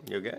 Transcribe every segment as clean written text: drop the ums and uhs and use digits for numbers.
You okay?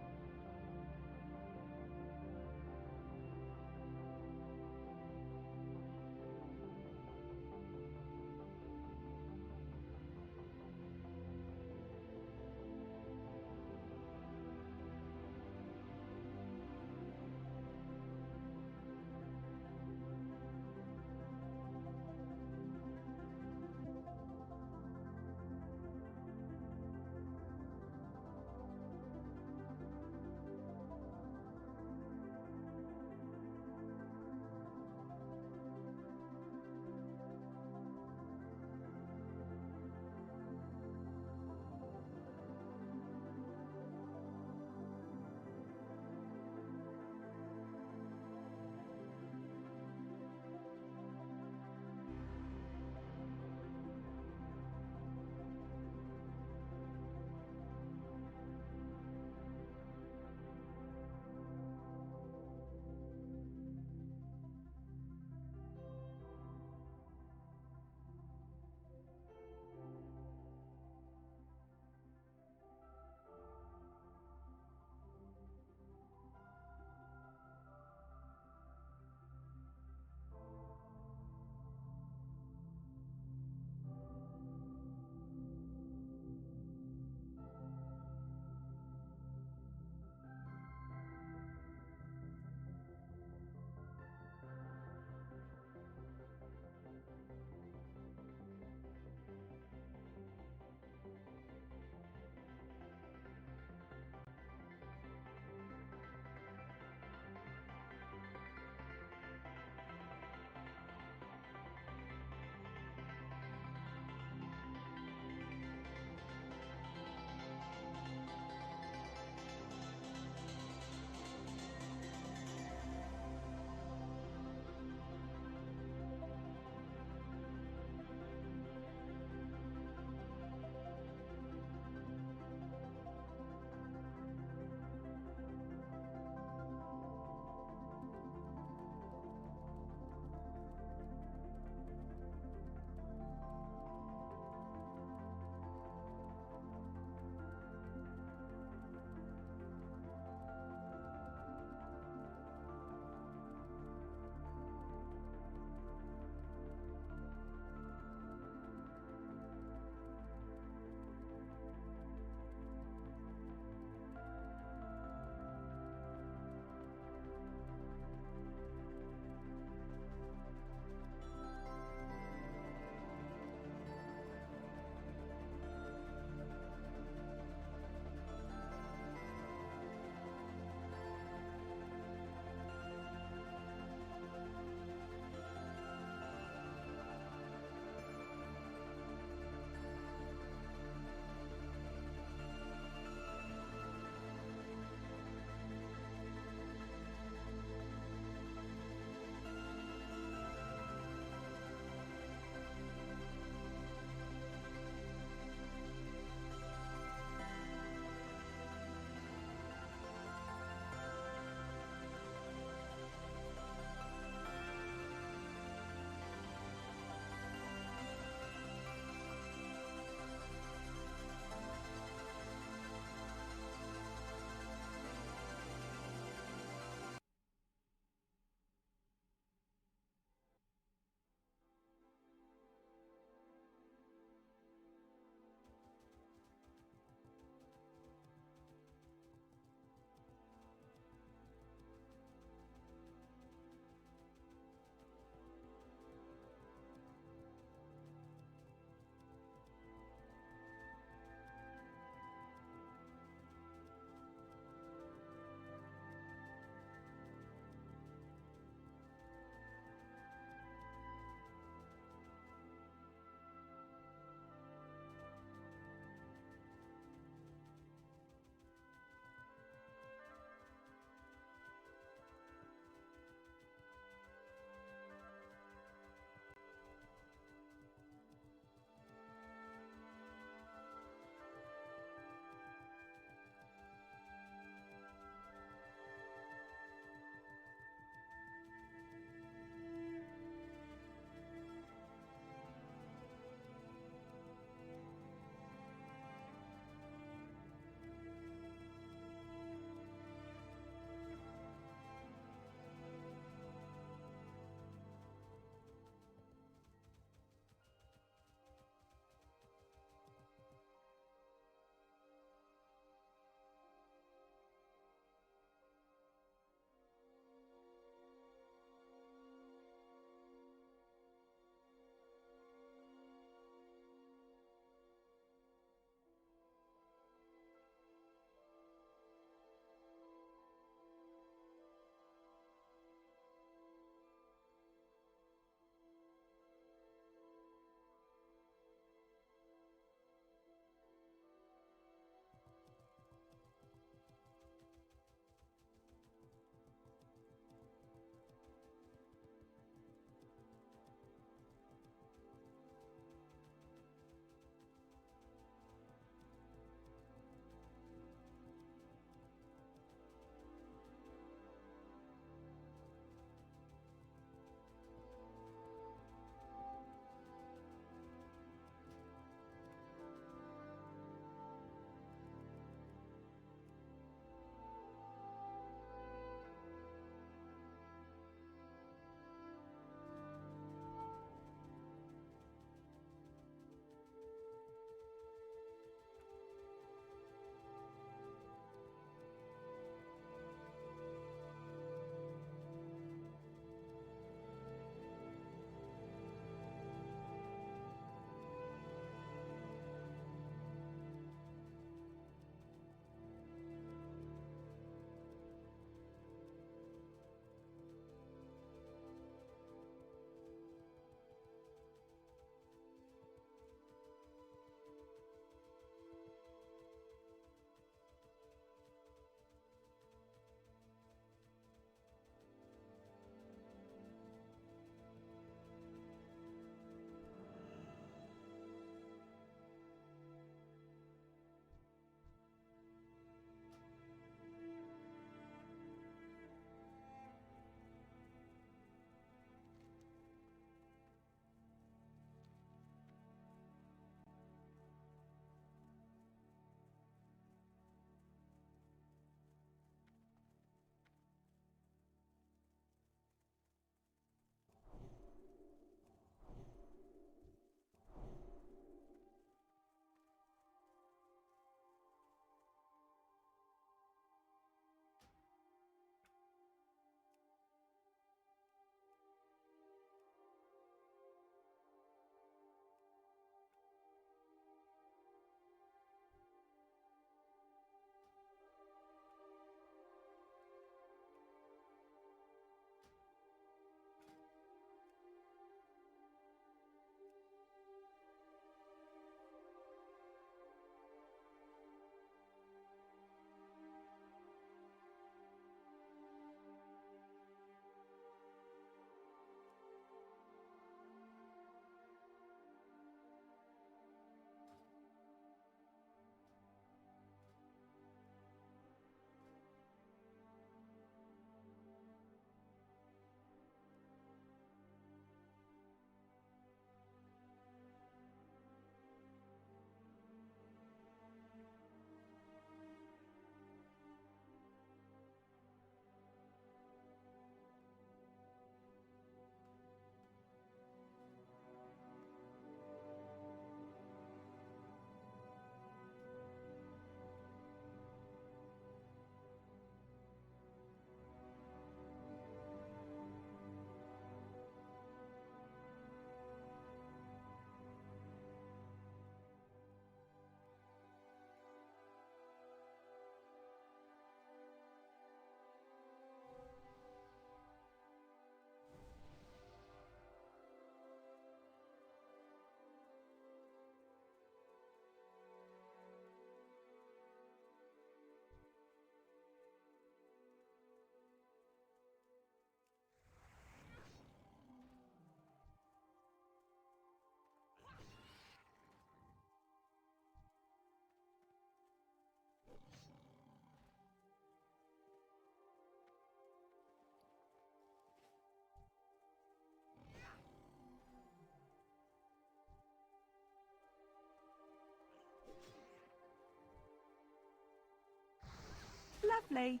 Lovely.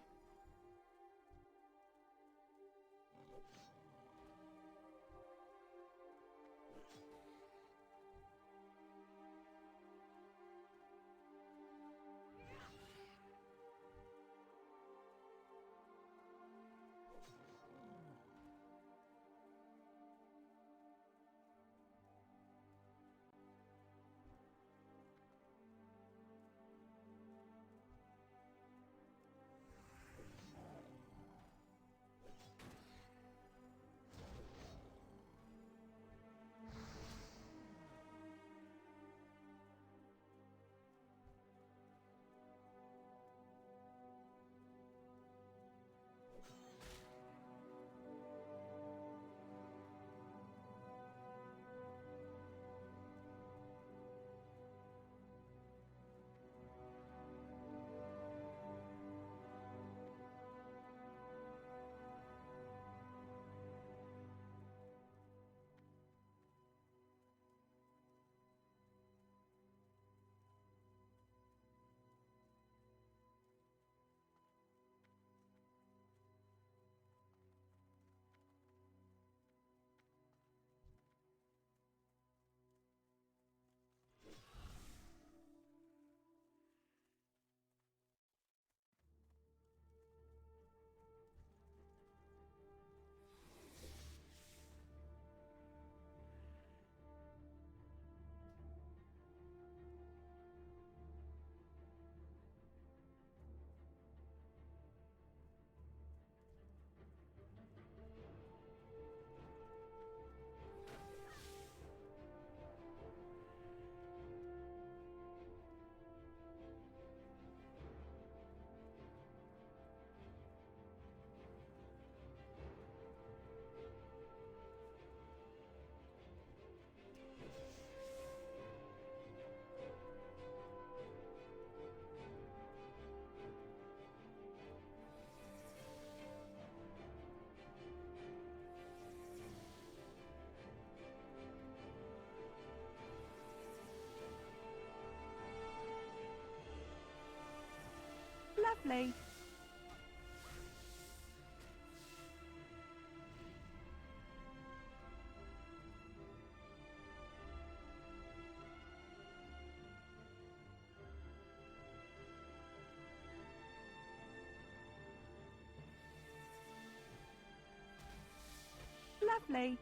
Lovely. Lovely.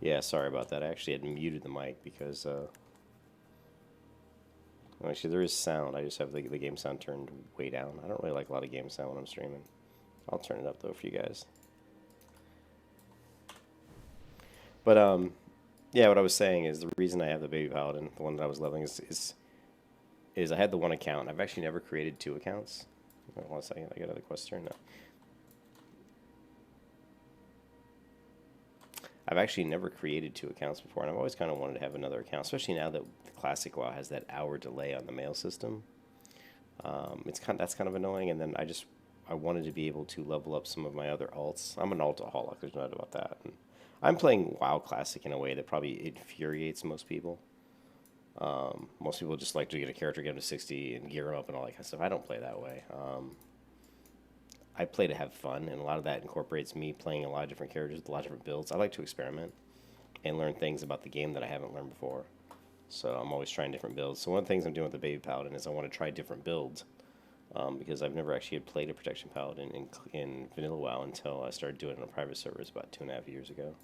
Yeah, sorry about that. I actually had muted the mic because, well, actually, there is sound. I just have the game sound turned way down. I don't really like a lot of game sound when I'm streaming. I'll turn it up, though, for you guys. But, yeah, what I was saying is the reason I have the Baby Paladin, the one that I was leveling, is I had the one account. I've actually never created two accounts. Hold on a second. I got another quest turn now. I've actually never created two accounts before, and I've always kind of wanted to have another account, especially now that the Classic WoW has that hour delay on the mail system. That's kind of annoying, and then I wanted to be able to level up some of my other alts. I'm an altaholic, there's no doubt about that. And I'm playing WoW Classic in a way that probably infuriates most people. Most people just like to get a character, get him to 60, and gear him up and all that kind of stuff. I don't play that way. I play to have fun, and a lot of that incorporates me playing a lot of different characters with a lot of different builds. I like to experiment and learn things about the game that I haven't learned before. So I'm always trying different builds. So one of the things I'm doing with the Baby Paladin is I want to try different builds because I've never actually had played a Protection Paladin in Vanilla WoW until I started doing it on private servers about 2.5 years ago.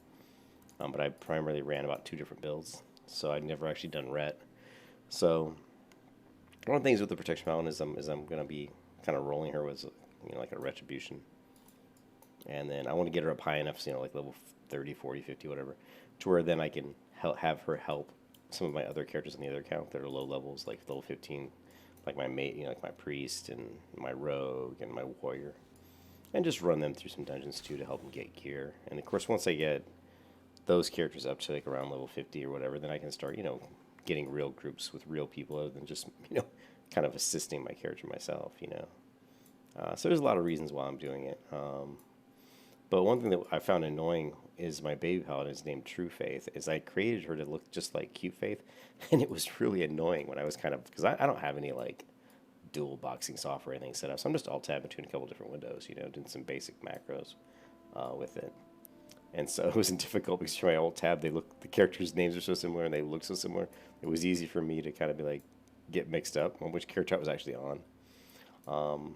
But I primarily ran about 2 different builds, so I'd never actually done Ret. So one of the things with the Protection Paladin is I'm going to be kind of rolling her with like a Retribution. And then I want to get her up high enough, so, like level 30, 40, 50, whatever, to where then I can have her help some of my other characters on the other account that are low levels, like level 15, like my mate, like my priest and my rogue and my warrior, and just run them through some dungeons too to help them get gear. And of course, once I get those characters up to like around level 50 or whatever, then I can start, getting real groups with real people other than just, kind of assisting my character myself. So there's a lot of reasons why I'm doing it. But one thing that I found annoying is my Baby Paladin is named True Faith. Is I created her to look just like Cute Faith, and it was really annoying when I was because I don't have any like dual boxing software or anything set up, so I'm just alt tab between a couple different windows, doing some basic macros with it. And so it wasn't difficult because for my alt tab, the characters' names are so similar and they look so similar. It was easy for me to kind of be like get mixed up on which character I was actually on.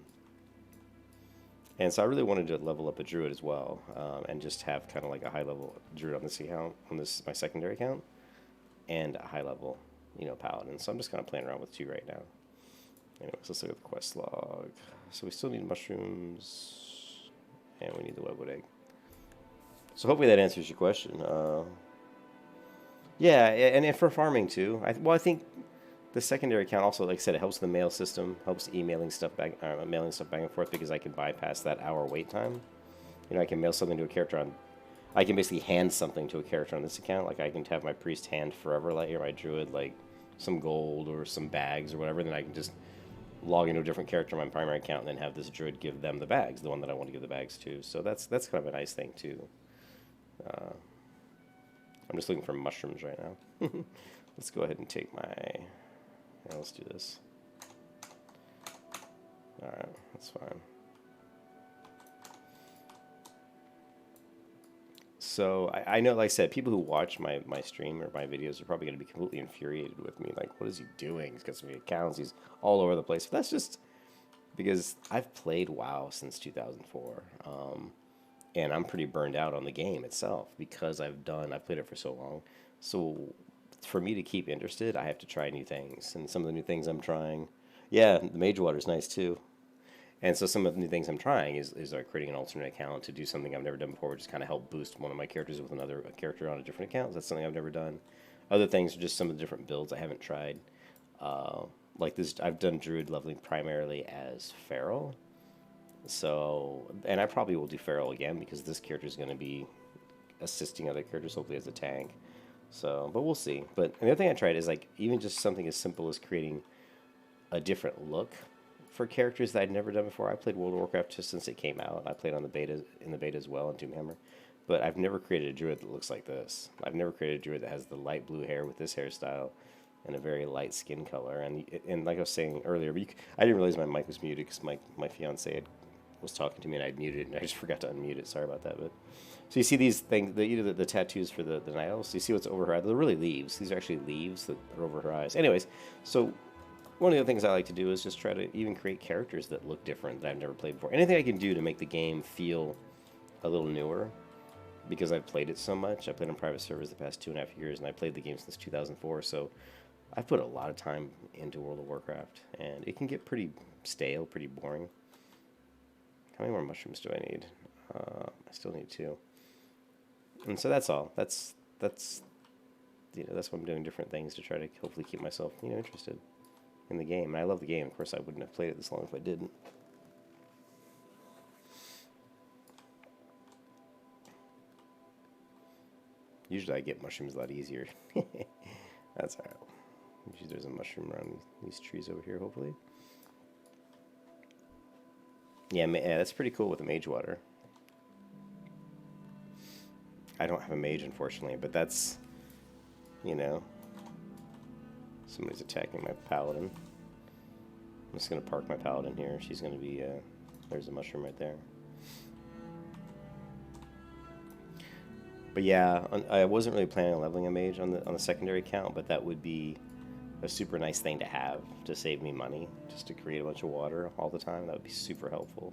And so I really wanted to level up a Druid as well, and just have kind of like a high level Druid on this account, my secondary account, and a high level, Paladin. So I'm just kind of playing around with 2 right now. Anyways, let's look at the quest log. So we still need mushrooms, and we need the webwood egg. So hopefully that answers your question. Yeah, and for farming too. I think the secondary account also, like I said, it helps the mail system, helps mailing stuff back and forth because I can bypass that hour wait time. I can mail something to a character I can basically hand something to a character on this account. Like I can have my priest hand forever light or my druid like some gold or some bags or whatever. Then I can just log into a different character on my primary account and then have this druid give them the bags, the one that I want to give the bags to. So that's kind of a nice thing too. I'm just looking for mushrooms right now. Let's go ahead and take my... Yeah, let's do this. Alright, that's fine. So, I know, like I said, people who watch my stream or my videos are probably going to be completely infuriated with me. Like, what is he doing? He's got so many accounts. He's all over the place. But that's just because I've played WoW since 2004. And I'm pretty burned out on the game itself because I've played it for so long. So for me to keep interested, I have to try new things. And some of the new things I'm trying, yeah, the Mage Water is nice too. And so some of the new things I'm trying is like creating an alternate account to do something I've never done before, which kind of help boost one of my characters with another character on a different account. That's something I've never done. Other things are just some of the different builds I haven't tried. Like this, I've done Druid leveling primarily as Feral. So, and I probably will do Feral again because this character is going to be assisting other characters, hopefully as a tank. So, but we'll see. But the other thing I tried is like even just something as simple as creating a different look for characters that I'd never done before. I played World of Warcraft just since it came out. I played in the beta as well in Doomhammer. But I've never created a druid that looks like this. I've never created a druid that has the light blue hair with this hairstyle and a very light skin color. And like I was saying earlier, I didn't realize my mic was muted because my fiance was talking to me and I'd muted it and I just forgot to unmute it. Sorry about that. But so you see these things, the tattoos for the nails. You see what's over her eyes? They're really leaves. These are actually leaves that are over her eyes. Anyways, so one of the things I like to do is just try to even create characters that look different that I've never played before. Anything I can do to make the game feel a little newer because I've played it so much. I played on private servers the past 2.5 years, and I played the game since 2004. So I've put a lot of time into World of Warcraft, and it can get pretty stale, pretty boring. How many more mushrooms do I need? I still need 2. And so that's all. That's that's why I'm doing different things to try to hopefully keep myself interested in the game. And I love the game. Of course, I wouldn't have played it this long if I didn't. Usually I get mushrooms a lot easier. That's all right. Usually there's a mushroom around these trees over here, hopefully. Yeah, that's pretty cool with the mage water. I don't have a mage, unfortunately, but that's, somebody's attacking my paladin. I'm just going to park my paladin here. She's going to be, there's a mushroom right there. But yeah, I wasn't really planning on leveling a mage on the secondary account, but that would be a super nice thing to have to save me money, just to create a bunch of water all the time. That would be super helpful.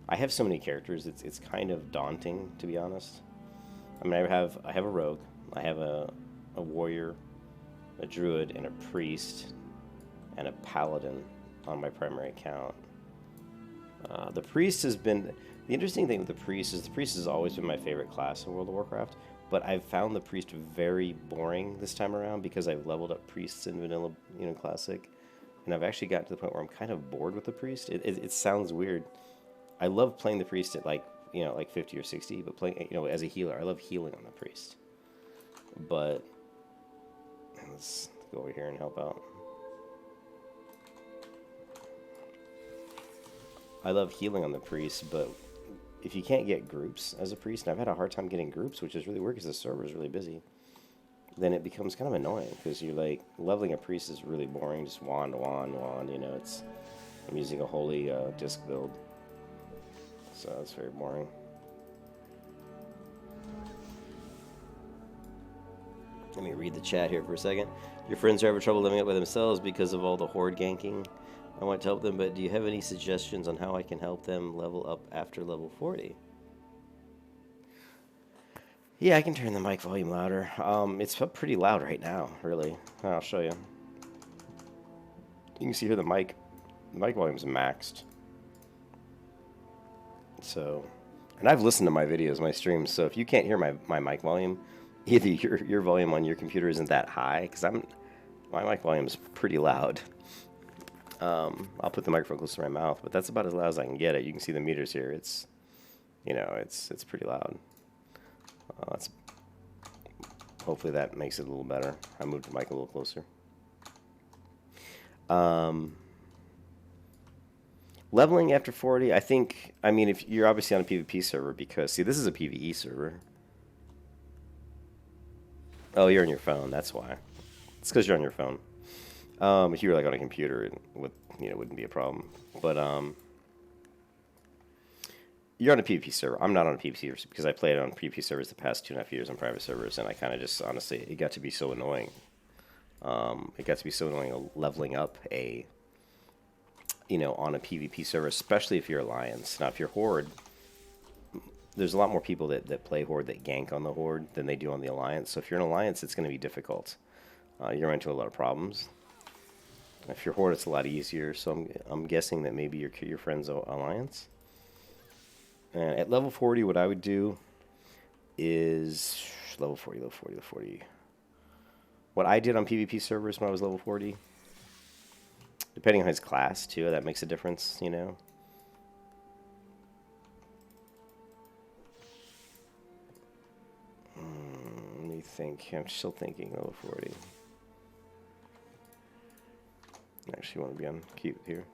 I have so many characters, it's kind of daunting, to be honest. I mean, I have a rogue, I have a warrior, a druid, and a priest, and a paladin on my primary account. The priest has been... The interesting thing with the priest has always been my favorite class in World of Warcraft, but I've found the priest very boring this time around because I've leveled up priests in Vanilla, Classic, and I've actually gotten to the point where I'm kind of bored with the priest. It sounds weird. I love playing the priest at like 50 or 60, but playing, as a healer, I love healing on the priest. But let's go over here and help out. I love healing on the priest, but if you can't get groups as a priest, and I've had a hard time getting groups, which is really weird because the server is really busy, then it becomes kind of annoying because you're like, leveling a priest is really boring, just wand, I'm using a holy disc build, so it's very boring. Let me read the chat here for a second. Your friends are having trouble living up by themselves because of all the horde ganking. I want to help them, but do you have any suggestions on how I can help them level up after level 40? Yeah, I can turn the mic volume louder. It's pretty loud right now, really. I'll show you. You can see here the mic volume is maxed. So, and I've listened to my videos, my streams, so if you can't hear my mic volume, either your volume on your computer isn't that high, because my mic volume is pretty loud. I'll put the microphone close to my mouth, but that's about as loud as I can get it. You can see the meters here. It's, it's pretty loud. Hopefully that makes it a little better. I moved the mic a little closer. Leveling after 40, I mean, if you're obviously on a PvP server, because, see, this is a PvE server. Oh, you're on your phone, that's why. It's because you're on your phone. If you were like on a computer, it wouldn't be a problem. But you're on a PvP server. I'm not on a PvP server because I played on PvP servers the past 2.5 years on private servers, and I kind of just, honestly, it got to be so annoying. Leveling up on a PvP server, especially if you're Alliance. Now, if you're Horde, there's a lot more people that play Horde that gank on the Horde than they do on the Alliance. So if you're an Alliance, it's going to be difficult. You're going to run into a lot of problems. If you're Horde, it's a lot easier. So I'm guessing that maybe your friend's Alliance. And at level 40, what I would do is level 40. What I did on PvP servers when I was level 40, depending on his class too, that makes a difference, Let me think. I'm still thinking level 40. I actually want to be on cute here.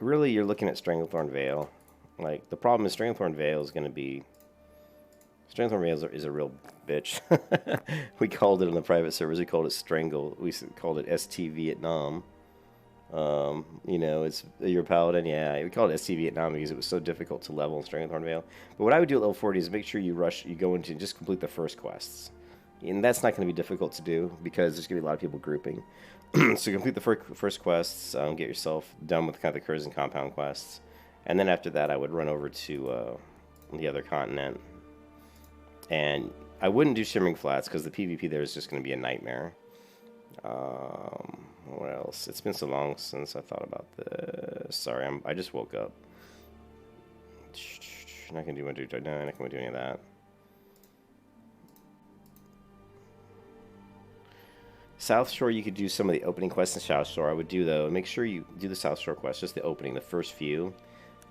Really, you're looking at Stranglethorn Vale. Like, the problem is Stranglethorn Vale is going to be... Stranglethorn Vale is a real bitch. We called it on the private servers, we called it Strangle. We called it ST Vietnam. It's your paladin, yeah. We called it ST Vietnam because it was so difficult to level in Stranglethorn Vale. But what I would do at level 40 is make sure you go into just complete the first quests. And that's not going to be difficult to do because there's going to be a lot of people grouping. So complete the first quests, get yourself done with kind of the Curse and Compound quests. And then after that, I would run over to the other continent. And I wouldn't do Shimmering Flats because the PvP there is just going to be a nightmare. What else? It's been so long since I thought about this. Sorry, I just woke up. Not going to do my dude. No, not going to do any of that. South Shore, you could do some of the opening quests in South Shore. I would do, though, make sure you do the South Shore quests, just the opening, the first few.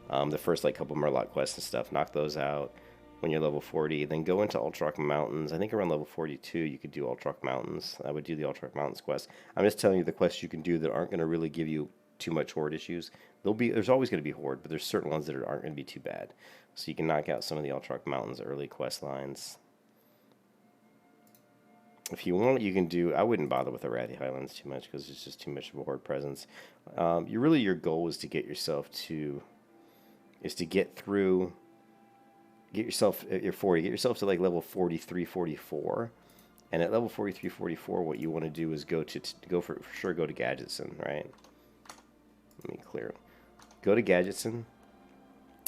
The first, like, couple Murloc quests and stuff. Knock those out when you're level 40. Then go into Ultrock Mountains. I think around level 42, you could do Ultrock Mountains. I would do the Ultrock Mountains quest. I'm just telling you the quests you can do that aren't going to really give you too much horde issues. There's always going to be horde, but there's certain ones that aren't going to be too bad. So you can knock out some of the Ultrock Mountains early quest lines. If you want, you can do. I wouldn't bother with the Arathi Highlands too much because it's just too much of a horde presence. Your goal is to get yourself to, get yourself at your 40. Get yourself to like level 43, 44, and at level 43, 44, what you want to do is go to Gadgetson, right? Let me clear. Go to Gadgetson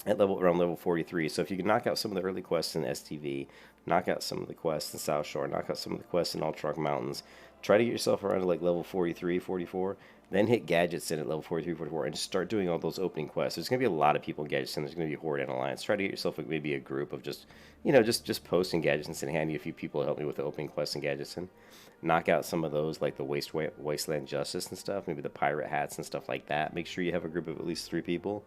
at around level 43. So if you can knock out some of the early quests in STV, knock out some of the quests in South Shore, knock out some of the quests in Ultrock Mountains, try to get yourself around to like level 43, 44, then hit Gadgetson at level 43, 44, and just start doing all those opening quests. There's going to be a lot of people in Gadgetson. There's going to be Horde and Alliance. Try to get yourself like maybe a group of just posting Gadgetson and handy a few people to help me with the opening quests in Gadgetson. Knock out some of those like the Wasteland Justice and stuff, maybe the Pirate Hats and stuff like that. Make sure you have a group of at least 3 people.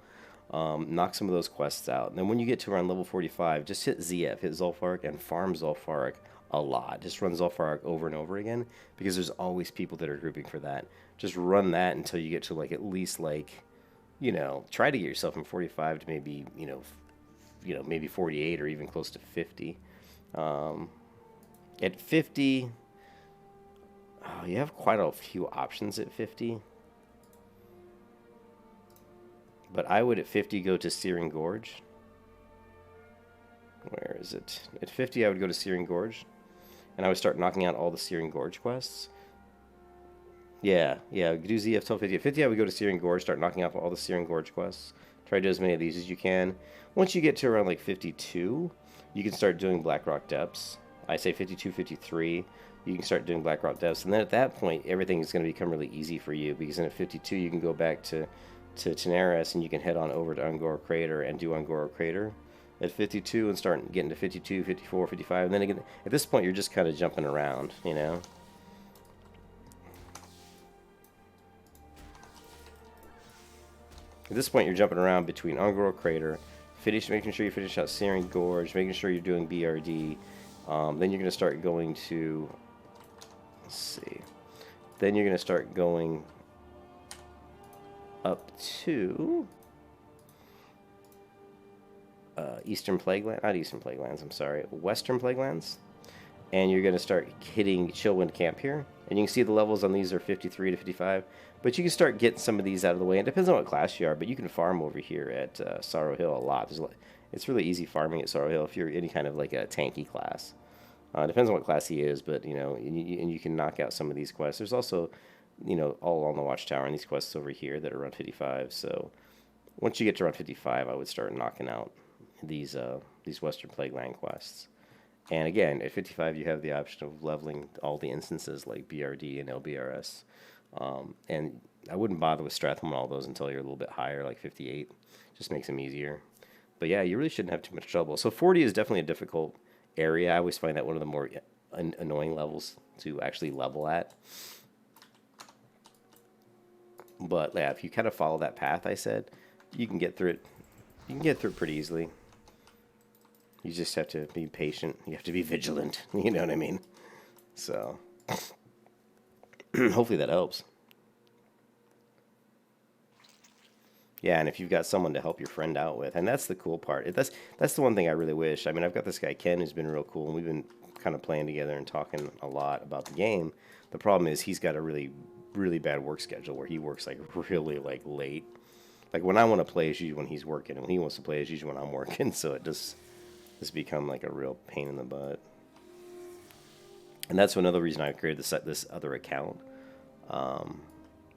Knock some of those quests out. And then when you get to around level 45, just hit ZF, hit Zul'Farrak, and farm Zul'Farrak a lot. Just run Zul'Farrak over and over again because there's always people that are grouping for that. Just run that until you get to like at least like, try to get yourself from 45 to maybe, maybe 48 or even close to 50. At 50, you have quite a few options at 50. But I would at 50 go to Searing Gorge. Where is it? At 50, I would go to Searing Gorge. And I would start knocking out all the Searing Gorge quests. Yeah, do ZF till 50. At 50, I would go to Searing Gorge, start knocking out all the Searing Gorge quests. Try to do as many of these as you can. Once you get to around like 52, you can start doing Blackrock Depths. I say 52, 53, you can start doing Blackrock Depths. And then at that point, everything is going to become really easy for you. Because then at 52, you can go back to Tenaris and you can head on over to Ungoro Crater and do Ungoro Crater at 52 and start getting to 52, 54, 55. And then again, at this point, you're just kind of jumping around, At this point, you're jumping around between Ungoro Crater, making sure you finish out Searing Gorge, making sure you're doing BRD. Then you're going to start going to, let's see. Then you're going to start going up to Western Plaguelands, and you're going to start hitting Chillwind Camp here, and you can see the levels on these are 53 to 55, but you can start getting some of these out of the way. It depends on what class you are, but you can farm over here at Sorrow Hill a lot. It's really easy farming at Sorrow Hill if you're any kind of like a tanky class. Depends on what class he is, but and you can knock out some of these quests. There's also all along the Watchtower and these quests over here that are around 55. So once you get to around 55, I would start knocking out these Western Plagueland quests. And again, at 55, you have the option of leveling all the instances like BRD and LBRS. And I wouldn't bother with Stratham and all those until you're a little bit higher, like 58. Just makes them easier. But yeah, you really shouldn't have too much trouble. So 40 is definitely a difficult area. I always find that one of the more annoying levels to actually level at. But yeah, if you kind of follow that path I said, you can get through it. You can get through it pretty easily. You just have to be patient. You have to be vigilant. You know what I mean? So hopefully that helps. Yeah, and if you've got someone to help your friend out with, and that's the cool part. That's the one thing I really wish. I mean, I've got this guy Ken who's been real cool, and we've been kind of playing together and talking a lot about the game. The problem is he's got a really, really bad work schedule where he works like really like late. Like when I want to play is usually when he's working, and when he wants to play is usually when I'm working. So it just has become like a real pain in the butt. And that's another reason I created this other account.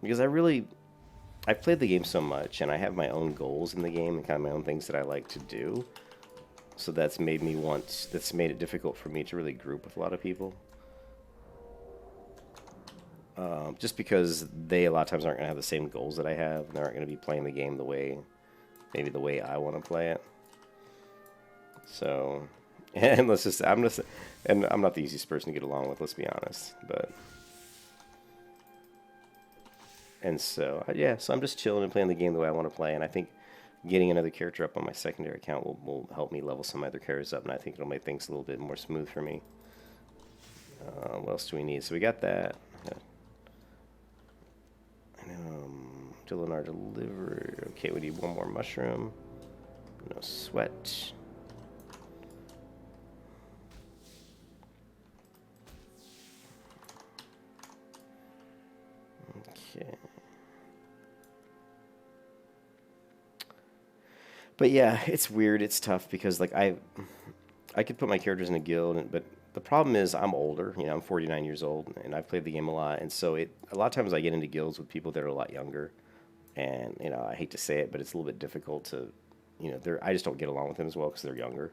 Because I've played the game so much, and I have my own goals in the game and kind of my own things that I like to do. So that's made it difficult for me to really group with a lot of people. Just because they a lot of times aren't going to have the same goals that I have, and they aren't going to be playing the game maybe the way I want to play it. So, and I'm not the easiest person to get along with, let's be honest, and so, yeah, so I'm just chilling and playing the game the way I want to play, and I think getting another character up on my secondary account will help me level some other characters up, and I think it'll make things a little bit more smooth for me. What else do we need? So we got that. Dilinar delivered. Okay, we need one more mushroom. No sweat. Okay. But yeah, it's weird. It's tough because like I could put my characters in a guild, but the problem is I'm older. You know, I'm 49 years old, and I've played the game a lot, and so a lot of times I get into guilds with people that are a lot younger, and you know, I hate to say it, but it's a little bit difficult to, you know, I just don't get along with them as well because they're younger,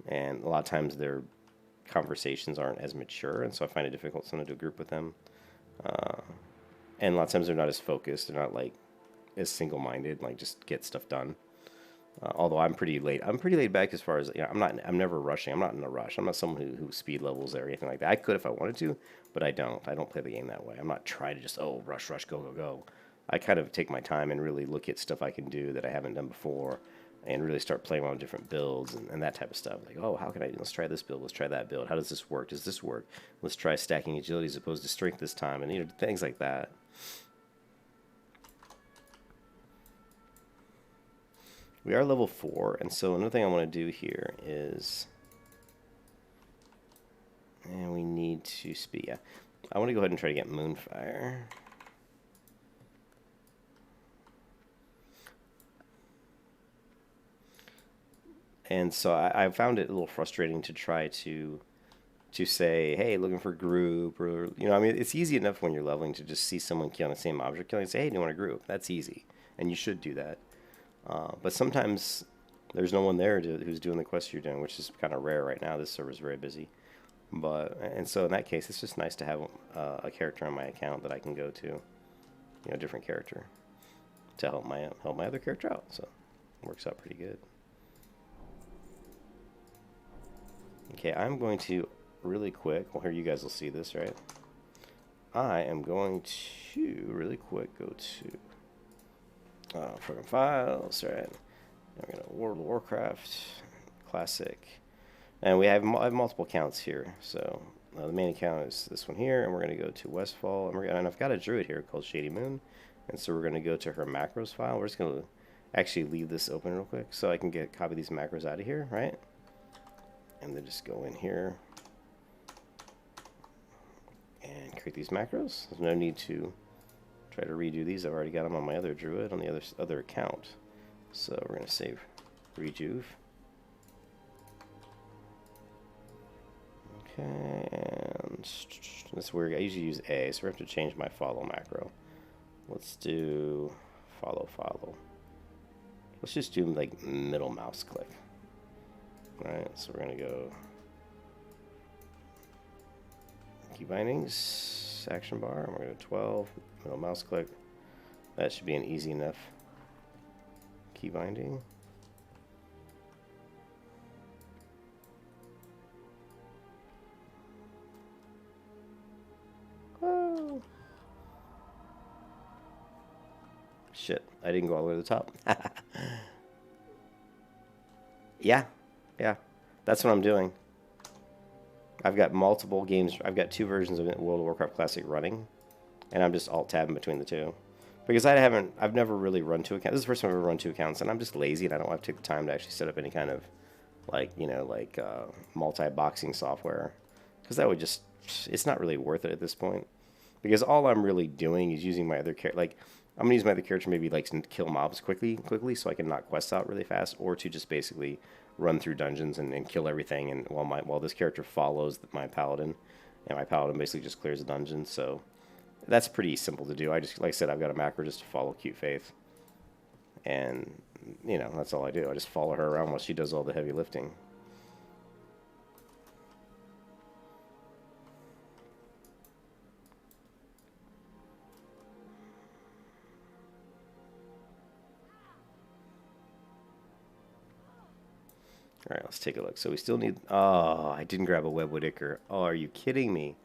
and a lot of times their conversations aren't as mature, and so I find it difficult sometimes to group with them. And a lot of times they're not as focused. They're not like as single-minded, like just get stuff done. Although I'm pretty laid back as far as, you know, I'm never rushing. I'm not in a rush. I'm not someone who speed levels or anything like that. I could if I wanted to, but I don't. I don't play the game that way. I'm not trying to just, rush, go, go, go. I kind of take my time and really look at stuff I can do that I haven't done before and really start playing around with different builds and that type of stuff. Like, how can let's try this build, let's try that build. How does this work? Does this work? Let's try stacking agility as opposed to strength this time, and, you know, things like that. We are level 4, and so another thing I want to do here is, and we need to speed. Yeah, I want to go ahead and try to get Moonfire. And so I found it a little frustrating to try to say, hey, looking for group, or, you know, I mean, it's easy enough when you're leveling to just see someone kill on the same object killing and say, hey, do you want a group? That's easy, and you should do that. But sometimes there's no one there who's doing the quest you're doing, which is kind of rare right now. This server's very busy. And so in that case, it's just nice to have a character on my account that I can go to, you know, a different character to help my other character out. So it works out pretty good. Okay, I'm going to really quick. Well, here you guys will see this, right? I am going to really quick go to program files, right? We're going to World of Warcraft, Classic, and I have multiple accounts here. So the main account is this one here, and we're going to go to Westfall, and I've got a Druid here called Shady Moon, and so we're going to go to her macros file. We're just going to actually leave this open real quick so I can copy these macros out of here, right? And then just go in here and create these macros. There's no need to try to redo these. I've already got them on my other Druid on the other account. So we're going to save rejuve. Okay, and this is where I usually use A, so we have to change my follow macro. Let's do follow. Let's just do like middle mouse click. Alright, so we're going to go key bindings, action bar, and we're going to 12, middle mouse click. That should be an easy enough key binding. Whoa. Shit, I didn't go all the way to the top. Yeah, that's what I'm doing. I've got multiple games. I've got 2 versions of World of Warcraft Classic running, and I'm just alt-tabbing between the 2. Because I've never really run 2 accounts. This is the first time I've ever run 2 accounts, and I'm just lazy, and I don't want to take the time to actually set up any kind of, multi-boxing software. Because that would just, it's not really worth it at this point. Because all I'm really doing is using my other character, like, I'm going to use my other character maybe, like, to kill mobs quickly, so I can knock quests out really fast, or to just basically run through dungeons and kill everything, and while this character follows my paladin, and my paladin basically just clears the dungeon. So that's pretty simple to do. I just, like I said, I've got a macro just to follow Cute Faith, and you know, that's all I do. I just follow her around while she does all the heavy lifting. All right, let's take a look. So we still need... Oh, I didn't grab a Webwood Ichor. Oh, are you kidding me?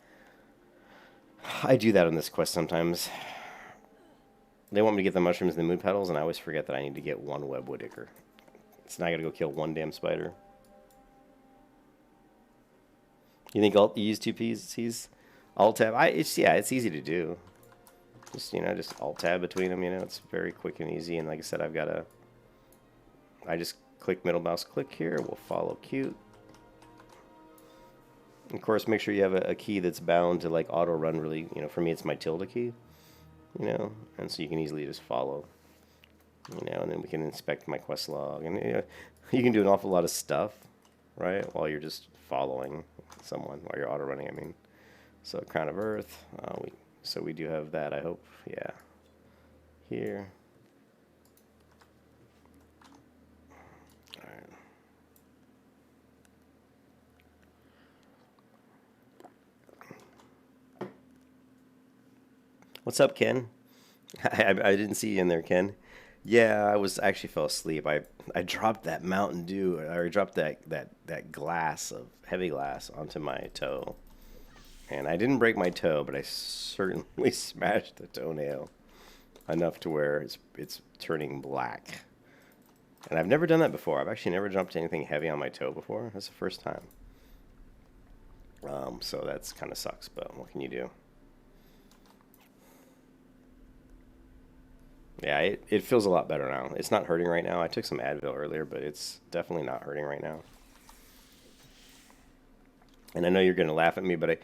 I do that on this quest sometimes. They want me to get the mushrooms and the moon petals, and I always forget that I need to get one Webwood Ichor. So now I gotta go kill one damn spider. You think you use 2 PCs? Alt-tab? It's easy to do. Just, you know, just Alt-tab between them, you know. It's very quick and easy, and like I said, I just... click middle mouse click here, we'll follow Cute. Of course, make sure you have a key that's bound to like auto run really, you know, for me it's my tilde key, you know, and so you can easily just follow, you know, and then we can inspect my quest log, and you know, you can do an awful lot of stuff, right, while you're just following someone, while you're auto running, I mean. So Crown of Earth, we do have that, I hope, yeah, here. What's up, Ken? I didn't see you in there, Ken. Yeah, I actually fell asleep. I dropped that Mountain Dew, or I dropped that glass of heavy glass onto my toe, and I didn't break my toe, but I certainly smashed the toenail enough to where it's turning black. And I've never done that before. I've actually never dropped anything heavy on my toe before. That's the first time. So that's kind of sucks, but what can you do? Yeah, it feels a lot better now. It's not hurting right now. I took some Advil earlier, but it's definitely not hurting right now. And I know you're going to laugh at me, but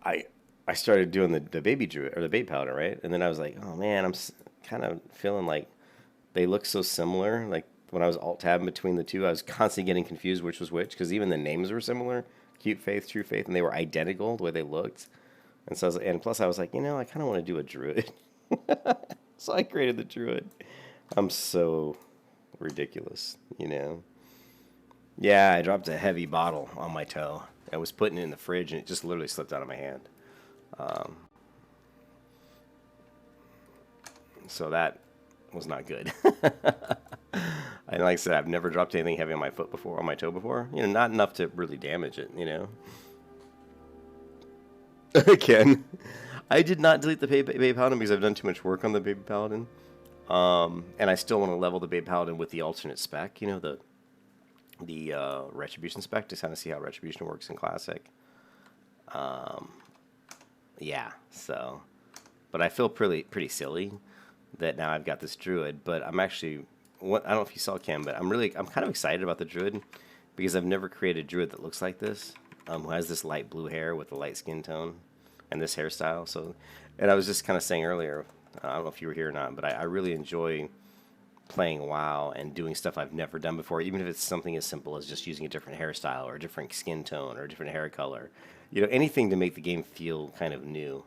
I started doing the baby druid, or the baby paladin, right? And then I was like, oh man, I'm kind of feeling like they look so similar. Like when I was alt-tabbing between the two, I was constantly getting confused which was which, because even the names were similar. Cute Faith, True Faith, and they were identical the way they looked. And so and plus I was like, you know, I kind of want to do a druid. So I created the druid. I'm so ridiculous, you know. Yeah, I dropped a heavy bottle on my toe. I was putting it in the fridge, and it just literally slipped out of my hand. So that was not good. And like I said, I've never dropped anything heavy on my foot before, on my toe before. You know, not enough to really damage it, you know. Again. I did not delete the Baby Paladin because I've done too much work on the Baby Paladin. And I still want to level the Baby Paladin with the alternate spec, you know, the Retribution spec, to kind of see how Retribution works in Classic. Yeah, so... But I feel pretty silly that now I've got this Druid, but I'm actually... I don't know if you saw, Cam, but I'm kind of excited about the Druid because I've never created a Druid that looks like this, who has this light blue hair with a light skin tone. And this hairstyle. So, and I was just kind of saying earlier, I don't know if you were here or not, but I really enjoy playing WoW and doing stuff I've never done before, even if it's something as simple as just using a different hairstyle or a different skin tone or a different hair color. You know, anything to make the game feel kind of new.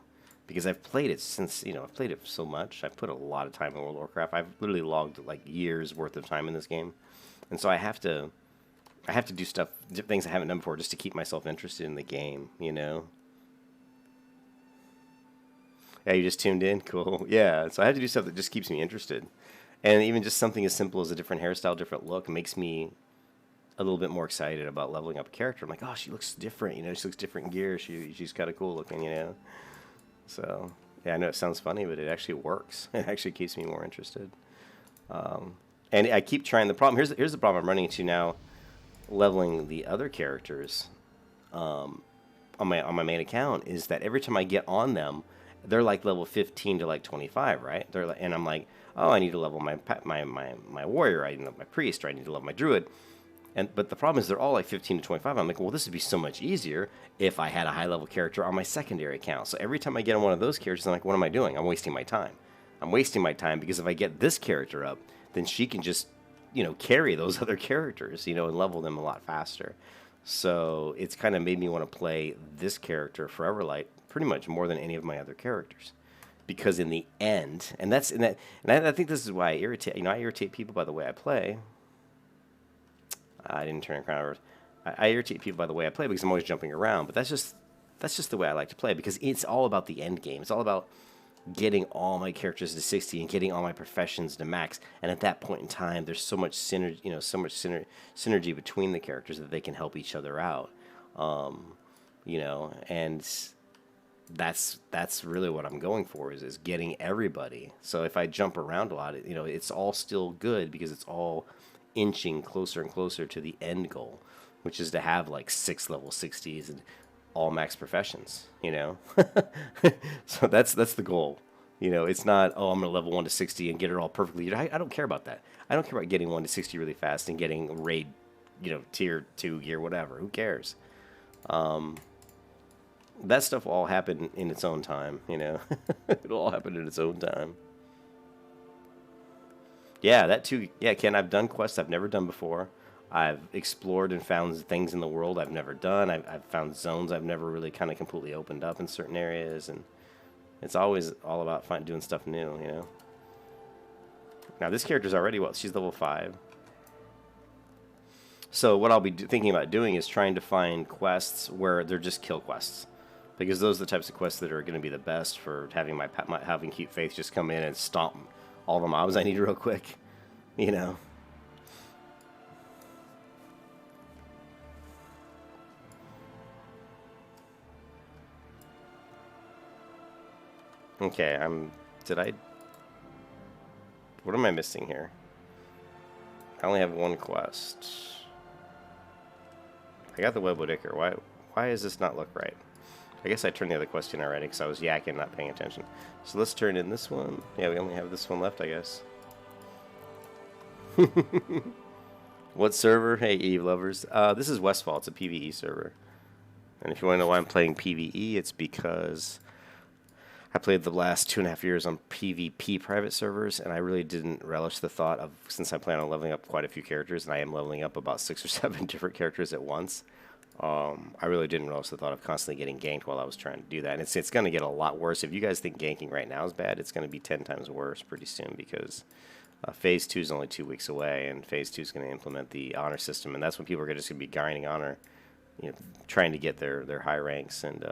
Because I've played it since, you know, I've played it so much. I've put a lot of time in World of Warcraft. I've literally logged like years worth of time in this game. And so I have to do things I haven't done before just to keep myself interested in the game, you know? Yeah, you just tuned in? Cool. Yeah, so I have to do stuff that just keeps me interested. And even just something as simple as a different hairstyle, different look, makes me a little bit more excited about leveling up a character. I'm like, oh, she looks different, you know, she looks different in gear, she's kind of cool looking, you know. So, yeah, I know it sounds funny, but it actually works. It actually keeps me more interested. And I keep trying. The problem, here's the problem I'm running into now, leveling the other characters on my main account, is that every time I get on them, they're like level 15 to like 25, right? And I'm like, oh, I need to level my warrior, I need to level my priest, or I need to level my druid. But the problem is they're all like 15 to 25. I'm like, well, this would be so much easier if I had a high level character on my secondary account. So every time I get on one of those characters, I'm like, what am I doing? I'm wasting my time. I'm wasting my time because if I get this character up, then she can just, you know, carry those other characters, you know, and level them a lot faster. So it's kind of made me want to play this character Foreverlight pretty much more than any of my other characters, because in the end, and I think this is why I irritate. I irritate people by the way I play. I didn't turn a crown over. I irritate people by the way I play because I'm always jumping around, but that's just the way I like to play, because it's all about the end game. It's all about getting all my characters to 60 and getting all my professions to max. And at that point in time, there's so much synergy, synergy between the characters that they can help each other out. And that's really what I'm going for is getting everybody. So if I jump around a lot, it's all still good because it's all inching closer and closer to the end goal, which is to have like 6 level 60s and all max professions, So that's the goal. It's not, oh, I'm going to level 1 to 60 and get it all perfectly. I don't care about that. I don't care about getting 1 to 60 really fast and getting raid, tier 2 gear, whatever. Who cares? That stuff will all happen in its own time, It'll all happen in its own time. Yeah, that too. Yeah, Ken, I've done quests I've never done before. I've explored and found things in the world I've never done. I've found zones I've never really kind of completely opened up in certain areas, and it's always all about doing stuff new, Now, this character's already, she's level 5. So what I'll be thinking about doing is trying to find quests where they're just kill quests, because those are the types of quests that are going to be the best for having having Keep Faith just come in and stomp all the mobs I need real quick, Okay, what am I missing here? I only have 1 quest. I got the Webwood Ichor. Why does this not look right? I guess I turned the other quest in already because I was yakking, not paying attention. So let's turn in this one. Yeah, we only have this one left, I guess. What server? Hey, Eve lovers. This is Westfall. It's a PvE server. And if you want to know why I'm playing PvE, it's because I played the last 2.5 years on PvP private servers, and I really didn't relish the thought of, since I plan on leveling up quite a few characters, and I am leveling up about 6 or 7 different characters at once, I really didn't relish the thought of constantly getting ganked while I was trying to do that. And it's going to get a lot worse. If you guys think ganking right now is bad, it's going to be 10 times worse pretty soon, because Phase 2 is only 2 weeks away, and Phase 2 is going to implement the honor system, and that's when people are just going to be grinding honor, trying to get their high ranks and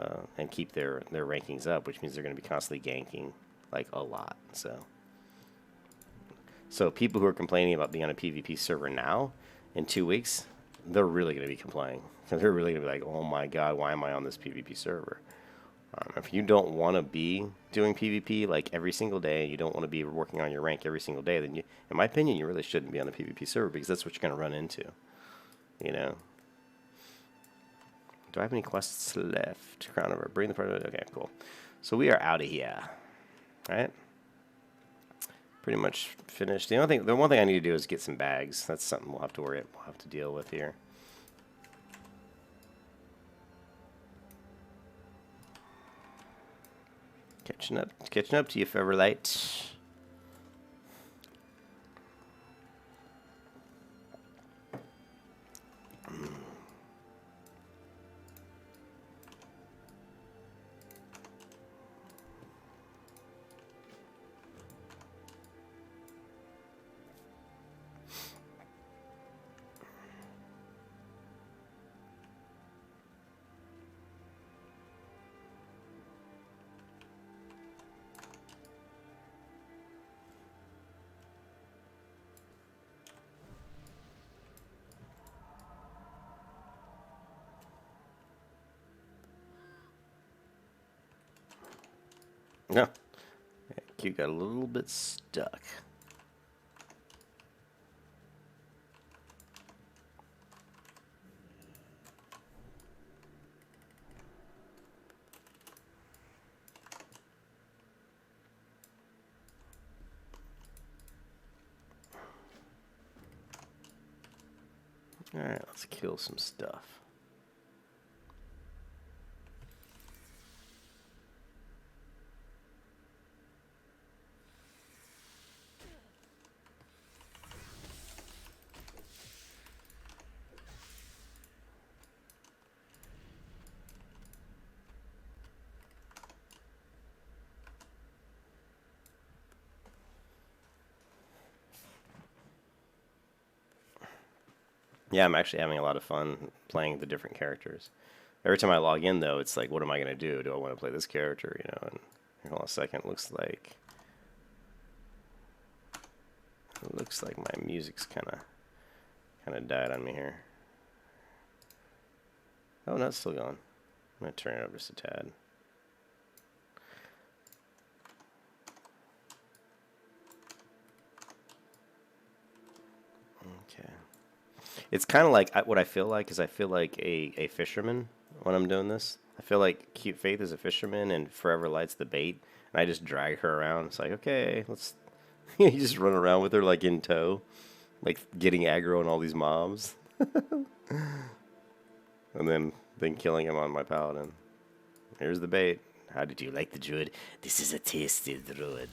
keep their rankings up, which means they're going to be constantly ganking like a lot. So people who are complaining about being on a PvP server now in 2 weeks, they're really going to be complaining. They're really going to be like, oh my god, why am I on this PvP server? If you don't want to be doing PvP like every single day, you don't want to be working on your rank every single day, then in my opinion, you really shouldn't be on a PvP server, because that's what you're going to run into. Do I have any quests left? Crown over. Bring the part. Okay, cool. So we are out of here. Right? Pretty much finished. The one thing I need to do is get some bags. That's something we'll have to deal with here. Catching up to you, Feverlight. No. Q got a little bit stuck. Alright, let's kill some stuff. Yeah, I'm actually having a lot of fun playing the different characters. Every time I log in, though, it's like, what am I going to do? Do I want to play this character? You know, and hold on a second. It looks like my music's kind of died on me here. Oh, no, it's still going. I'm going to turn it up just a tad. Okay. It's kind of like, what I feel like is I feel like a fisherman when I'm doing this. I feel like Cute Faith is a fisherman and Forever Light's the bait. And I just drag her around. It's like, okay, let's... you just run around with her like in tow. Like getting aggro on all these mobs. And then killing him on my paladin. Here's the bait. How did you like the druid? This is a tasty druid.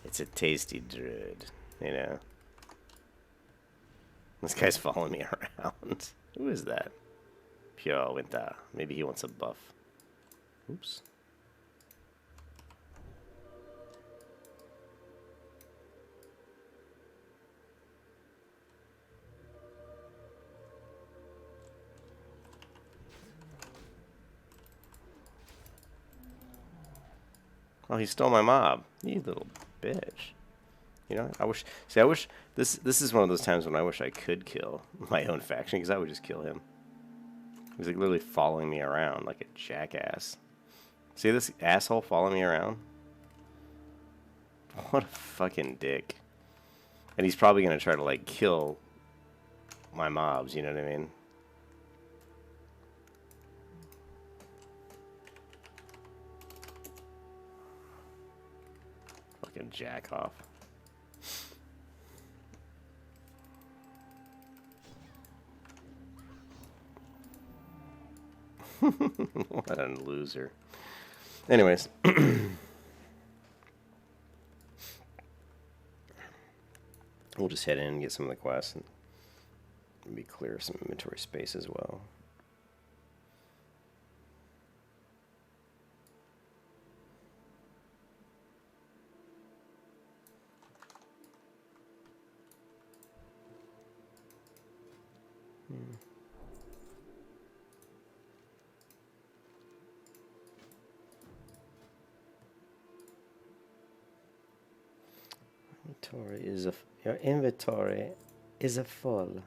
It's a tasty druid. You know. This guy's following me around. Who is that? Pure Winter. Maybe he wants a buff. Oops. Oh, he stole my mob. You little bitch. You know, I wish... See, I wish... This is one of those times when I wish I could kill my own faction, because I would just kill him. He's like literally following me around like a jackass. See this asshole following me around? What a fucking dick. And he's probably going to try to, like, kill my mobs, you know what I mean? Fucking jack off. What a loser. Anyways. We'll just head in and get some of the quests and maybe clear some inventory space as well. Your inventory is a full.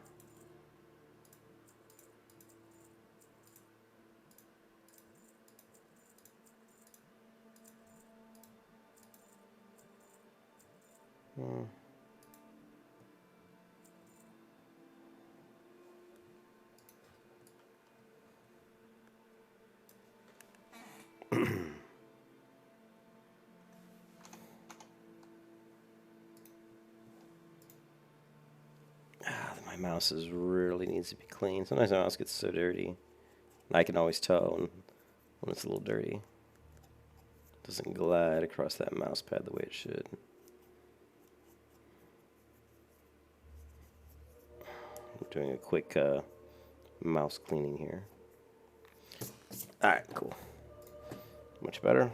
My mouse really needs to be clean. Sometimes my mouse gets so dirty. I can always tell when it's a little dirty. It doesn't glide across that mouse pad the way it should. I'm doing a quick mouse cleaning here. Alright, cool. Much better.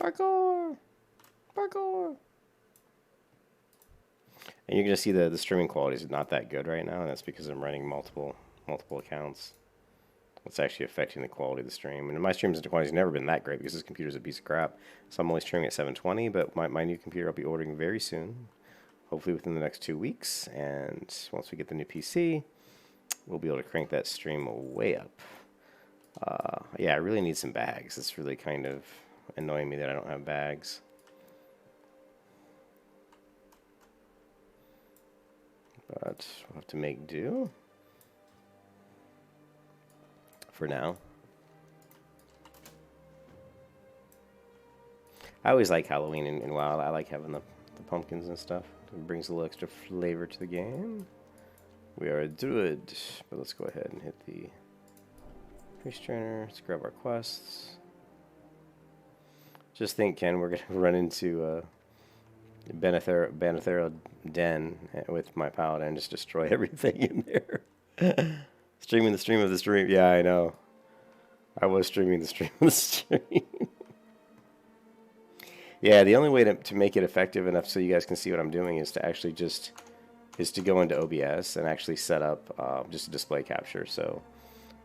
Parkour! Parkour! And you're going to see the streaming quality is not that good right now, and that's because I'm running multiple accounts. It's actually affecting the quality of the stream. And my streams quality has never been that great because this computer's a piece of crap. So I'm only streaming at 720, but my new computer I'll be ordering very soon, hopefully within the next 2 weeks. And once we get the new PC, we'll be able to crank that stream way up. Yeah, I really need some bags. It's really kind of annoying me that I don't have bags. But we'll have to make do for now. I always like Halloween and WoW. I like having the pumpkins and stuff. It brings a little extra flavor to the game. We are a druid, but let's go ahead and hit the priest trainer. Let's grab our quests. Just think, Ken, we're gonna run into Benathero Den with my paladin, just destroy everything in there. Streaming the stream of the stream. Yeah, I know. I was streaming the stream of the stream. Yeah, the only way to make it effective enough so you guys can see what I'm doing is to actually just to go into OBS and actually set up just a display capture. So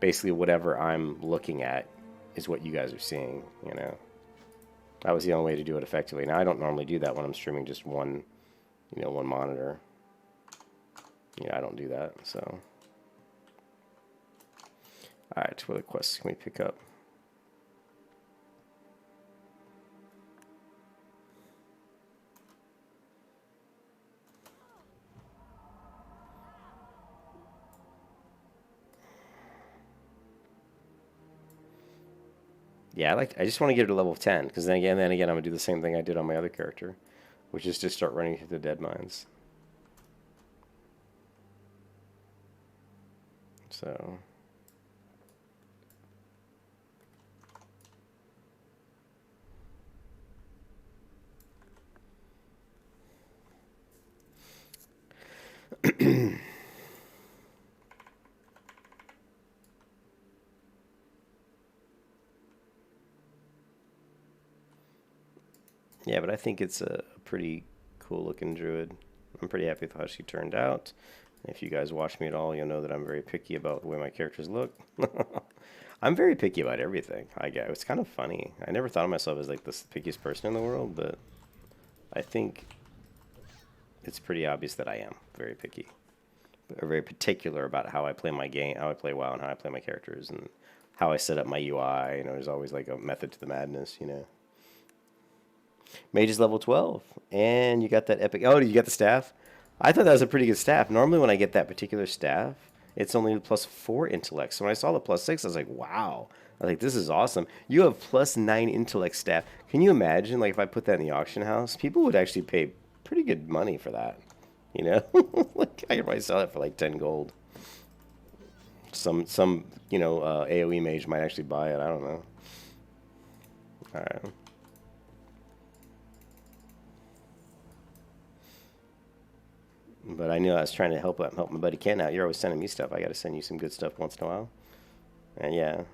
basically whatever I'm looking at is what you guys are seeing, you know. That was the only way to do it effectively. Now I don't normally do that when I'm streaming just one, you know, one monitor. Yeah, I don't do that, so. Alright, what other quests can we pick up? Yeah, I just want to get it to level 10, because then again, I'm gonna do the same thing I did on my other character, which is just start running through the dead mines. So. Yeah, but I think it's a pretty cool looking druid. I'm pretty happy with how she turned out. If you guys watch me at all, you'll know that I'm very picky about the way my characters look. I'm very picky about everything. I get it's kind of funny. I never thought of myself as like the pickiest person in the world, but I think it's pretty obvious that I am very picky. Or very particular about how I play my game, how I play WoW, and how I play my characters, and how I set up my UI. You know, there's always like a method to the madness, you know. Mage is level 12, and you got that epic. Oh, you got the staff? I thought that was a pretty good staff. Normally when I get that particular staff, it's only +4 intellect. So when I saw the +6, I was like, wow. I was like, this is awesome. You have +9 intellect staff. Can you imagine, like, if I put that in the auction house? People would actually pay pretty good money for that. You know? Like, I could probably sell it for like 10 gold. Some you know, AoE mage might actually buy it. I don't know. Alright. But I knew I was trying to help my buddy Ken out. You're always sending me stuff. I got to send you some good stuff once in a while. And yeah,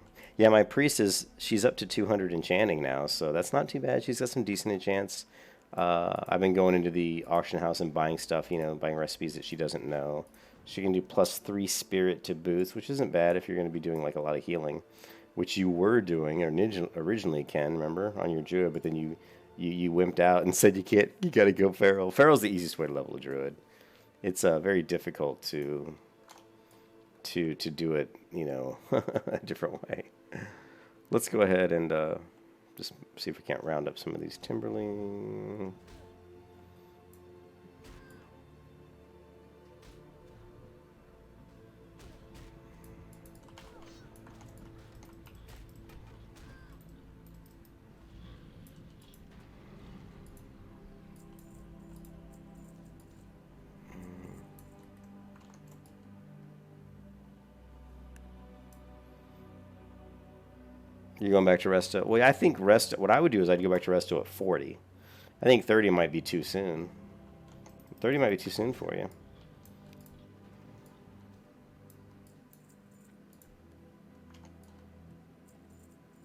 my priest she's up to 200 enchanting now, so that's not too bad. She's got some decent enchants. I've been going into the auction house and buying stuff, you know, buying recipes that she doesn't know. She can do +3 spirit to boots, which isn't bad if you're going to be doing like a lot of healing, which you were doing originally, Ken, remember, on your druid, but then you wimped out and said you got to go feral. Feral's the easiest way to level a druid. It's very difficult to do it, you know, a different way. Let's go ahead and just see if we can't round up some of these timberling. You're going back to resto? Well, I think what I would do is I'd go back to resto at 40. I think 30 might be too soon. 30 might be too soon for you.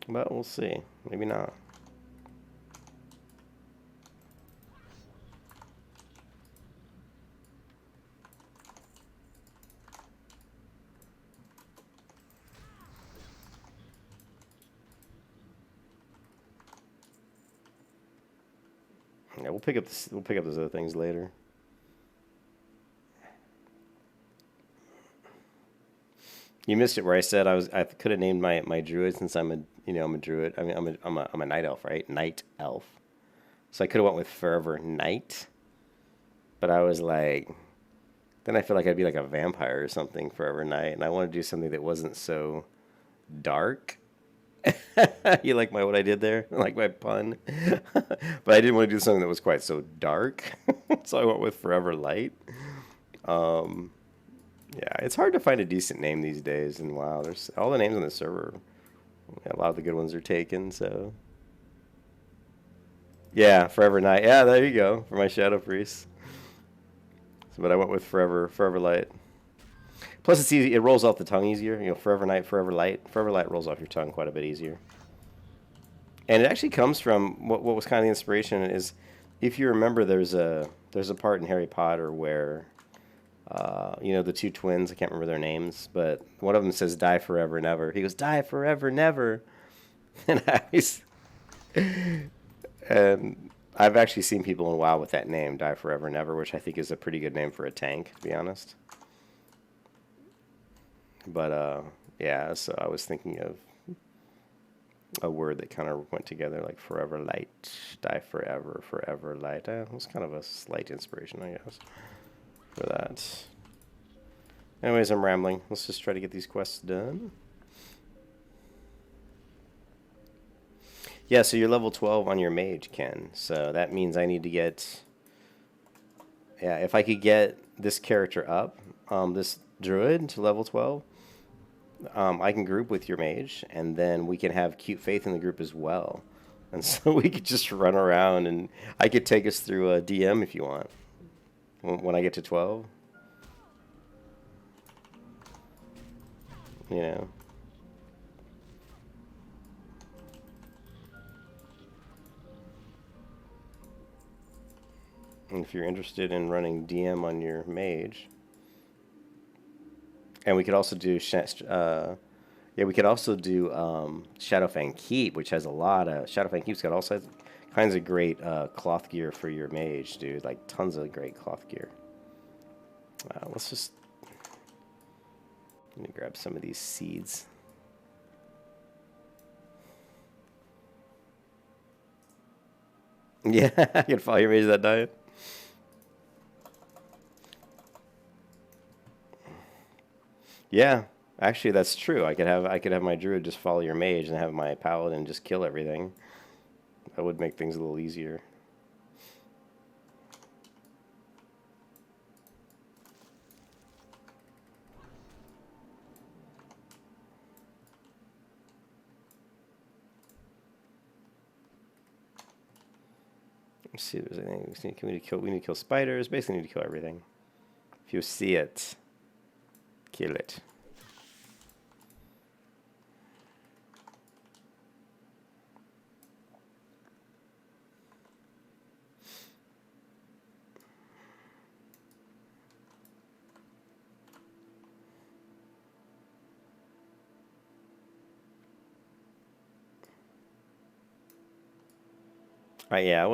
But we'll see. Maybe not. Yeah, we'll pick up those other things later. You missed it where I said I could have named my druid, since I'm a druid. I mean I'm a night elf, right? Night elf. So I could have went with Forever Night. But I was like, then I feel like I'd be like a vampire or something forever night, and I want to do something that wasn't so dark. You like what I did there? Like my pun? But I didn't want to do something that was quite so dark. So I went with Forever Light. Yeah, it's hard to find a decent name these days, and wow, there's all the names on the server. A lot of the good ones are taken, so Yeah, Forever Night. Yeah, there you go for my Shadow Priest. So, but I went with Forever Light. Plus, it's easy. It rolls off the tongue easier. You know, Forever Night, Forever Light. Forever Light rolls off your tongue quite a bit easier. And it actually comes from what was kind of the inspiration is, if you remember, there's a part in Harry Potter where, you know, the two twins. I can't remember their names, but one of them says "Die forever, never." He goes, "Die forever, never," and and I've actually seen people in WoW with that name, "Die forever, never," which I think is a pretty good name for a tank, to be honest. But yeah, so I was thinking of a word that kind of went together, like forever light, die forever, forever light. It was kind of a slight inspiration, I guess, for that. Anyways, I'm rambling. Let's just try to get these quests done. Yeah, so you're level 12 on your mage, Ken. So that means I need to get... Yeah, if I could get this character up, this druid, to level 12, I can group with your mage, and then we can have Cute Faith in the group as well. And so we could just run around, and I could take us through a DM if you want. When I get to 12. You know. And if you're interested in running DM on your mage... And we could also do, Shadowfang Keep, which has a lot of... Shadowfang Keep's got all kinds of great cloth gear for your mage, dude. Like, tons of great cloth gear. Let's just... Let me grab some of these seeds. Yeah, I can follow your mage to that diet. Yeah, actually, that's true. I could have my druid just follow your mage and have my paladin just kill everything. That would make things a little easier. Let's see if there's anything. We need to kill spiders. Basically, need to kill everything. If you see it, kill it. Yeah,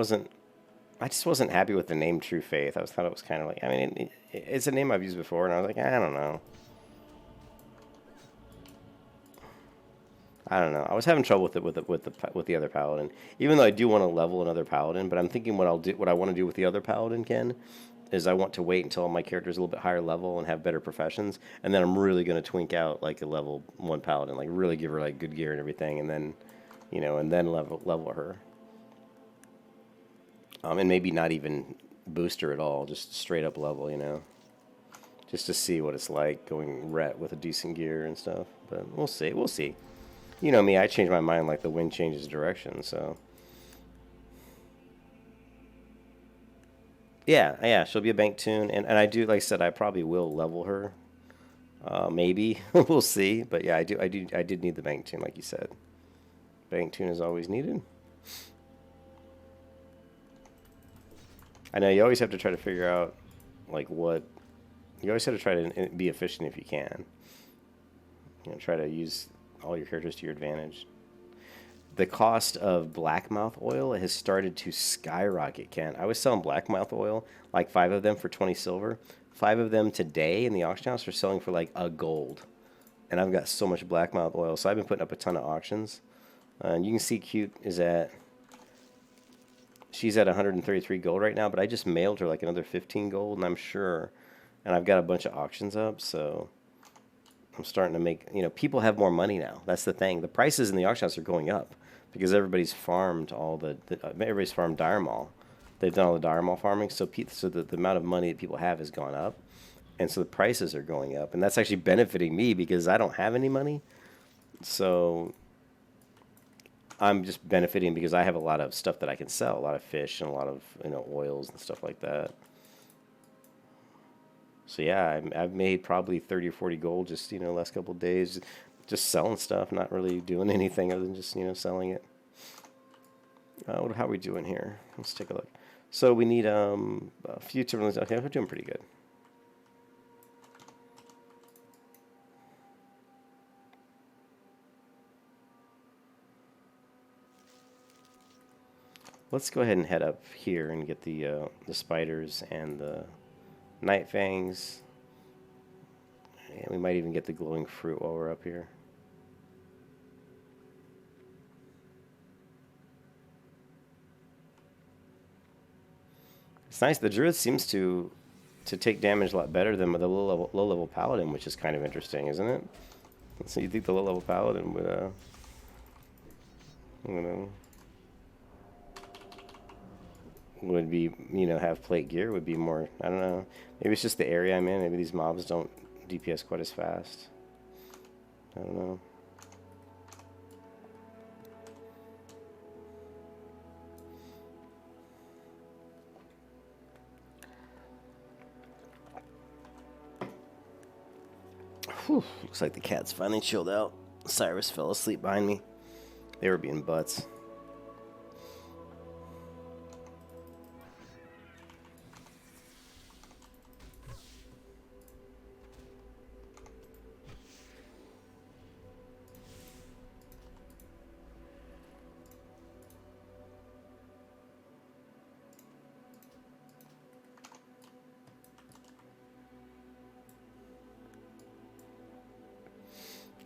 I just wasn't happy with the name True Faith. Thought it was kind of like, I mean, it's a name I've used before, and I was like, I don't know. I don't know. I was having trouble with it with the other paladin. Even though I do want to level another paladin, but I'm thinking what I want to do with the other paladin, Ken, is I want to wait until my character's a little bit higher level and have better professions, and then I'm really going to twink out like a level 1 paladin, like really give her like good gear and everything, and then, you know, and then level her. And maybe not even booster at all, just straight up level, you know, just to see what it's like going ret with a decent gear and stuff. But we'll see. We'll see. You know me, I change my mind like the wind changes direction. So yeah, she'll be a bank tune, and I do, like I said, I probably will level her. Maybe we'll see. But yeah, I did need the bank tune, like you said. Bank tune is always needed. I know you always have to try to figure out, like, what... You always have to try to be efficient if you can. You know, try to use all your characters to your advantage. The cost of blackmouth oil has started to skyrocket, Ken. I was selling blackmouth oil, like 5 of them for 20 silver. 5 of them today in the auction house are selling for, like, a gold. And I've got so much blackmouth oil, so I've been putting up a ton of auctions. And you can see Cute is at... She's at 133 gold right now, but I just mailed her like another 15 gold, and I'm sure, and I've got a bunch of auctions up, so I'm starting to make, you know, people have more money now. That's the thing. The prices in the auction house are going up because everybody's farmed everybody's farmed dire maul. They've done all the dire maul farming, so the amount of money that people have has gone up, and so the prices are going up, and that's actually benefiting me because I don't have any money, so I'm just benefiting because I have a lot of stuff that I can sell, a lot of fish and a lot of, oils and stuff like that. So yeah, I've made probably 30 or 40 gold just, last couple of days, just selling stuff, not really doing anything other than just, selling it. How are we doing here? Let's take a look. So we need a few different. Okay, we're doing pretty good. Let's go ahead and head up here and get the spiders and the night fangs. And we might even get the glowing fruit while we're up here. It's nice. The Druid seems to take damage a lot better than the low level paladin, which is kind of interesting, isn't it? So you think the low level paladin would would be, have plate gear, would be more, I don't know. Maybe it's just the area I'm in. Maybe these mobs don't DPS quite as fast. I don't know. Whew, looks like the cat's finally chilled out. Cyrus fell asleep behind me. They were being butts.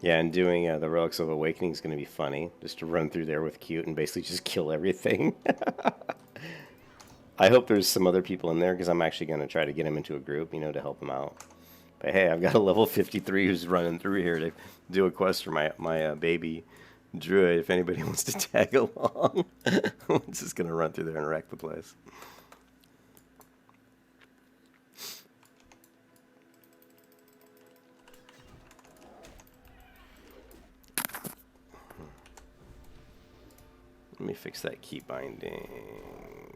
Yeah, and doing the Relics of Awakening is going to be funny. Just to run through there with Cute and basically just kill everything. I hope there's some other people in there because I'm actually going to try to get him into a group, to help him out. But hey, I've got a level 53 who's running through here to do a quest for my baby Druid. If anybody wants to tag along, I'm just going to run through there and wreck the place. Let me fix that keep binding.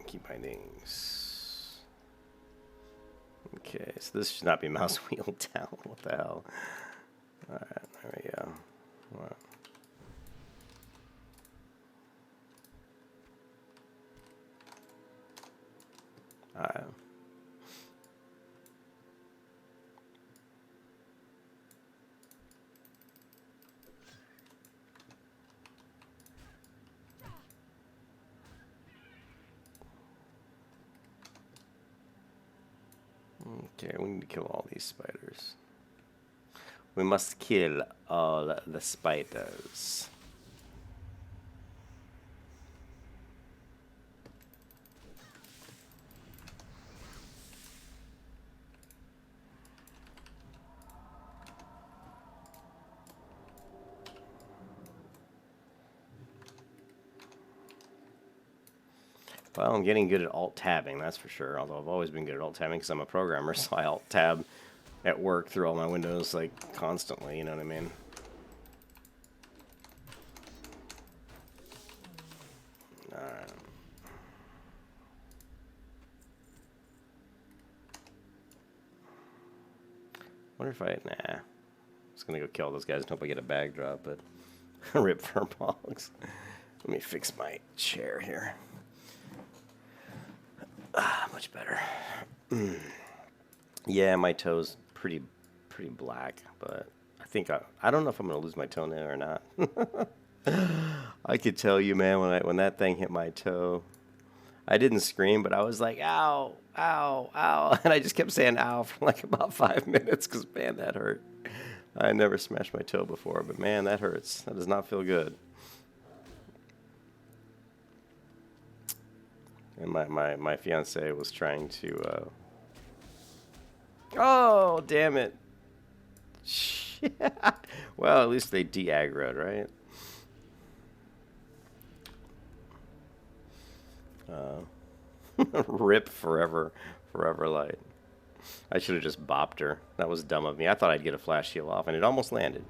Keep bindings. Okay, so this should not be mouse wheel down. What the hell? Alright, there we go. Wow. Alright. Okay, we need to kill all these spiders. We must kill all the spiders. Well, I'm getting good at alt-tabbing, that's for sure. Although I've always been good at alt-tabbing because I'm a programmer, so I alt-tab at work through all my windows, like, constantly, you know what I mean? Alright. Wonder if nah. I'm just gonna go kill those guys and hope I get a bag drop, but rip for bogs. Let me fix my chair here. Much better. Yeah, my toe's pretty black, but I think I don't know if I'm gonna lose my toenail or not. I could tell you, man, when that thing hit my toe, I didn't scream, but I was like, ow, ow, ow, and I just kept saying ow for like about 5 minutes because, man, that hurt. I never smashed my toe before, but man, that hurts. That does not feel good. And my fiance was trying to oh, damn it. Well, at least they de-aggroed, right? Rip forever light. I should have just bopped her. That was dumb of me. I thought I'd get a flash heal off, and it almost landed.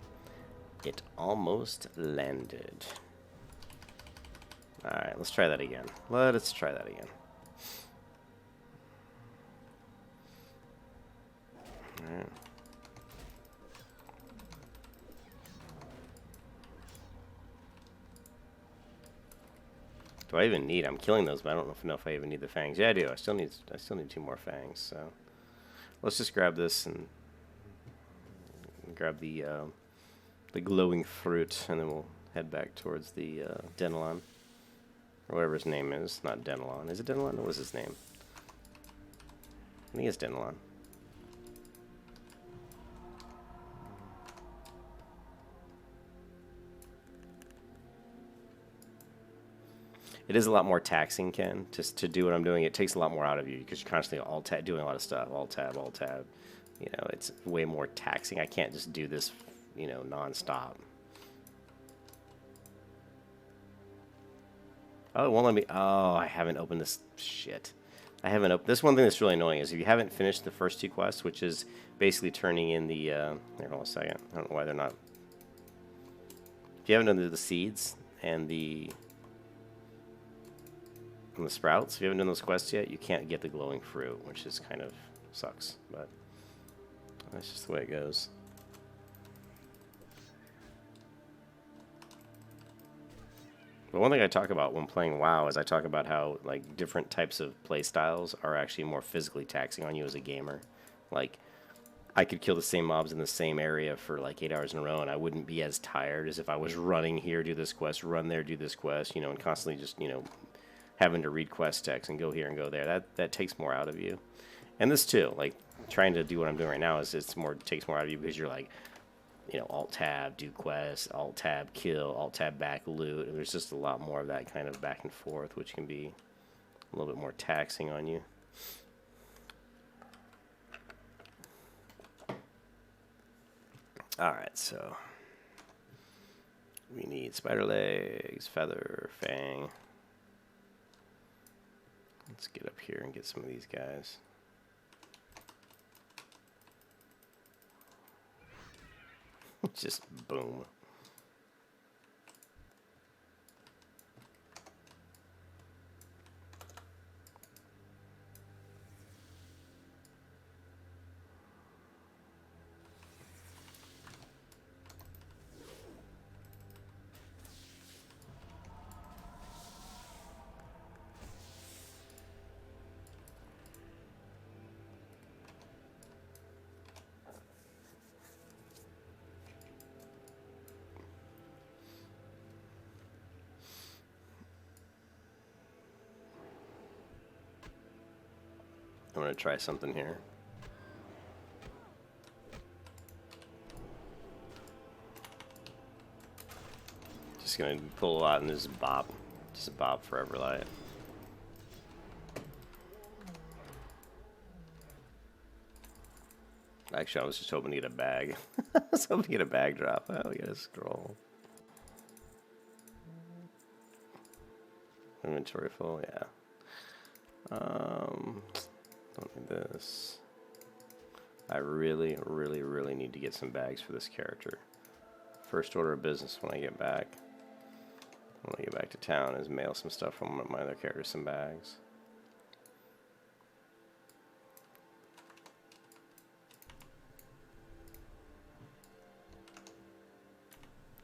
It almost landed. Alright, let's try that again. Let's try that again. Alright. Do I even need? I'm killing those, but I don't know if I even need the fangs. Yeah, I do. I still need 2 more fangs. So let's just grab this and grab the glowing fruit, and then we'll head back towards the Denelon, or whatever his name is. Not Denelon. Is it Denelon? What was his name? I think it's Denelon. It is a lot more taxing, Ken, just to do what I'm doing. It takes a lot more out of you because you're constantly doing a lot of stuff. Alt tab, alt tab. You know, it's way more taxing. I can't just do this, you know, nonstop. Oh, it won't let me. Oh, I haven't opened this. Shit. I haven't opened. This one thing that's really annoying is if you haven't finished the first 2 quests, which is basically turning in the. Here, hold on a second. I don't know why they're not. If you haven't done the seeds and the sprouts, if you haven't done those quests yet, you can't get the glowing fruit, which is kind of sucks, but that's just the way it goes. But one thing I talk about when playing WoW is I talk about how like different types of play styles are actually more physically taxing on you as a gamer. Like I could kill the same mobs in the same area for like 8 hours in a row, and I wouldn't be as tired as if I was running here, do this quest, run there, do this quest, you know, and constantly just, you know, having to read quest text and go here and go there. That takes more out of you. And this too, like trying to do what I'm doing right now takes more out of you because you're like, you know, alt tab, do quests, alt tab, kill, alt tab, back, loot. And there's just a lot more of that kind of back and forth, which can be a little bit more taxing on you. Alright, so we need spider legs, feather, fang. Let's get up here and get some of these guys. Just boom. I'm going to try something here. Just going to pull a lot in this bop. Just a bop for Everlight. Actually, I was just hoping to get a bag. I was hoping to get a bag drop. Oh, we got to scroll. Inventory full, yeah. Don't need this. I really, really, really need to get some bags for this character. First order of business when I get back. When I get back to town is mail some stuff from my other characters, some bags.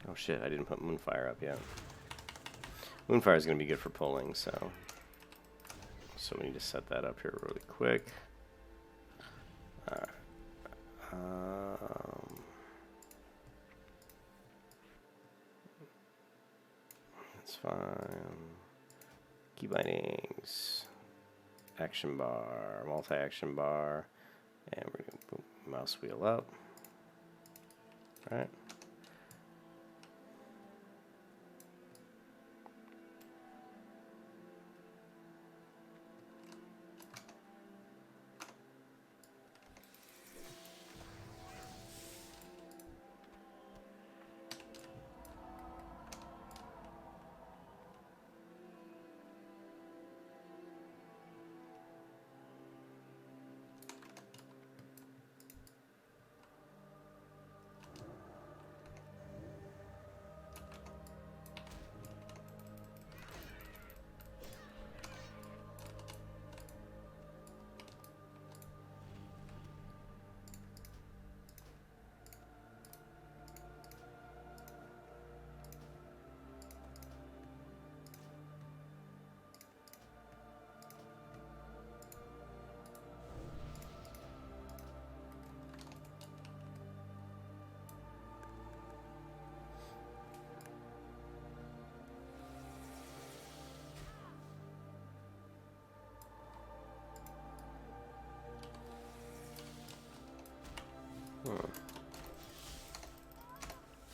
Oh shit, I didn't put Moonfire up yet. Moonfire is going to be good for pulling, so we need to set that up here really quick. Alright. That's fine. Key bindings. Action bar. Multi-action bar. And we're going to boom, mouse wheel up. Alright.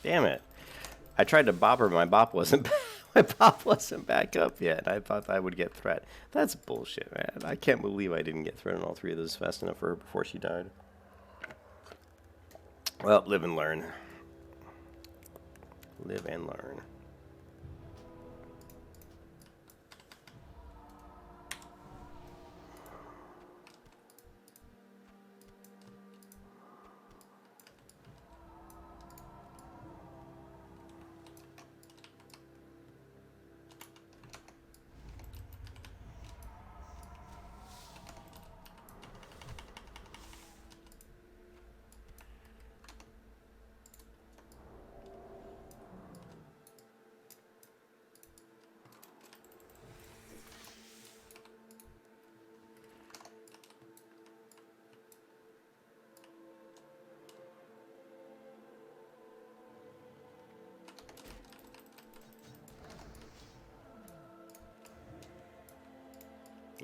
Damn it. I tried to bop her, my bop wasn't my bop wasn't back up yet. I thought I would get threat. That's bullshit, man. I can't believe I didn't get threat on all three of those fast enough for her before she died. Well, live and learn. Live and learn.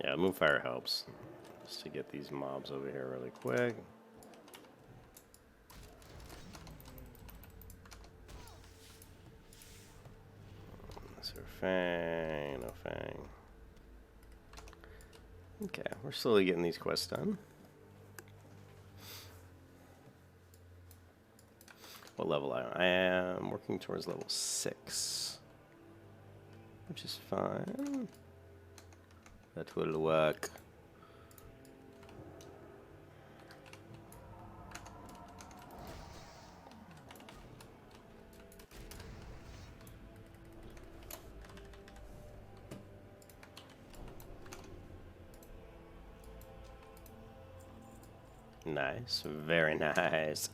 Yeah, Moonfire helps. Just to get these mobs over here really quick. That's her Fang, no Fang. Okay, we're slowly getting these quests done. What level am I? I am working towards level 6. Which is fine. That will work. Nice, very nice.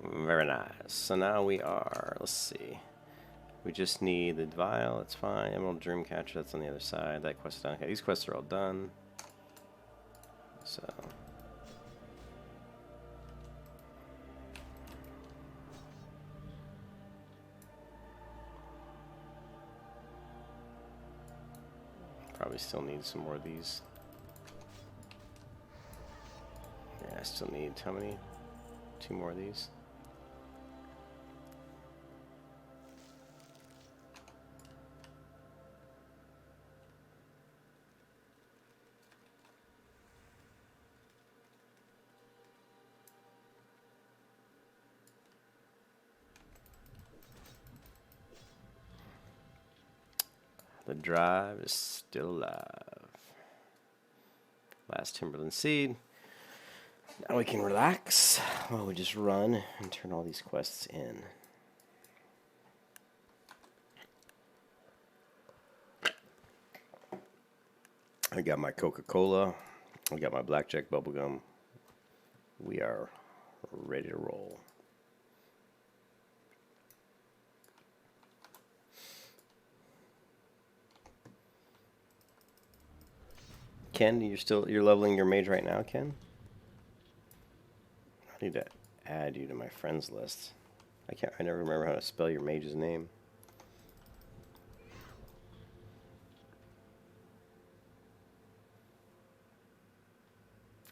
Very nice. So now we are, let's see. We just need the vial, it's fine. Emerald Dreamcatcher, that's on the other side. That quest is done. Okay, these quests are all done. So. Probably still need some more of these. Yeah, I still need, how many? 2 more of these. The drive is still alive. Last Timberland Seed. Now we can relax while we just run and turn all these quests in. I got my Coca-Cola. I got my Blackjack bubblegum. We are ready to roll. Ken, you're leveling your mage right now, Ken? I need to add you to my friends list. I never remember how to spell your mage's name.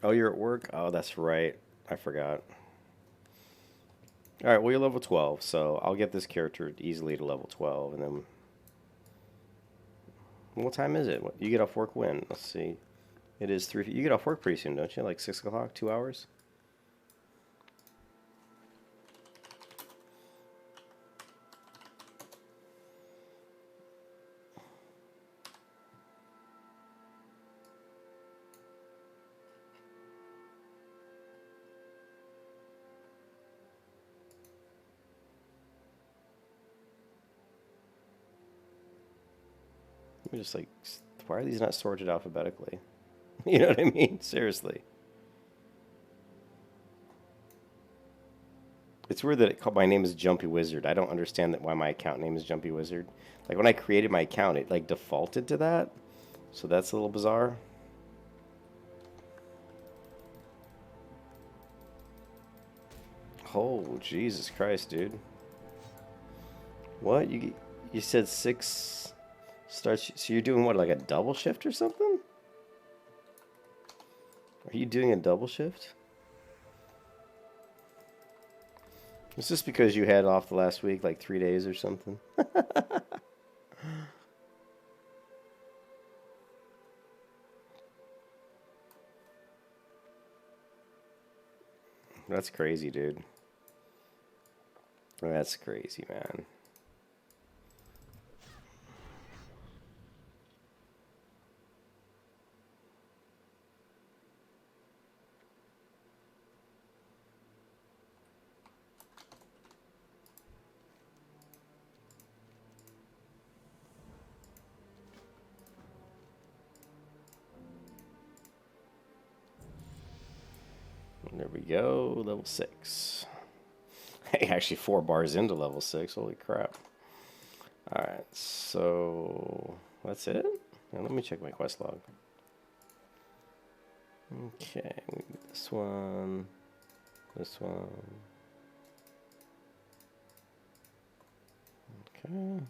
Oh, you're at work? Oh, that's right. I forgot. Alright, well, you're level 12, so I'll get this character easily to level 12, and then... What time is it? You get off work when? Let's see. It is 3... You get off work pretty soon, don't you? Like 6 o'clock? 2 hours? I'm just like, why are these not sorted alphabetically? You know what I mean? Seriously. It's weird that my name is Jumpy Wizard. I don't understand why my account name is Jumpy Wizard. Like, when I created my account, it, like, defaulted to that. So that's a little bizarre. Oh, Jesus Christ, dude. What? You said 6 starts... So you're doing, what, like a double shift or something? Are you doing a double shift? Is this because you had off the last week, like 3 days or something? That's crazy, dude. That's crazy, man. There we go, level 6. Hey, actually 4 bars into level 6, holy crap. Alright, so that's it? Now, let me check my quest log. Okay, we do this one, this one. Okay.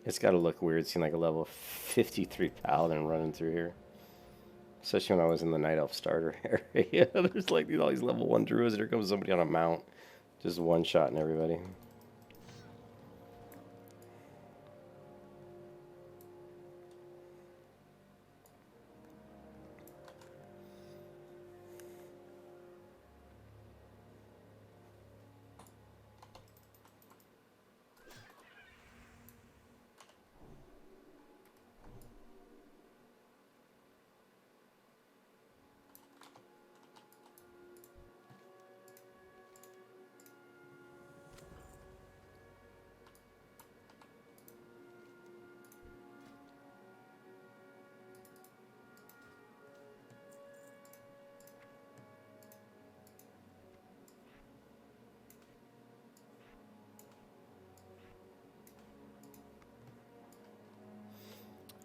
It's got to look weird seeing like a level 53 paladin running through here. Especially when I was in the Night Elf starter area. There's like all these level 1 druids, and here comes somebody on a mount. Just one-shotting everybody.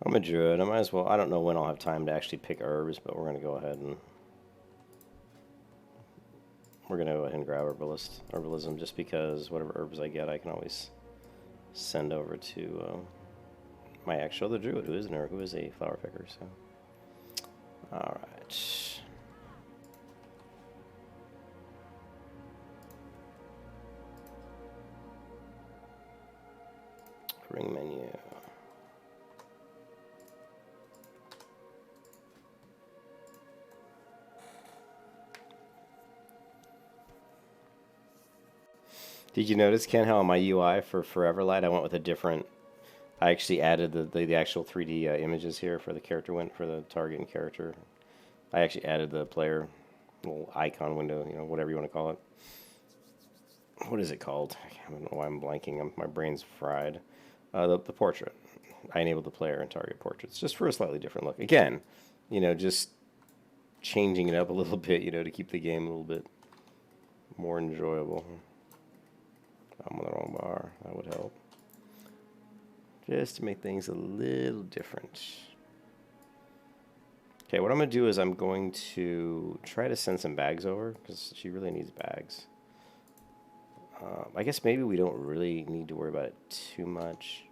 I'm a druid. I might as well. I don't know when I'll have time to actually pick herbs, but we're going to go ahead and grab herbalism just because whatever herbs I get, I can always send over to my actual other druid who is a flower picker. So, all right. Ring menu. Did you notice, Ken, how on my UI for Foreverlight I went with a different... I actually added the actual 3D images here for the character for the target and character. I actually added the player little icon window, you know, whatever you want to call it. What is it called? I don't know why I'm blanking. My brain's fried. The portrait. I enabled the player and target portraits just for a slightly different look. Again, you know, just changing it up a little bit, you know, to keep the game a little bit more enjoyable. I'm on the wrong bar. That would help. Just to make things a little different. Okay, what I'm going to do is I'm going to try to send some bags over because she really needs bags. I guess maybe we don't really need to worry about it too much.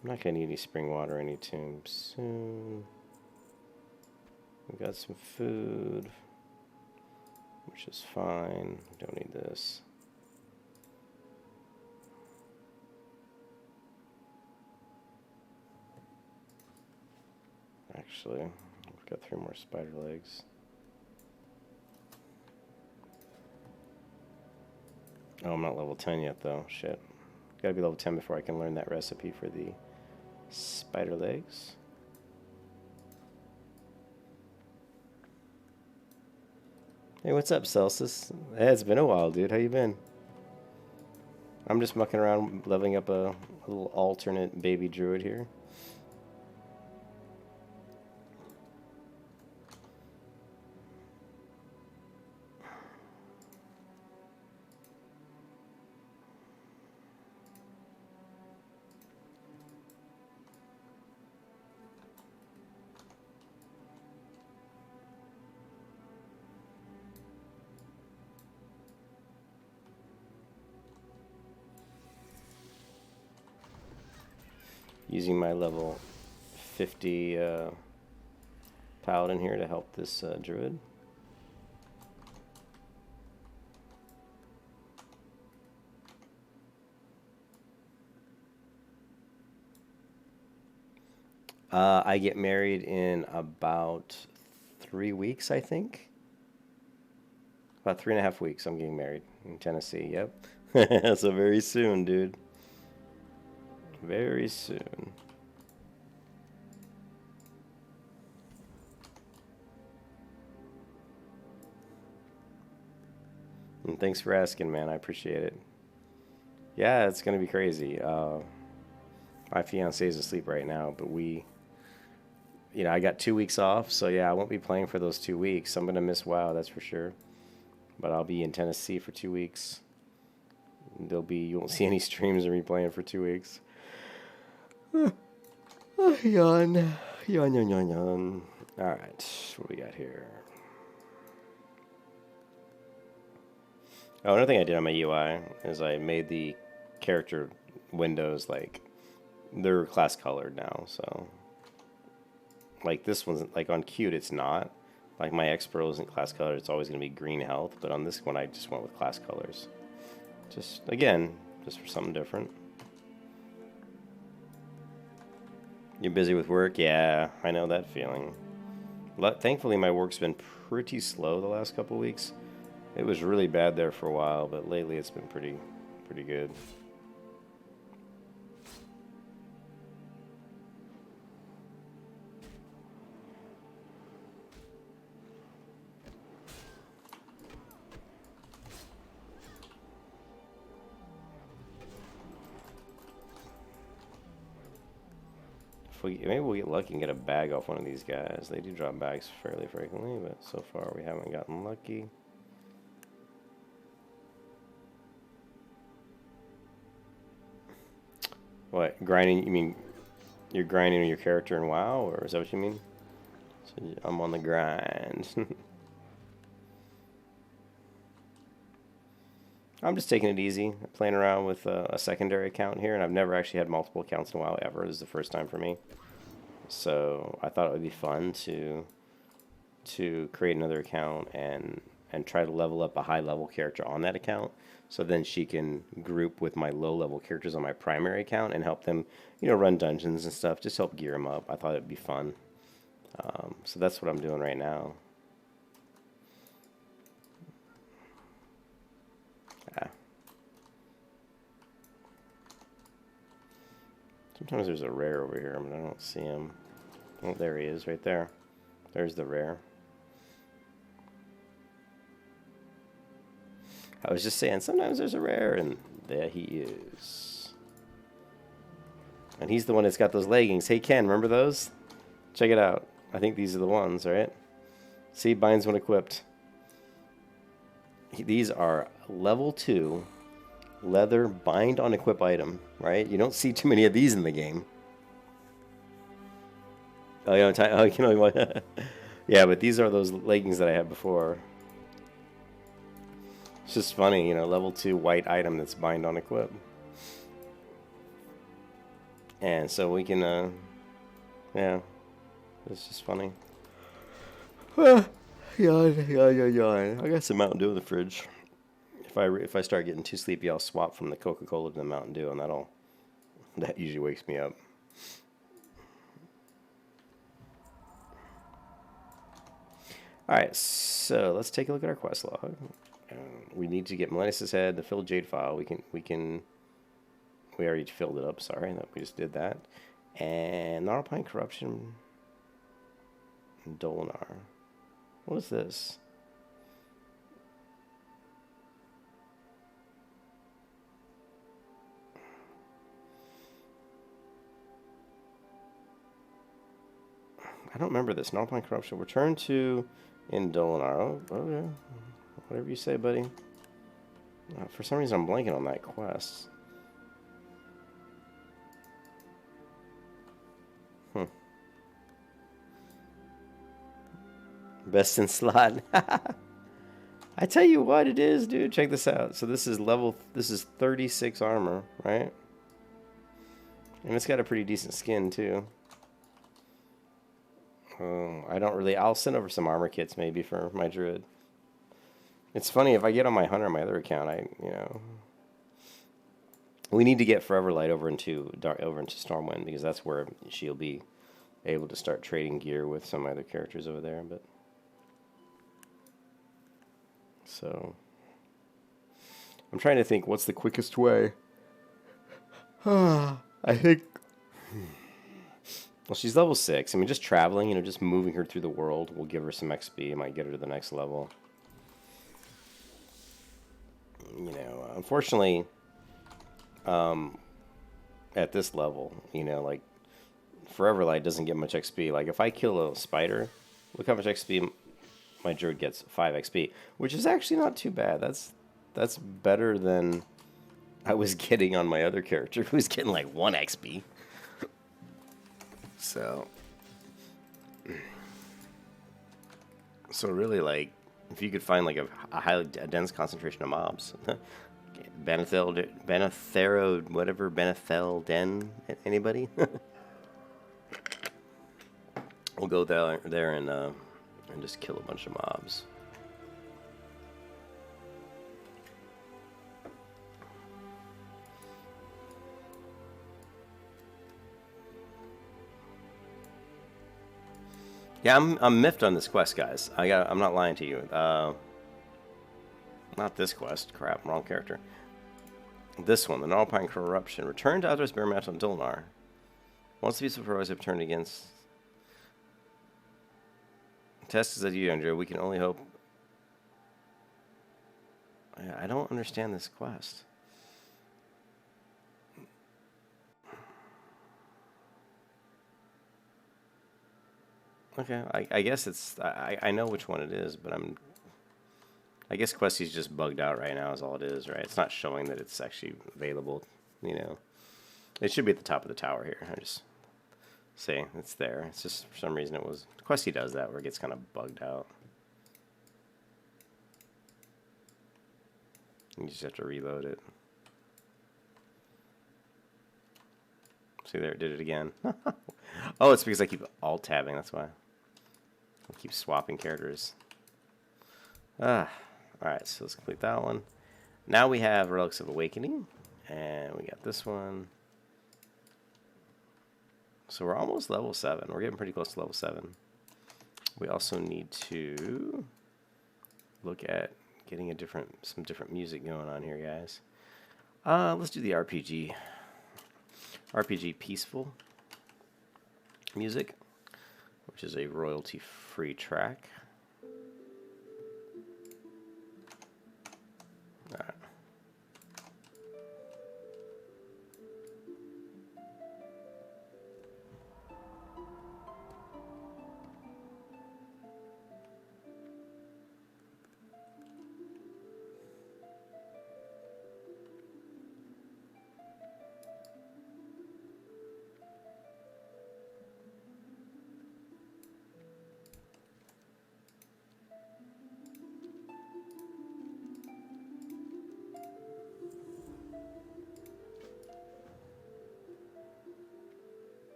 I'm not going to need any spring water anytime soon. We've got some food, which is fine. Don't need this. Actually, we've got 3 more spider legs. Oh, I'm not level 10 yet, though. Shit. Gotta be level 10 before I can learn that recipe for the spider legs. Hey, what's up, Celsius? Hey, it's been a while, dude. How you been? I'm just mucking around, leveling up a little alternate baby druid here. using my level 50 paladin here to help this druid. I get married in about 3 weeks, I think. About 3.5 weeks, I'm getting married in Tennessee. Yep. So very soon, dude. Very soon. And thanks for asking, man. I appreciate it. Yeah, it's gonna be crazy. My fiance is asleep right now, but I got 2 weeks off, so yeah, I won't be playing for those 2 weeks. I'm gonna miss WoW, that's for sure. But I'll be in Tennessee for 2 weeks. You won't see any streams of me playing for 2 weeks. Yawn. Yawn, yawn, yawn, yawn. Alright, what do we got here? Oh, another thing I did on my UI is I made the character windows like they're class colored now, so like this one's like on Qt it's not. Like my X-Pro isn't class colored, it's always gonna be green health, but on this one I just went with class colors. Just for something different. You're busy with work? Yeah, I know that feeling. Thankfully my work's been pretty slow the last couple weeks. It was really bad there for a while, but lately it's been pretty good. Maybe we'll get lucky and get a bag off one of these guys. They do drop bags fairly frequently, but so far we haven't gotten lucky. What, grinding? You mean you're grinding your character in WoW, or is that what you mean? So I'm on the grind. I'm just taking it easy, playing around with a secondary account here, and I've never actually had multiple accounts in a while ever. This is the first time for me. So I thought it would be fun to create another account and try to level up a high-level character on that account, so then she can group with my low-level characters on my primary account and help them, run dungeons and stuff, just help gear them up. I thought it'd be fun. So that's what I'm doing right now. Sometimes there's a rare over here, but I don't see him. Oh, there he is, right there. There's the rare. I was just saying, sometimes there's a rare, and there he is. And he's the one that's got those leggings. Hey, Ken, remember those? Check it out. I think these are the ones, right? See, binds when equipped. These are level 2 leather bind on equip item, right? You don't see too many of these in the game. Oh, yeah, but these are those leggings that I had before. It's just funny, level 2 white item that's bind on equip. And so we can, yeah, it's just funny. Yawn. I got some Mountain Dew in the fridge. If I start getting too sleepy, I'll swap from the Coca-Cola to the Mountain Dew, and that usually wakes me up. All right, so let's take a look at our quest log. We need to get Melanius' head, the filled jade file. We already filled it up. Sorry, we just did that. And Gnarlpine corruption, Dolinar. What is this? I don't remember this. Gnarlpine corruption. Return to in Dolinar. Oh, yeah. Whatever you say, buddy. For some reason, I'm blanking on that quest. Best in slot. I tell you what it is, dude. Check this out. So this is 36 armor, right? And it's got a pretty decent skin, too. I don't really... I'll send over some armor kits, maybe, for my Druid. It's funny, if I get on my Hunter on my other account, we need to get Foreverlight over into Stormwind, because that's where she'll be able to start trading gear with some other characters over there, but... So... I'm trying to think, what's the quickest way? I think... Well, she's level 6. I mean, just traveling, just moving her through the world will give her some XP. It might get her to the next level. Unfortunately, at this level, like, Foreverlight doesn't get much XP. Like, if I kill a spider, look how much XP my Druid gets. 5 XP, which is actually not too bad. That's better than I was getting on my other character, who was getting like 1 XP. So really, like, if you could find like a highly dense concentration of mobs, Banethero, whatever, Benethel Den, anybody? We'll go there and just kill a bunch of mobs. Yeah, I'm miffed on this quest, guys. I'm not lying to you. Not this quest. Crap, wrong character. This one, the Gnarlpine Corruption. Return to Outdoors Bare Metal and Dulnar. Once the peaceful heroes have turned against... Test is at you, Andrew. We can only hope... I don't understand this quest. Okay, I guess it's... I know which one it is, but I guess Questy's just bugged out right now is all it is, right? It's not showing that it's actually available, It should be at the top of the tower here. I just say it's there. It's just, for some reason, it was... Questy does that, where it gets kind of bugged out. You just have to reload it. See, there, it did it again. Oh, it's because I keep alt-tabbing, that's why. I keep swapping characters. Alright, so let's complete that one. Now we have Relics of Awakening, and we got this one. So we're almost level 7. We're getting pretty close to level 7. We also need to look at getting some different music going on here, guys. Let's do the RPG Peaceful music, which is a royalty-free track. All right.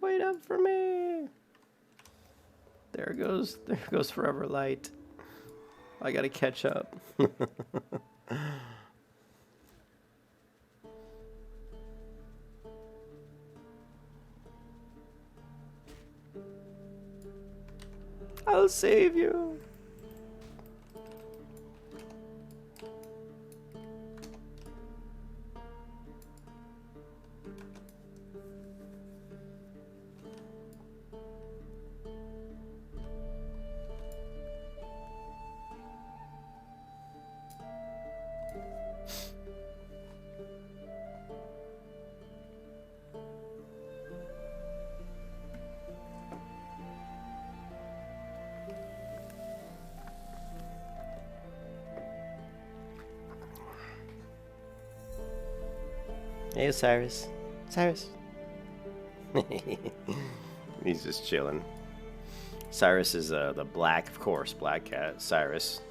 Wait up for me. There goes Foreverlight. I gotta catch up. I'll save you. Hey, Cyrus. Cyrus. He's just chilling. Cyrus is the black, of course, black cat. Cyrus,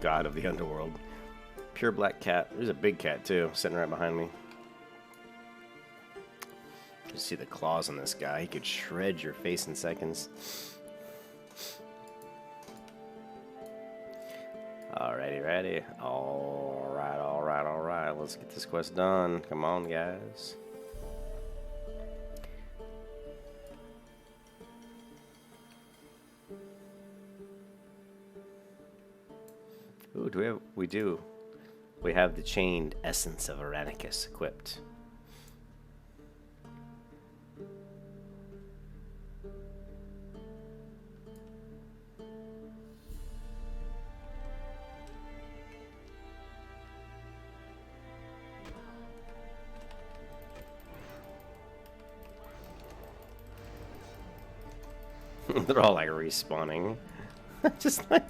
god of the underworld. Pure black cat. There's a big cat too, sitting right behind me. You see the claws on this guy. He could shred your face in seconds. Alrighty, ready. Alright, alright, alright. Let's get this quest done. Come on, guys. Ooh, do we have? We do. We have the chained essence of Aranicus equipped. They're all like respawning. Just like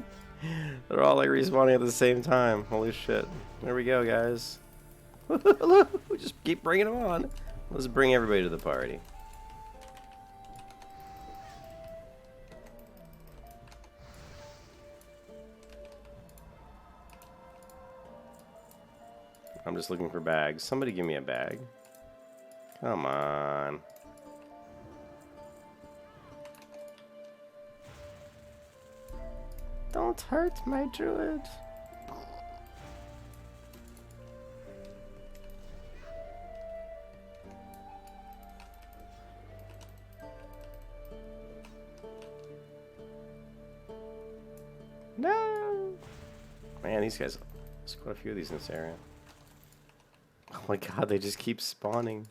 they're all like respawning at the same time. Holy shit. There we go, guys. We just keep bringing them on. Let's bring everybody to the party. I'm just looking for bags. Somebody give me a bag. Come on. Don't hurt my druid. No. Man, these guys, there's quite a few of these in this area. Oh my god, they just keep spawning.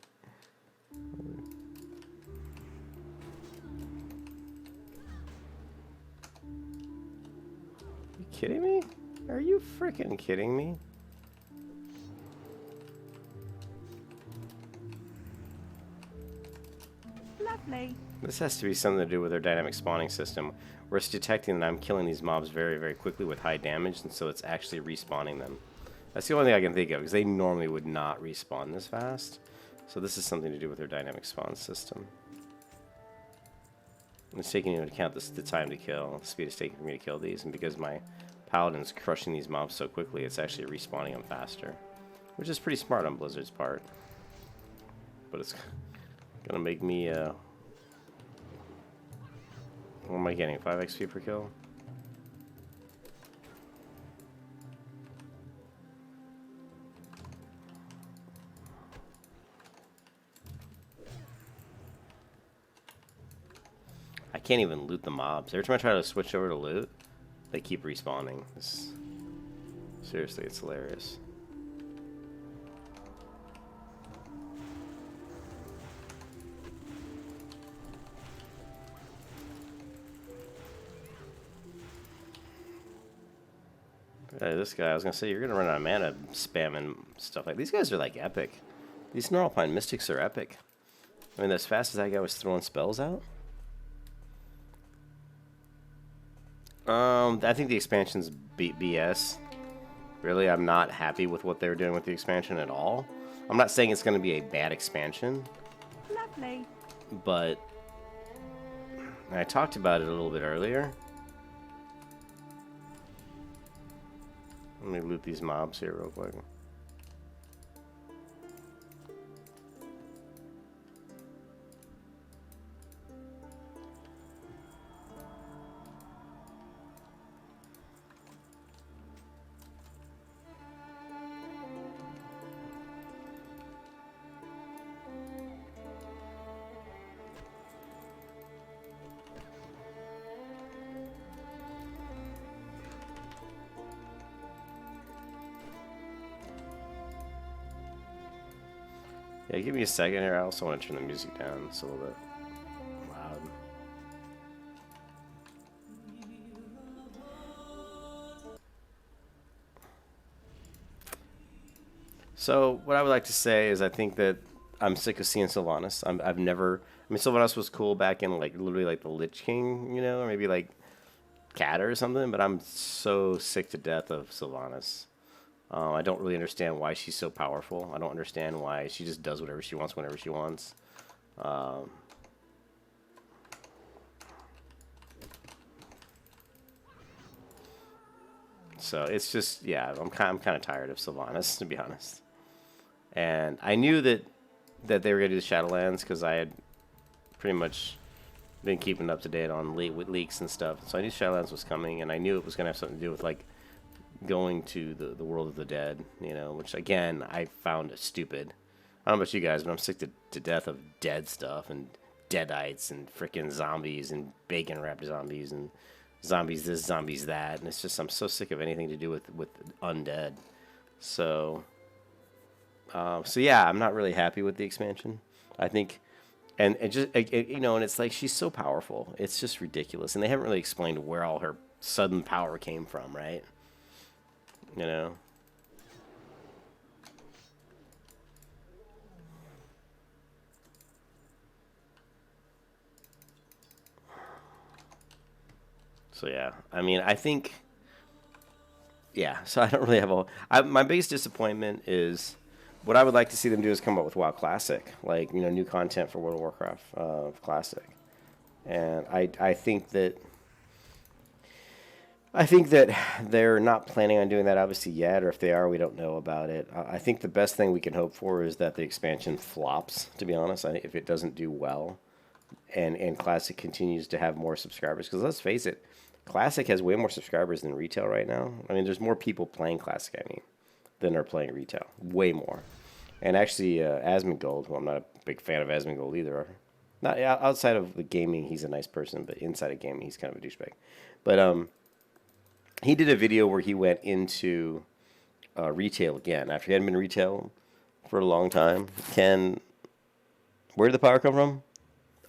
Kidding me? Are you freaking kidding me? Lovely. This has to be something to do with their dynamic spawning system, where it's detecting that I'm killing these mobs very, very quickly with high damage, and so it's actually respawning them. That's the only thing I can think of, because they normally would not respawn this fast. So this is something to do with their dynamic spawn system. And it's taking into account the time to kill, the speed it's taking for me to kill these, and because my Paladin's crushing these mobs so quickly, it's actually respawning them faster. Which is pretty smart on Blizzard's part. But it's gonna make me, what am I getting, 5 XP per kill? I can't even loot the mobs. Every time I try to switch over to loot, they keep respawning. Seriously, it's hilarious. This guy, I was gonna say, you're gonna run out of mana spamming stuff like these guys are like epic. These Gnarlpine Mystics are epic. I mean, as fast as that guy was throwing spells out. I think the expansion's BS. Really, I'm not happy with what they're doing with the expansion at all. I'm not saying it's going to be a bad expansion. Lovely. But I talked about it a little bit earlier. Let me loot these mobs here real quick. Yeah, give me a second here. I also want to turn the music down. It's a little bit loud. So, what I would like to say is I think that I'm sick of seeing Sylvanas. I've never... I mean, Sylvanas was cool back in, like, literally, like, the Lich King, you know? Or maybe, like, Cat or something. But I'm so sick to death of Sylvanas. I don't really understand why she's so powerful. I don't understand why she just does whatever she wants whenever she wants. Um, so it's just, yeah, I'm kind of tired of Sylvanas, to be honest. And I knew that they were going to do the Shadowlands because I had pretty much been keeping up to date on with leaks and stuff. So I knew Shadowlands was coming, and I knew it was going to have something to do with like going to the world of the dead, you know, which again I found stupid. I don't know about you guys, but I'm sick to death of dead stuff and deadites and freaking zombies and bacon wrapped zombies and zombies this, zombies that, and it's just I'm so sick of anything to do with undead. So, so yeah, I'm not really happy with the expansion. I think, and it just you know, and it's like she's so powerful, it's just ridiculous, and they haven't really explained where all her sudden power came from, right? You know. So yeah, I mean, I think, yeah. So I don't really have my biggest disappointment is what I would like to see them do is come up with WoW Classic, like you know, new content for World of Warcraft Classic, and I think that they're not planning on doing that obviously yet, or if they are, we don't know about it. I think the best thing we can hope for is that the expansion flops. To be honest, if it doesn't do well, and Classic continues to have more subscribers, because let's face it, Classic has way more subscribers than retail right now. I mean, there's more people playing Classic, I mean, than are playing retail. Way more. And actually, Asmongold, who I'm not a big fan of Asmongold either. Not outside of the gaming, he's a nice person, but inside of gaming, he's kind of a douchebag. But he did a video where he went into retail again after he hadn't been retail for a long time. Ken, where did the power come from?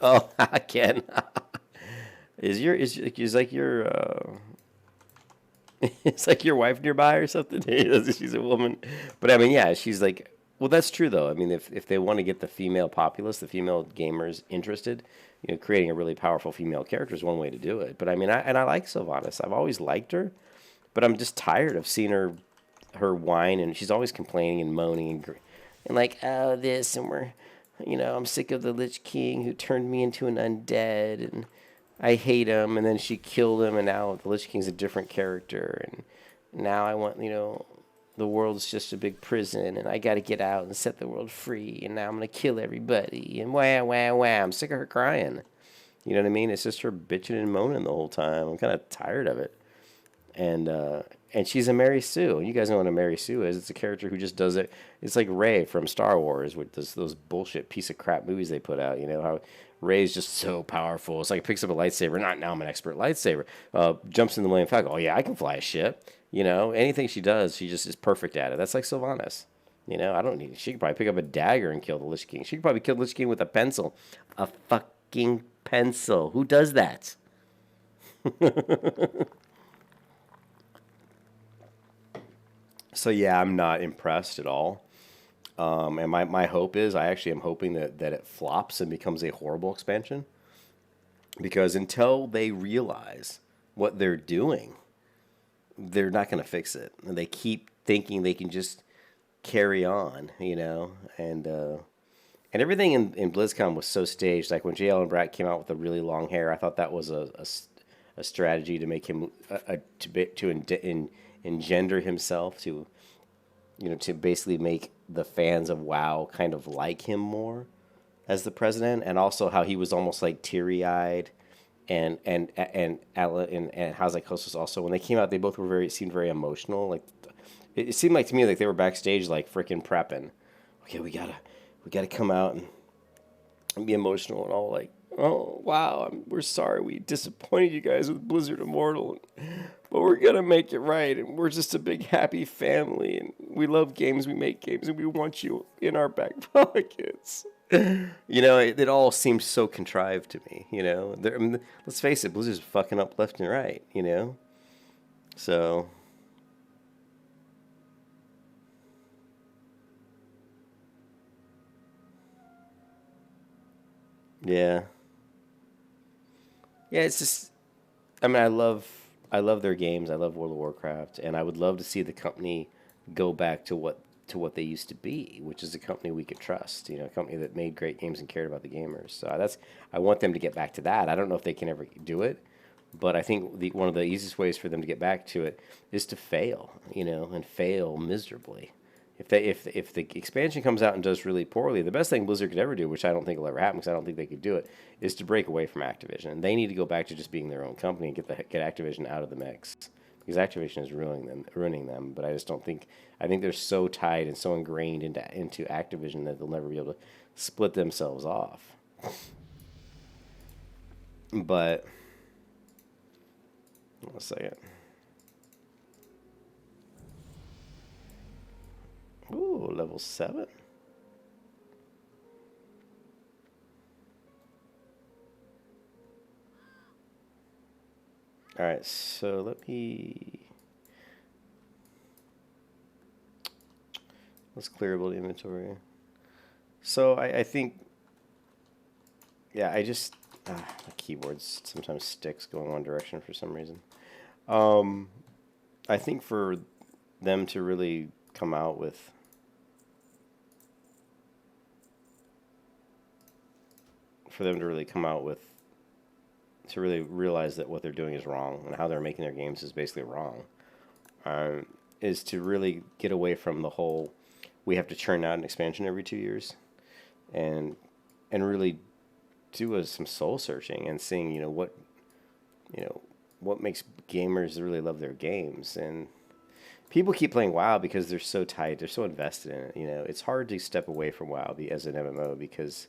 Oh, Ken. Is like your it's like your wife nearby or something? She's a woman, but I mean, yeah, she's like, well, that's true though. I mean, if they want to get the female populace, the female gamers interested, you know, creating a really powerful female character is one way to do it. But I mean, I like Sylvanas. I've always liked her, but I'm just tired of seeing her whine, and she's always complaining and moaning and like, oh, this, and you know, I'm sick of the Lich King who turned me into an undead, and I hate him, and then she killed him, and now the Lich King's a different character, and now I want, you know, the world's just a big prison, and I got to get out and set the world free, and now I'm going to kill everybody, and wah, wah, wah. I'm sick of her crying. You know what I mean? It's just her bitching and moaning the whole time. I'm kind of tired of it. And she's a Mary Sue. You guys know what a Mary Sue is. It's a character who just does it. It's like Rey from Star Wars with those bullshit piece of crap movies they put out. You know, how Rey's just so powerful. It's like it picks up a lightsaber. Not now I'm an expert lightsaber. Jumps in the Millennium Falcon. Oh, yeah, I can fly a ship. You know, anything she does, she just is perfect at it. That's like Sylvanas. You know, I don't need. She could probably pick up a dagger and kill the Lich King. She could probably kill the Lich King with a pencil. A fucking pencil. Who does that? So yeah, I'm not impressed at all. And my hope is, I actually am hoping that it flops and becomes a horrible expansion. Because until they realize what they're doing, they're not going to fix it. And they keep thinking they can just carry on, you know. And everything in BlizzCon was so staged. Like when J. Allen Brack came out with the really long hair, I thought that was a strategy to make him engender himself, to you know, to basically make the fans of WoW kind of like him more as the president, and also how he was almost like teary eyed, and Alan and Hazak was also, when they came out, they both were seemed very emotional. Like it seemed like to me like they were backstage like freaking prepping. Okay, we gotta come out and be emotional and all like, oh wow, we're sorry we disappointed you guys with Blizzard Immortal, but we're gonna make it right, and we're just a big happy family, and we love games, we make games, and we want you in our back pockets. You know, it all seems so contrived to me. You know, I mean, let's face it, Blizzard's fucking up left and right. You know, so yeah. Yeah, it's just, I mean, I love their games. I love World of Warcraft, and I would love to see the company go back to to what they used to be, which is a company we could trust, a company that made great games and cared about the gamers. So I want them to get back to that. I don't know if they can ever do it, but I think one of the easiest ways for them to get back to it is to fail, and fail miserably. If the expansion comes out and does really poorly, the best thing Blizzard could ever do, which I don't think will ever happen because I don't think they could do it, is to break away from Activision. They need to go back to just being their own company and get Activision out of the mix, because Activision is ruining them. But I just don't think. I think they're so tied and so ingrained into Activision that they'll never be able to split themselves off. But 1 second. Ooh, level 7. All right, so let's clear about the inventory. So I think, yeah, my keyboard sometimes sticks going one direction for some reason. I think for them to really come out with to really realize that what they're doing is wrong and how they're making their games is basically wrong, is to really get away from the whole we have to churn out an expansion every 2 years, and really do some soul searching and seeing what makes gamers really love their games. And people keep playing WoW because they're so tight, they're so invested in it. It's hard to step away from WoW as an MMO because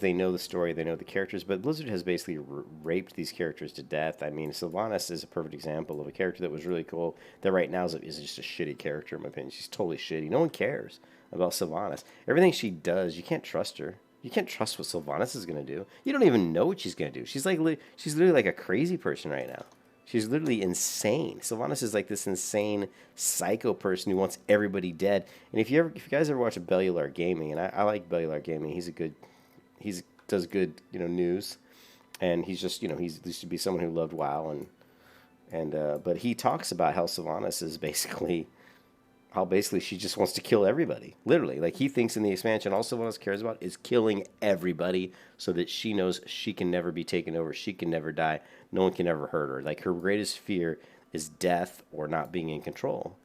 they know the story, they know the characters, but Blizzard has basically raped these characters to death. I mean, Sylvanas is a perfect example of a character that was really cool, that right now is just a shitty character, in my opinion. She's totally shitty. No one cares about Sylvanas. Everything she does, you can't trust her. You can't trust what Sylvanas is going to do. You don't even know what she's going to do. She's literally like a crazy person right now. She's literally insane. Sylvanas is like this insane psycho person who wants everybody dead. And if you guys ever watch Bellular Gaming, and I like Bellular Gaming, he does good, news, and he's just, he used to be someone who loved WoW, but he talks about how Sylvanas is basically she just wants to kill everybody, literally. Like, he thinks in the expansion all Sylvanas cares about is killing everybody so that she knows she can never be taken over, she can never die, no one can ever hurt her. Like, her greatest fear is death or not being in control.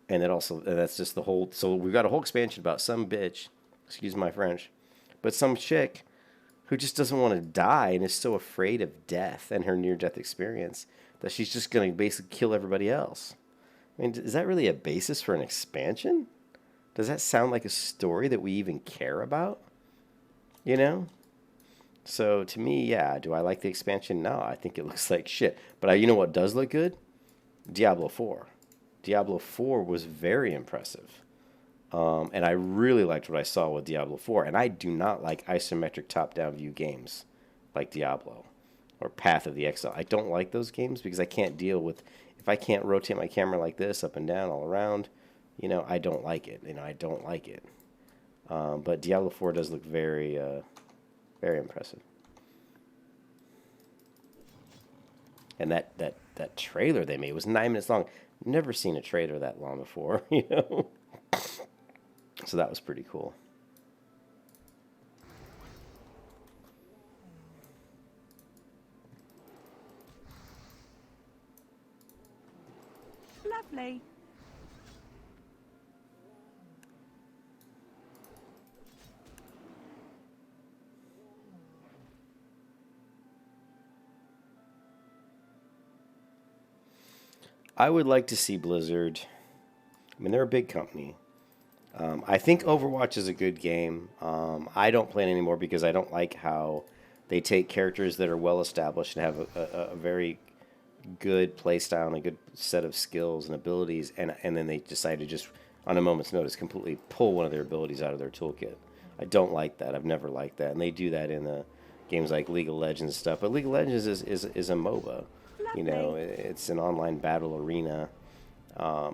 And that's just the whole, so we've got a whole expansion about some bitch, excuse my French, but some chick who just doesn't want to die and is so afraid of death and her near-death experience that she's just going to basically kill everybody else. I mean, is that really a basis for an expansion? Does that sound like a story that we even care about? So to me, yeah, do I like the expansion? No, I think it looks like shit. But you know what does look good? Diablo 4. Diablo 4 was very impressive. And I really liked what I saw with Diablo 4. And I do not like isometric top-down view games like Diablo or Path of the Exile. I don't like those games because I can't deal with, if I can't rotate my camera like this, up and down, all around, I don't like it. I don't like it. But Diablo 4 does look very, very impressive. And that trailer they made was 9 minutes long. Never seen a trailer that long before, So that was pretty cool. Lovely. I would like to see Blizzard. I mean, they're a big company. I think Overwatch is a good game. I don't play it anymore because I don't like how they take characters that are well established and have a very good play style and a good set of skills and abilities, and then they decide to just, on a moment's notice, completely pull one of their abilities out of their toolkit. I don't like that. I've never liked that. And they do that in games like League of Legends and stuff. But League of Legends is a MOBA. It's an online battle arena.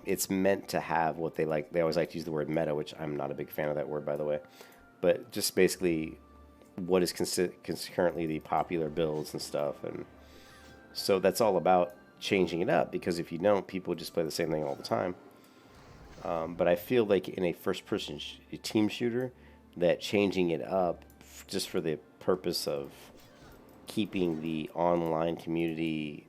It's meant to have what they like. They always like to use the word meta, which I'm not a big fan of that word, by the way. But just basically what is currently the popular builds and stuff. And so that's all about changing it up, because if you don't, people just play the same thing all the time. But I feel like in a first-person team shooter, that changing it up just for the purpose of keeping the online community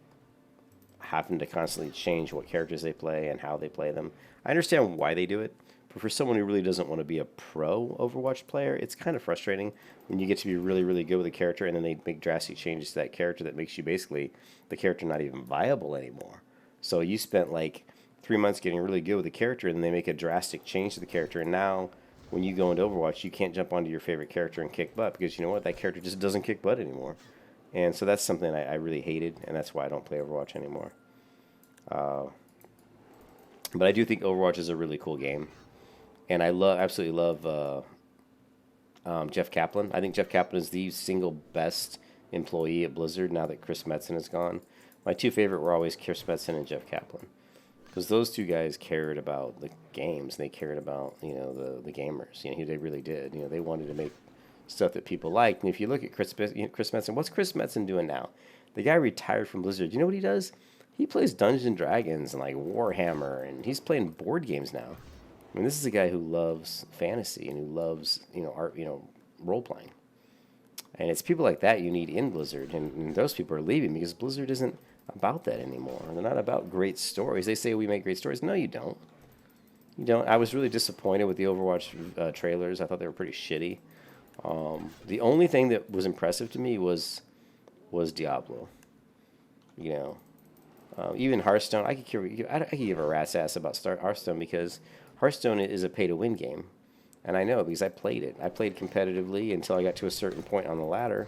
having to constantly change what characters they play and how they play them. I understand why they do it, but for someone who really doesn't want to be a pro Overwatch player, it's kind of frustrating when you get to be really, really good with a character and then they make drastic changes to that character that makes you basically the character not even viable anymore. So you spent like 3 months getting really good with a character and then they make a drastic change to the character, and now when you go into Overwatch, you can't jump onto your favorite character and kick butt because you know what? That character just doesn't kick butt anymore. And so that's something I really hated, and that's why I don't play Overwatch anymore. But I do think Overwatch is a really cool game, and I absolutely love Jeff Kaplan. I think Jeff Kaplan is the single best employee at Blizzard now that Chris Metzen is gone. My two favorite were always Chris Metzen and Jeff Kaplan, because those two guys cared about the games, and they cared about the gamers. They really did. They wanted to make stuff that people liked. And if you look at Chris Metzen, what's Chris Metzen doing now? The guy retired from Blizzard. You know what he does? He plays Dungeons and Dragons and like Warhammer, and he's playing board games now. I mean, this is a guy who loves fantasy and who loves art, role playing. And it's people like that you need in Blizzard, and those people are leaving because Blizzard isn't about that anymore. They're not about great stories. They say we make great stories. No, you don't. You don't. I was really disappointed with the Overwatch trailers. I thought they were pretty shitty. The only thing that was impressive to me was Diablo. Even Hearthstone. I could give a rat's ass about Hearthstone because Hearthstone is a pay-to-win game, and I know because I played it. I played competitively until I got to a certain point on the ladder,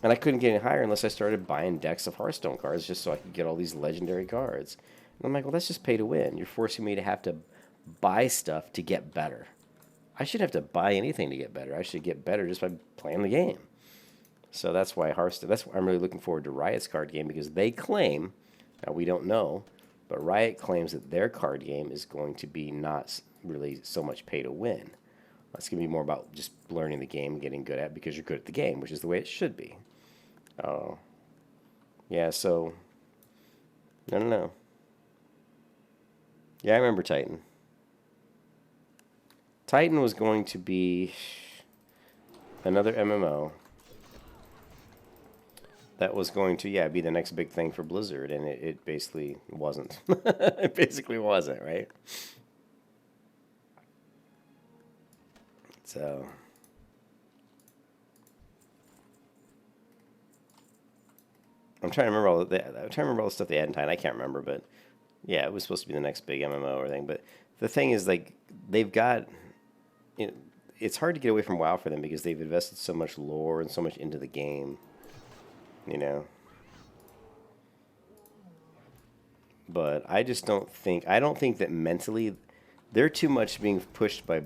and I couldn't get any higher unless I started buying decks of Hearthstone cards just so I could get all these legendary cards. And I'm like, well, that's just pay to win. You're forcing me to have to buy stuff to get better. I shouldn't have to buy anything to get better. I should get better just by playing the game. So that's why Hearthstone. That's why I'm really looking forward to Riot's card game, because they claim, now we don't know, but Riot claims that their card game is going to be not really so much pay to win. It's going to be more about just learning the game and getting good at it because you're good at the game, which is the way it should be. Oh, yeah. So I don't know. Yeah, I remember Titan. Titan was going to be another MMO that was going to, be the next big thing for Blizzard, and it basically wasn't. It basically wasn't, right? So, I'm trying to remember all the stuff they had in Titan. I can't remember, but yeah, it was supposed to be the next big MMO or thing. But the thing is, like, they've got, it's hard to get away from WoW for them because they've invested so much lore and so much into the game, But I just don't think that mentally they're too much being pushed by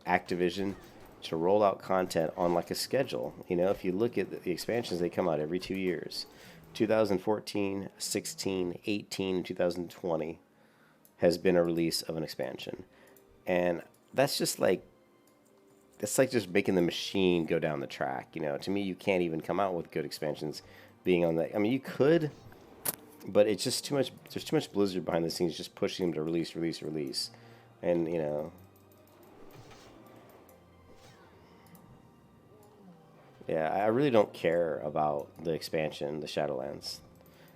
Activision to roll out content on like a schedule. If you look at the expansions, they come out every 2 years. 2014, 16, 18, and 2020 has been a release of an expansion. And that's just like, just making the machine go down the track. To me, you can't even come out with good expansions being on that. I mean, you could, but it's just too much. There's too much Blizzard behind the scenes just pushing them to release. And, yeah, I really don't care about the expansion, the Shadowlands.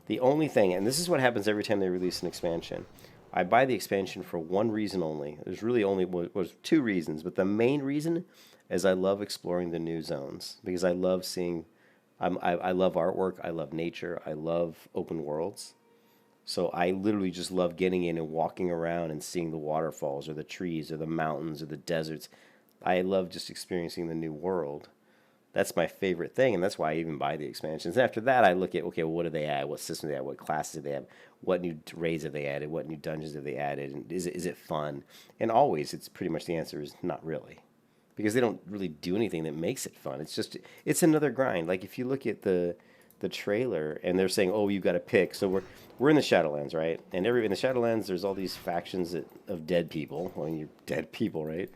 The only thing, and this is what happens every time they release an expansion, I buy the expansion for one reason only. There's really only was two reasons, but the main reason is I love exploring the new zones because I love seeing, I love artwork, I love nature, I love open worlds. So I literally just love getting in and walking around and seeing the waterfalls or the trees or the mountains or the deserts. I love just experiencing the new world. That's my favorite thing, and that's why I even buy the expansions. And after that, I look at, okay, well, what do they add? What system do they add? What classes do they have? What new raids have they added? What new dungeons have they added? And is it fun? And always, it's pretty much the answer is not really, because they don't really do anything that makes it fun. It's another grind. Like if you look at the trailer, and they're saying, oh, you've got to pick. So we're in the Shadowlands, right? And in the Shadowlands, there's all these factions of dead people. Well, you're dead people, right?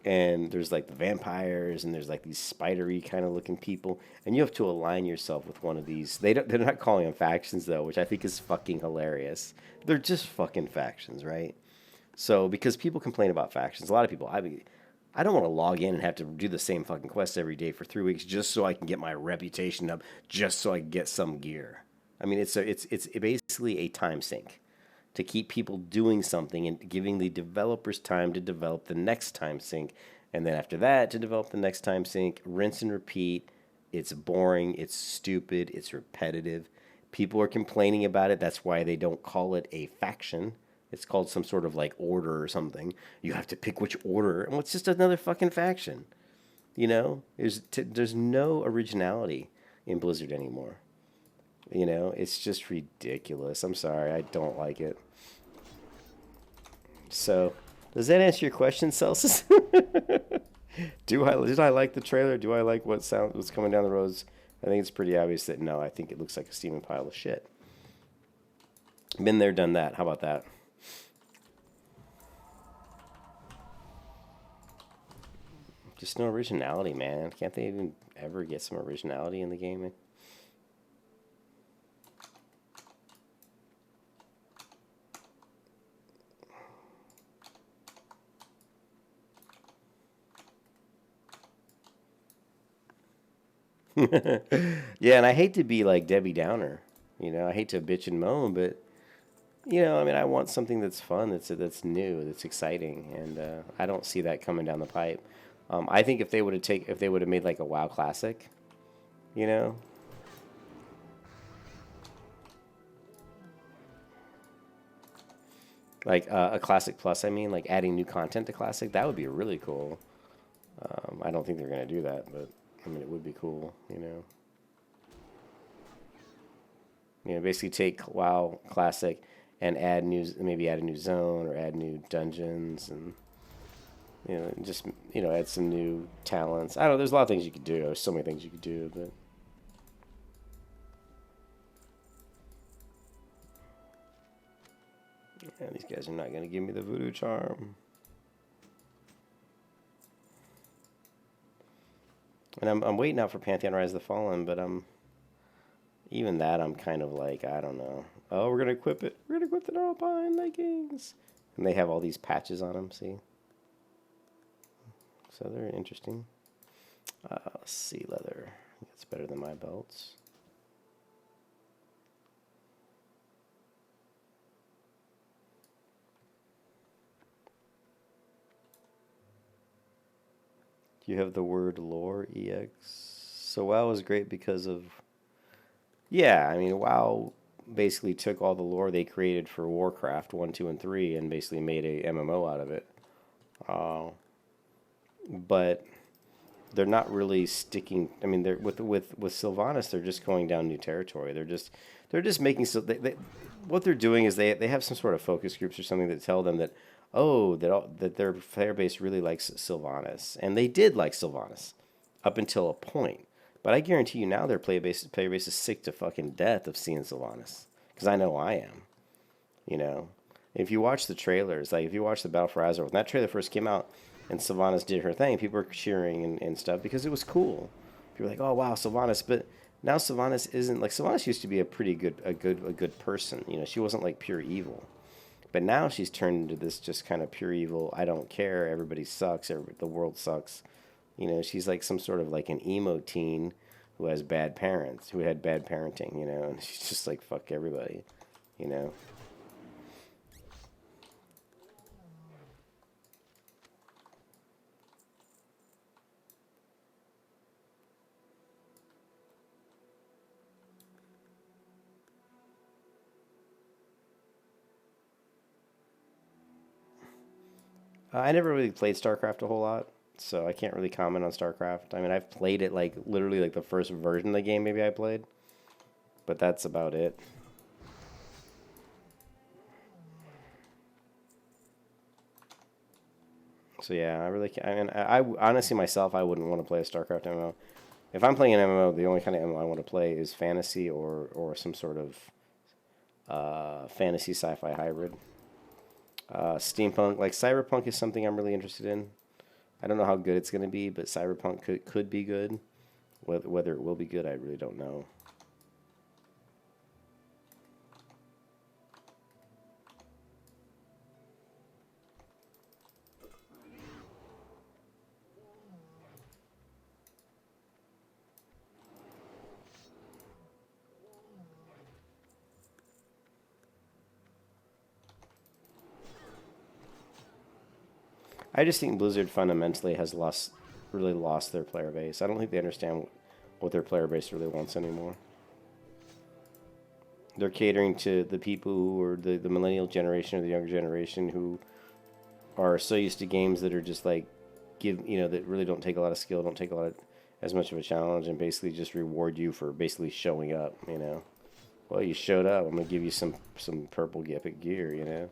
And there's like the vampires, and there's like these spidery kind of looking people, and you have to align yourself with one of these. They're not calling them factions though, which I think is fucking hilarious. They're just fucking factions, right? So because people complain about factions, a lot of people. I mean, I don't want to log in and have to do the same fucking quest every day for 3 weeks just so I can get my reputation up, just so I can get some gear. I mean, it's basically a time sink to keep people doing something and giving the developers time to develop the next time sink, and then after that to develop the next time sink. Rinse and repeat. It's boring. It's stupid. It's repetitive. People are complaining about it. That's why they don't call it a faction. It's called some sort of like order or something. You have to pick which order. And it's just another fucking faction. You know, there's no originality in Blizzard anymore. You know, it's just ridiculous. I'm sorry, I don't like it. So, does that answer your question, Celsius? Did I like the trailer? Do I like what's coming down the roads? I think it's pretty obvious that no. I think it looks like a steaming pile of shit. Been there, done that. How about that? Just no originality, man. Can't they even ever get some originality in the game? Yeah, and I hate to be like Debbie Downer. You know, I hate to bitch and moan, but you know, I mean, I want something that's fun, that's new, that's exciting, and I don't see that coming down the pipe. I think if they would have made like a WoW Classic, you know, like a Classic Plus, I mean, like adding new content to Classic, that would be really cool. I don't think they're gonna do that, but I mean, it would be cool, you know. You know, basically take WoW Classic and maybe add a new zone or add new dungeons, and you know, just add some new talents. I don't know. There's a lot of things you could do. There's so many things you could do, but yeah, these guys are not going to give me the voodoo charm. And I'm waiting out for Pantheon Rise of the Fallen, but even that I'm kind of like, I don't know. Oh, we're gonna equip it. We're gonna equip the Alpine leggings, and they have all these patches on them. See, so they're interesting. Let's see, leather. That's better than my belts. You have the word lore EX. So WoW is great because of, yeah, I mean, WoW basically took all the lore they created for Warcraft 1, 2, and 3 and basically made a MMO out of it. But they're not really sticking. I mean, they're with Sylvanas, they're just going down new territory. They're just making so what they're doing is they have some sort of focus groups or something that tell them that that their player base really likes Sylvanas, and they did like Sylvanas up until a point. But I guarantee you now their player base is sick to fucking death of seeing Sylvanas, because I know I am. You know, if you watch the trailers, like if you watch the Battle for Azeroth, when that trailer first came out and Sylvanas did her thing, people were cheering and stuff because it was cool. People were like, "Oh wow, Sylvanas!" But now Sylvanas isn't like Sylvanas used to be a good person. You know, she wasn't like pure evil. But now she's turned into this just kind of pure evil. I don't care. Everybody sucks. The world sucks. You know, she's like some sort of like an emo teen who has bad parents, who had bad parenting. You know, and she's just like fuck everybody. You know. I never really played StarCraft a whole lot, so I can't really comment on StarCraft. I mean, I've played it like literally like the first version of the game maybe I played, but that's about it. So yeah, I really can't. I mean, I honestly myself I wouldn't want to play a StarCraft MMO. If I'm playing an MMO, the only kind of MMO I want to play is fantasy or some sort of fantasy sci-fi hybrid. Steampunk, like cyberpunk, is something I'm really interested in. I don't know how good it's going to be, but cyberpunk could be good. Whether it will be good, I really don't know. I just think Blizzard fundamentally has really lost their player base. I don't think they understand what their player base really wants anymore. They're catering to the people who are the millennial generation or the younger generation who are so used to games that are just like that really don't take a lot of skill, don't take as much of a challenge, and basically just reward you for basically showing up. Well, you showed up. I'm gonna give you some purple epic gear.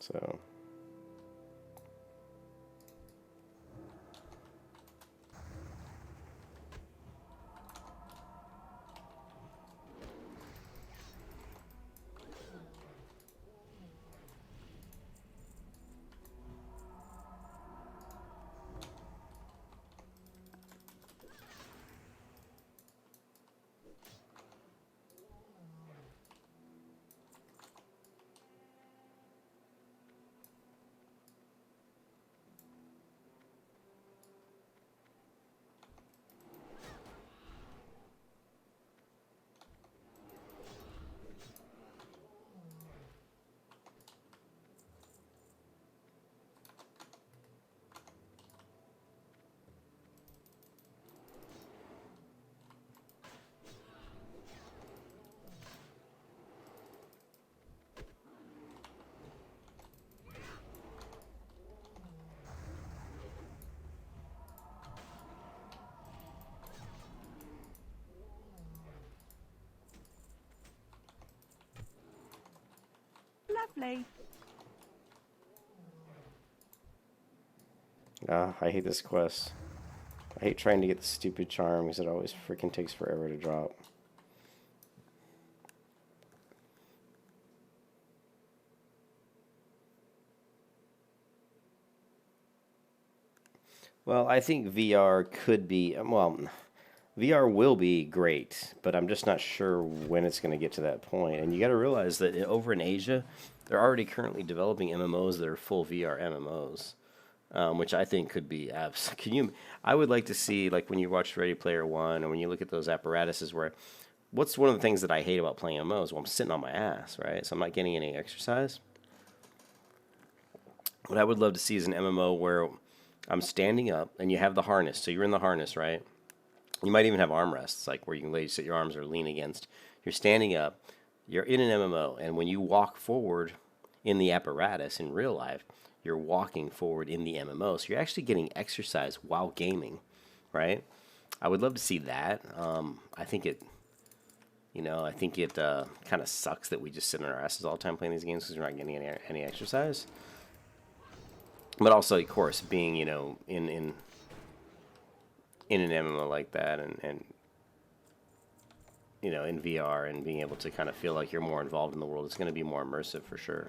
So. Lovely. I hate this quest. I hate trying to get the stupid charm because it always freaking takes forever to drop. Well, I think VR could be, VR will be great, but I'm just not sure when it's going to get to that point. And you got to realize that over in Asia, they're already currently developing MMOs that are full VR MMOs. Which I think could be apps. I would like to see, like when you watch Ready Player One, or when you look at those apparatuses what's one of the things that I hate about playing MMOs? Well, I'm sitting on my ass, right? So I'm not getting any exercise. What I would love to see is an MMO where I'm standing up and you have the harness. So you're in the harness, right? You might even have armrests, like where you can sit your arms or lean against. You're standing up, you're in an MMO, and when you walk forward in the apparatus in real life, you're walking forward in the MMO. So you're actually getting exercise while gaming, right? I would love to see that. I think it kind of sucks that we just sit on our asses all the time playing these games because we're not getting any exercise. But also, of course, being, in an MMO like that and in VR and being able to kind of feel like you're more involved in the world, it's going to be more immersive for sure.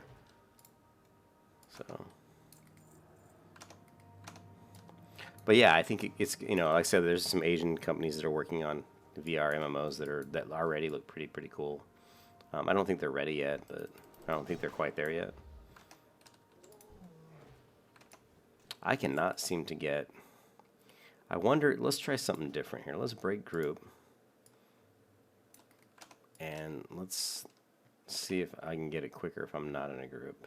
So... But yeah, I think it's like I said, there's some Asian companies that are working on VR MMOs that already look pretty cool. I don't think they're ready yet, but I don't think they're quite there yet. I cannot seem to get. I wonder. Let's try something different here. Let's break group, and let's see if I can get it quicker if I'm not in a group.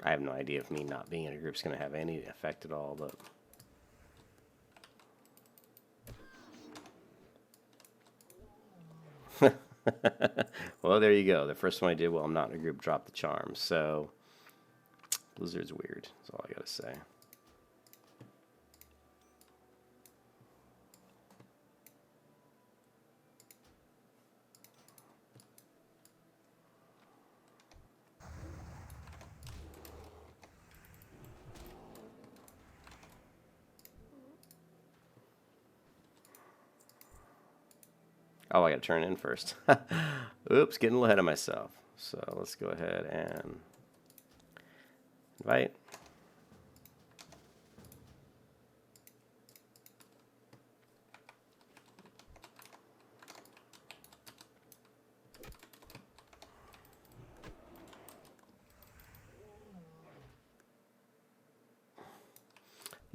I have no idea if me not being in a group is going to have any effect at all, but... Well, there you go. The first one I did while I'm not in a group dropped the charm. So, Blizzard's weird. That's all I got to say. Oh, I got to turn it in first. Oops, getting a little ahead of myself. So let's go ahead and invite.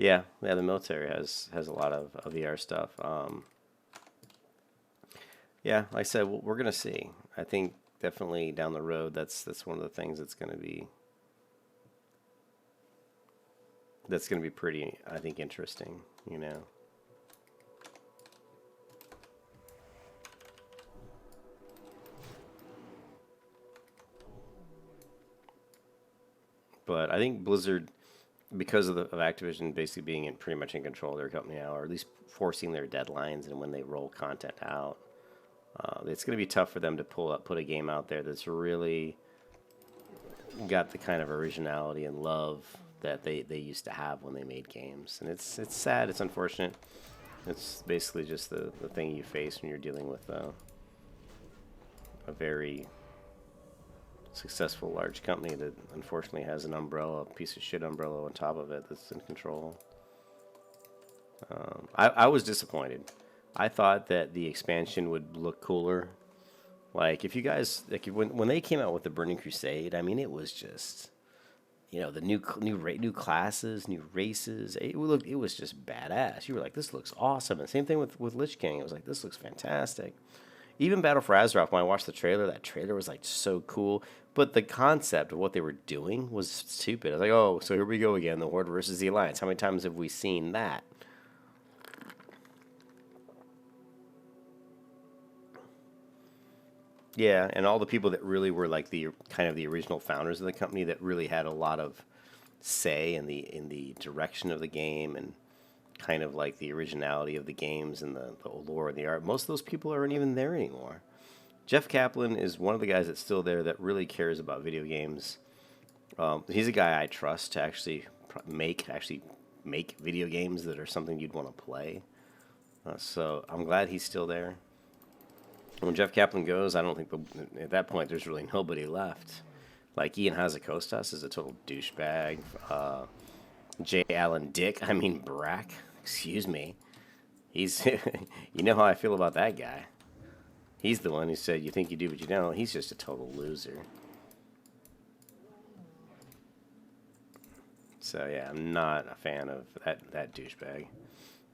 Yeah, yeah. The military has a lot of VR stuff. Yeah, like I said, we're gonna see. I think definitely down the road, that's one of the things that's gonna be pretty, I think, interesting. You know. But I think Blizzard, because of Activision basically being pretty much in control of their company now, or at least forcing their deadlines and when they roll content out, it's going to be tough for them to put a game out there that's really got the kind of originality and love that they used to have when they made games. And it's sad. It's unfortunate. It's basically just the thing you face when you're dealing with a very successful large company that unfortunately has an umbrella, a piece of shit umbrella on top of it that's in control. I was disappointed. I thought that the expansion would look cooler. Like if you guys like when they came out with the Burning Crusade, I mean it was just the new classes, new races. It was just badass. You were like, this looks awesome. And same thing with Lich King. It was like, this looks fantastic. Even Battle for Azeroth, when I watched the trailer, that trailer was like so cool. But the concept of what they were doing was stupid. I was like, oh, so here we go again, the Horde versus the Alliance. How many times have we seen that? Yeah, and all the people that really were like the kind of the original founders of the company that really had a lot of say in the direction of the game and kind of like the originality of the games and the lore and the art. Most of those people aren't even there anymore. Jeff Kaplan is one of the guys that's still there that really cares about video games. He's a guy I trust to actually make video games that are something you'd want to play. So I'm glad he's still there. When Jeff Kaplan goes, I don't think at that point there's really nobody left. Like Ian Hazakostas is a total douchebag. J. Allen Dick, I mean Brack, excuse me. He's, you know how I feel about that guy. He's the one who said, you think you do, but you don't. He's just a total loser. So, yeah, I'm not a fan of that douchebag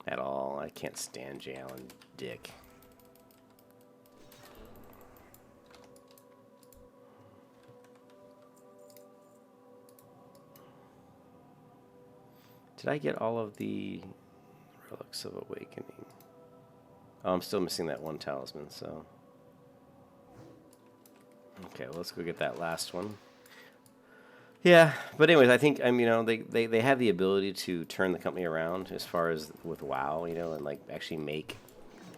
at all. I can't stand J. Allen Dick. Did I get all of the Relics of Awakening? Oh, I'm still missing that one talisman, so... Okay, well, let's go get that last one. Yeah, but anyways, I think they have the ability to turn the company around as far as with WoW, and like actually make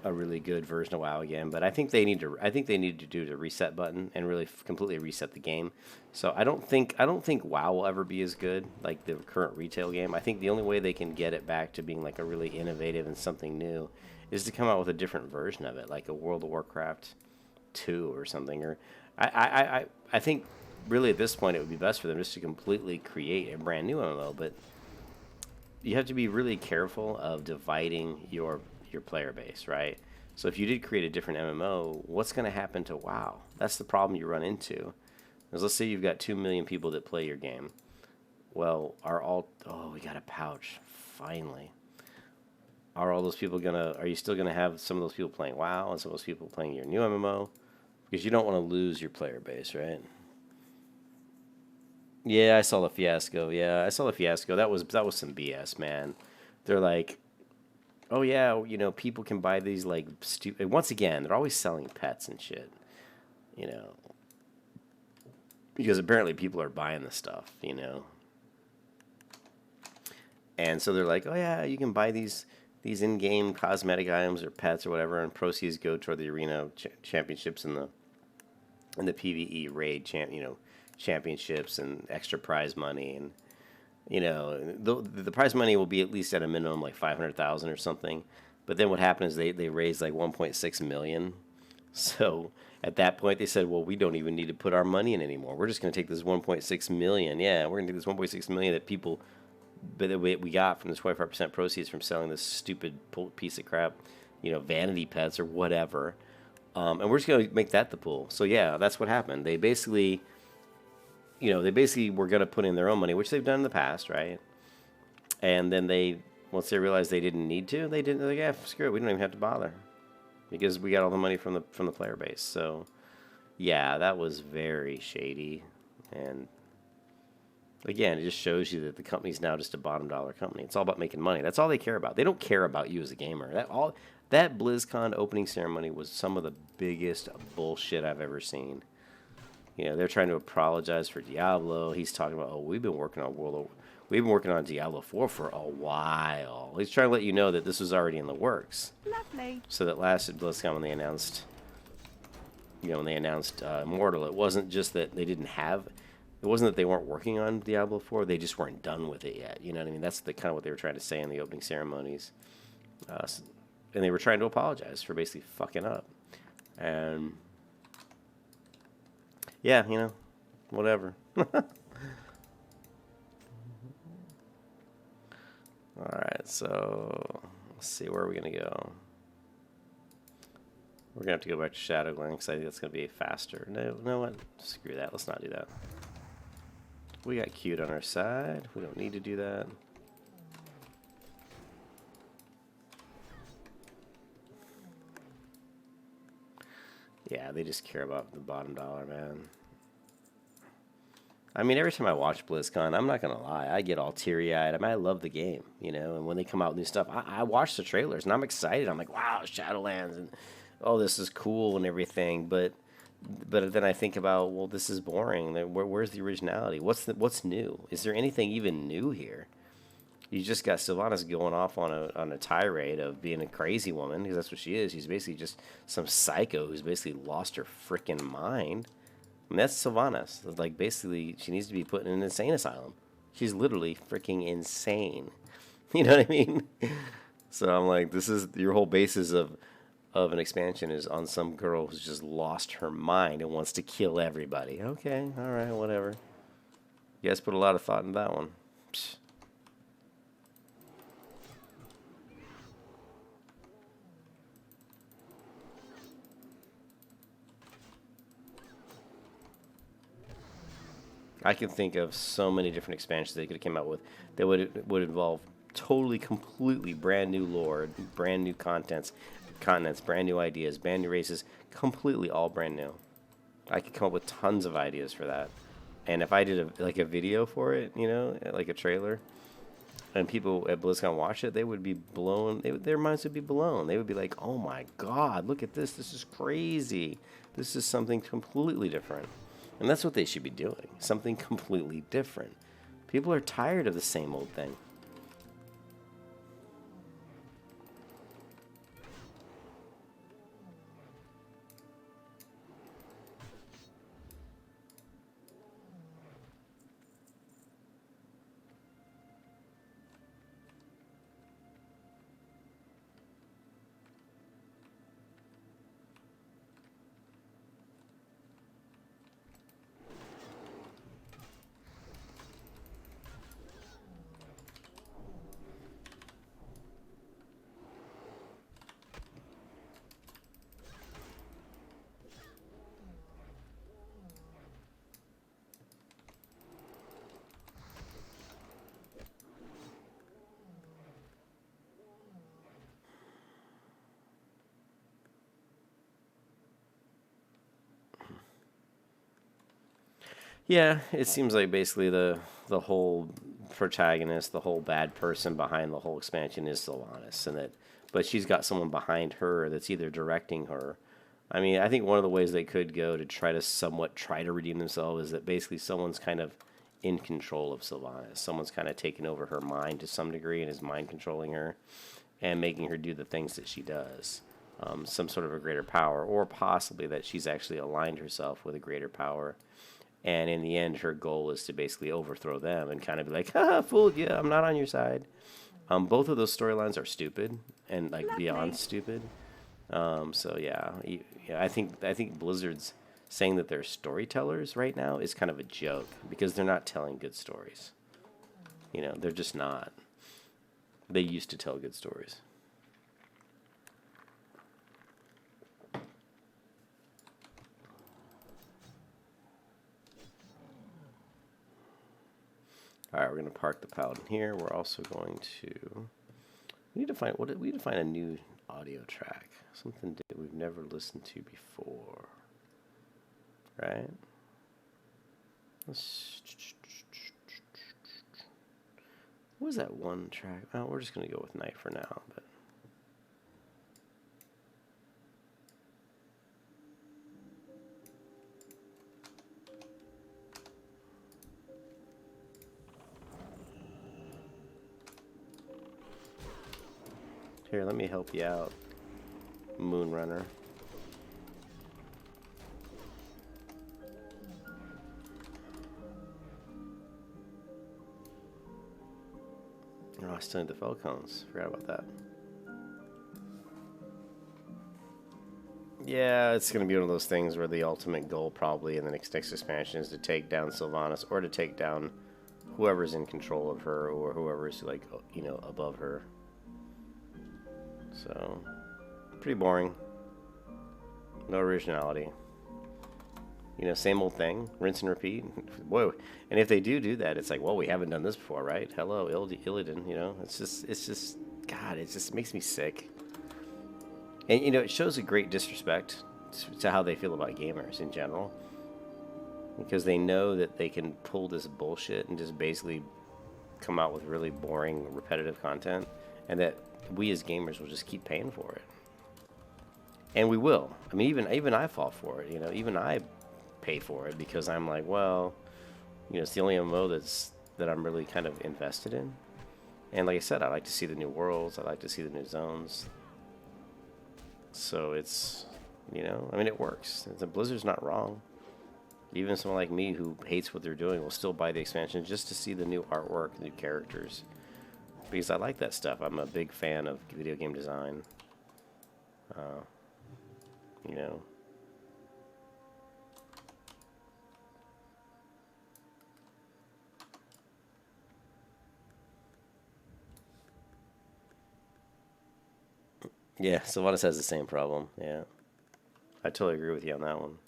a really good version of WoW again. But I think they need to do the reset button and really completely reset the game. So I don't think WoW will ever be as good like the current retail game. I think the only way they can get it back to being like a really innovative and something new is to come out with a different version of it, like a World of Warcraft 2 or something. Or I think really at this point it would be best for them just to completely create a brand new MMO. But you have to be really careful of dividing your player base, right? So if you did create a different MMO, what's going to happen to WoW? That's the problem you run into. Because let's say you've got 2 million people that play your game. Well, we got a pouch, finally. Are all those people are you still gonna have some of those people playing WoW and some of those people playing your new MMO? Because you don't want to lose your player base, right? Yeah, I saw the fiasco. That was some BS, man. They're like, oh yeah, people can buy these like stupid. Once again, they're always selling pets and shit, because apparently people are buying the stuff, And so they're like, oh yeah, you can buy these in-game cosmetic items or pets or whatever, and proceeds go toward the arena championships and the PvE raid championships and extra prize money, and the prize money will be at least at a minimum like 500,000 or something. But then what happened is they raised like 1.6 million. So at that point they said, well, we don't even need to put our money in anymore. We're just going to take this 1.6 million. Yeah, we're going to take this 1.6 million that people that we got from the 25% proceeds from selling this stupid piece of crap, vanity pets or whatever. And we're just going to make that the pool. So yeah, that's what happened. They basically, were going to put in their own money, which they've done in the past, right? And then once they realized they didn't need to, they didn't. They're like, yeah, screw it. We don't even have to bother because we got all the money from the player base. So, yeah, that was very shady. And again, it just shows you that the company's now just a bottom dollar company. It's all about making money. That's all they care about. They don't care about you as a gamer. That BlizzCon opening ceremony was some of the biggest bullshit I've ever seen. You know, they're trying to apologize for Diablo. He's talking about, oh, we've been working on Diablo 4 for a while. He's trying to let you know that this was already in the works. Lovely. So that last at BlizzCon when they announced, Immortal, it wasn't just that they didn't have, it wasn't that they weren't working on Diablo 4. They just weren't done with it yet. You know what I mean? That's the kind of what they were trying to say in the opening ceremonies. And they were trying to apologize for basically fucking up. And yeah, you know, whatever. Alright, so let's see, where are we going to go? We're going to have to go back to Shadowlands because I think that's going to be faster. No, what? Screw that. Let's not do that. We got cute on our side. We don't need to do that. Yeah, they just care about the bottom dollar, man. I mean, every time I watch BlizzCon, I'm not going to lie, I get all teary-eyed. I mean, I love the game, you know, and when they come out with new stuff, I watch the trailers, and I'm excited. I'm like, wow, Shadowlands, and oh, this is cool and everything, but then I think about, well, this is boring. Where's the originality? What's new? Is there anything even new here? You just got Sylvanas going off on a tirade of being a crazy woman, because that's what she is. She's basically just some psycho who's basically lost her freaking mind. I mean, that's Sylvanas. Like, basically, she needs to be put in an insane asylum. She's literally freaking insane. You know what I mean? So I'm like, this is your whole basis of an expansion is on some girl who's just lost her mind and wants to kill everybody. Okay, all right, whatever. You guys put a lot of thought in that one. Psh. I can think of so many different expansions they could have came out with that would involve totally, completely brand new lore, brand new continents, brand new ideas, brand new races, completely all brand new. I could come up with tons of ideas for that. And if I did a video for it, you know, like a trailer, and people at BlizzCon watch it, they would be blown. Their minds would be blown. They would be like, "Oh my God, look at this! This is crazy. This is something completely different." And that's what they should be doing. Something completely different. People are tired of the same old thing. Yeah, it seems like basically the whole protagonist, the whole bad person behind the whole expansion is Sylvanas, but she's got someone behind her that's either directing her. I mean, I think one of the ways they could go to somewhat try to redeem themselves is that basically someone's kind of in control of Sylvanas. Someone's kind of taken over her mind to some degree and is mind controlling her and making her do the things that she does. Some sort of a greater power, or possibly that she's actually aligned herself with a greater power. And in the end, her goal is to basically overthrow them and kind of be like, "Ha, fooled you, I'm not on your side." Both of those storylines are stupid and like beyond stupid. So yeah, I think Blizzard's saying that they're storytellers right now is kind of a joke because they're not telling good stories. You know, they're just not. They used to tell good stories. All right, we're gonna park the paladin here. We're also going to. We need to find we need to find a new audio track, something that we've never listened to before. Right? What was that one track? Oh, we're just gonna go with night for now, but. Here, let me help you out, Moonrunner. Oh, I still need the Falcons. Forgot about that. Yeah, it's going to be one of those things where the ultimate goal probably in the next expansion is to take down Sylvanas or to take down whoever's in control of her or whoever's, like, you know, above her. So, pretty boring. No originality. You know, same old thing. Rinse and repeat. Whoa. And if they do that, it's like, well, we haven't done this before, right? Hello, Illidan, you know? It's just, God, it just makes me sick. And, you know, it shows a great disrespect to how they feel about gamers in general. Because they know that they can pull this bullshit and just basically come out with really boring, repetitive content. And that we as gamers will just keep paying for it. And we will. I mean, even I fall for it, you know? Even I pay for it because I'm like, well, you know, it's the only MMO that I'm really kind of invested in. And like I said, I like to see the new worlds. I like to see the new zones. So it's, you know, I mean, it works. The Blizzard's not wrong. Even someone like me who hates what they're doing will still buy the expansion just to see the new artwork, new characters. Because I like that stuff. I'm a big fan of video game design. You know. Yeah, Sylvanas has the same problem. Yeah. I totally agree with you on that one.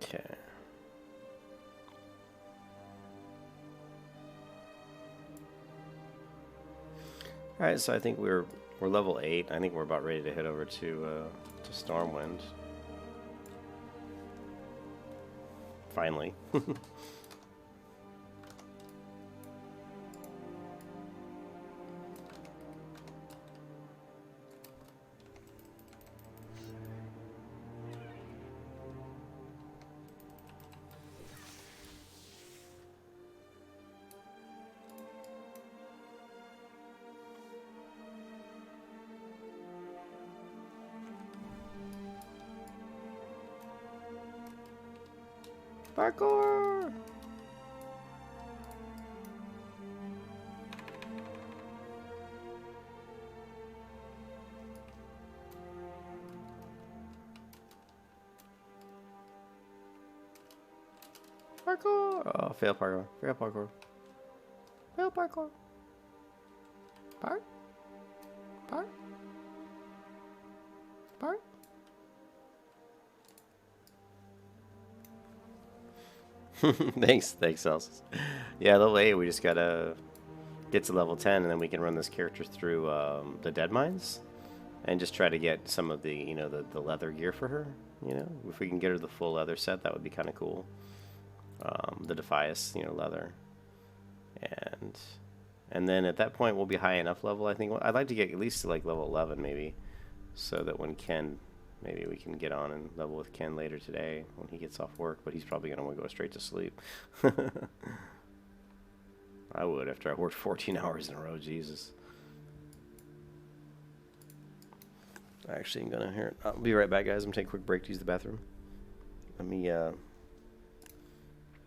Okay. All right, so I think we're level 8. I think we're about ready to head over to Stormwind. Finally. Parkour! Parkour! Oh, fail parkour. Fail parkour. Fail parkour. Park? Park? Park? Thanks, Celsius. Yeah, level 8, we just gotta get to level 10, and then we can run this character through the Dead Mines, and just try to get some of the, you know, the leather gear for her. You know, if we can get her the full leather set, that would be kind of cool. The Defias, you know, leather, and then at that point we'll be high enough level. I think I'd like to get at least to like level 11 maybe, so that when Ken. Maybe we can get on and level with Ken later today when he gets off work, but he's probably going to want to go straight to sleep. I would after I worked 14 hours in a row, Jesus. Actually, I'm going to hear it. I'll be right back, guys. I'm going to take a quick break to use the bathroom. Let me,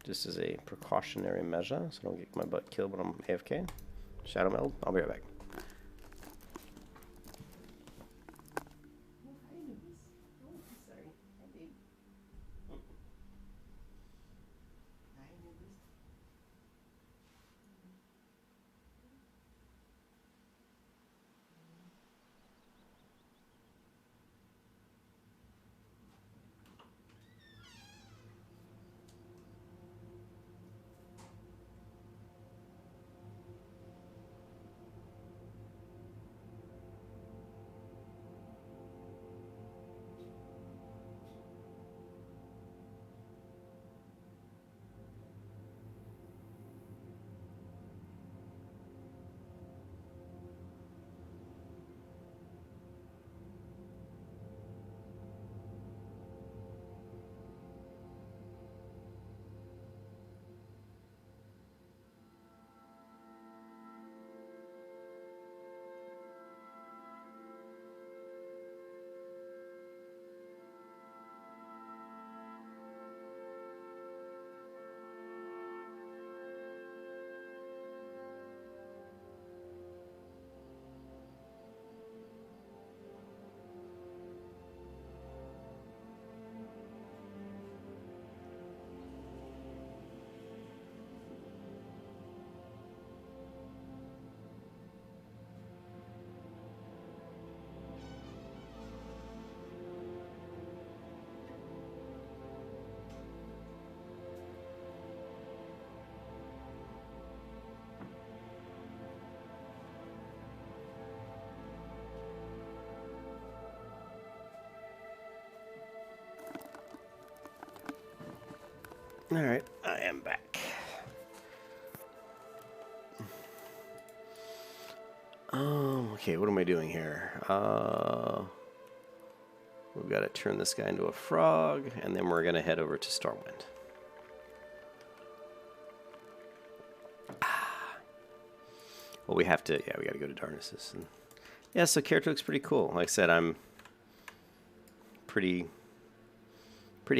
just as a precautionary measure, so I don't get my butt killed when I'm AFK. Shadow meld. I'll be right back. All right, I am back. Okay, what am I doing here? We've got to turn this guy into a frog, and then we're going to head over to Stormwind. Well, we have to, yeah, we got to go to Darknesses. And yeah, so character looks pretty cool. Like I said, I'm pretty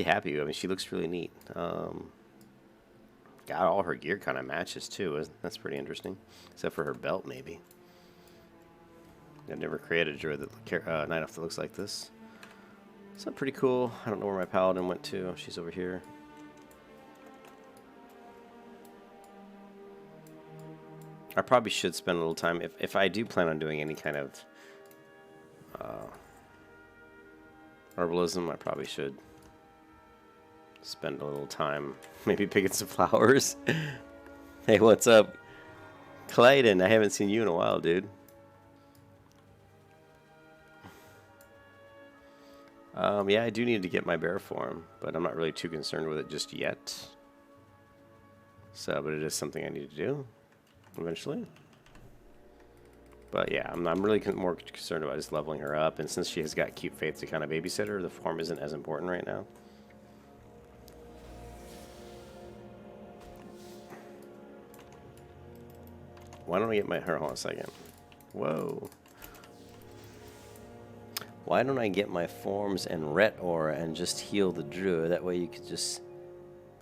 happy. I mean, she looks really neat. Got all her gear kind of matches too. That's pretty interesting, except for her belt maybe. I've never created a druid that night elf that looks like this. So pretty cool. I don't know where my paladin went to. She's over here. I probably should spend a little time if I do plan on doing any kind of herbalism. I probably should spend a little time maybe picking some flowers. Hey, what's up, Clayton? I haven't seen you in a while, dude. Yeah, I do need to get my bear form, but I'm not really too concerned with it just yet. So, but it is something I need to do eventually. But yeah, I'm really more concerned about just leveling her up, and since she has got cute Faith to kind of babysit her, the form isn't as important right now. Why don't I get my... Hold on a second. Whoa. Why don't I get my forms and ret aura and just heal the druid? That way you could just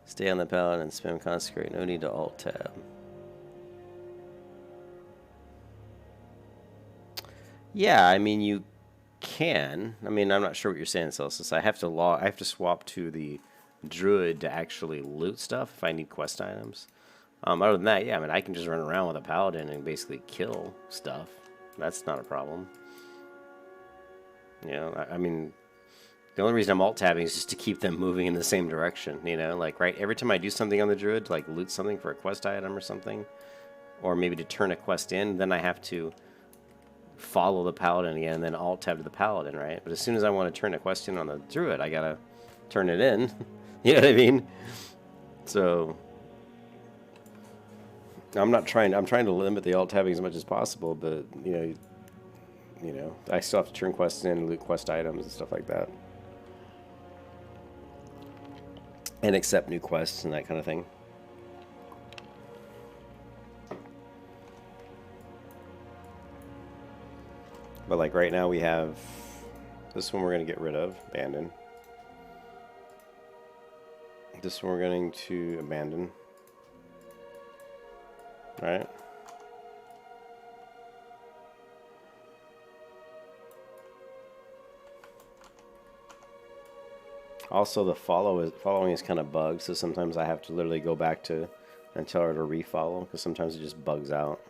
stay on the paladin and spam consecrate. No need to alt tab. Yeah, I mean you can. I mean, I'm not sure what you're saying, Celsius. I have to swap to the druid to actually loot stuff if I need quest items. Other than that, yeah, I mean I can just run around with a paladin and basically kill stuff. That's not a problem. You know, I mean, the only reason I'm alt-tabbing is just to keep them moving in the same direction, you know? Like, right, every time I do something on the druid, like loot something for a quest item or something, or maybe to turn a quest in, then I have to follow the paladin again and then alt-tab to the paladin, right? But as soon as I want to turn a quest in on the druid, I gotta turn it in. You know what I mean? So... I'm trying to limit the alt-tabbing as much as possible, but, you know, I still have to turn quests in and loot quest items and stuff like that. And accept new quests and that kind of thing. But like right now we have this one we're going to get rid of, abandon. This one we're going to abandon. Right? Also, the following is kind of bugged, so sometimes I have to literally go back to and tell her to refollow because sometimes it just bugs out.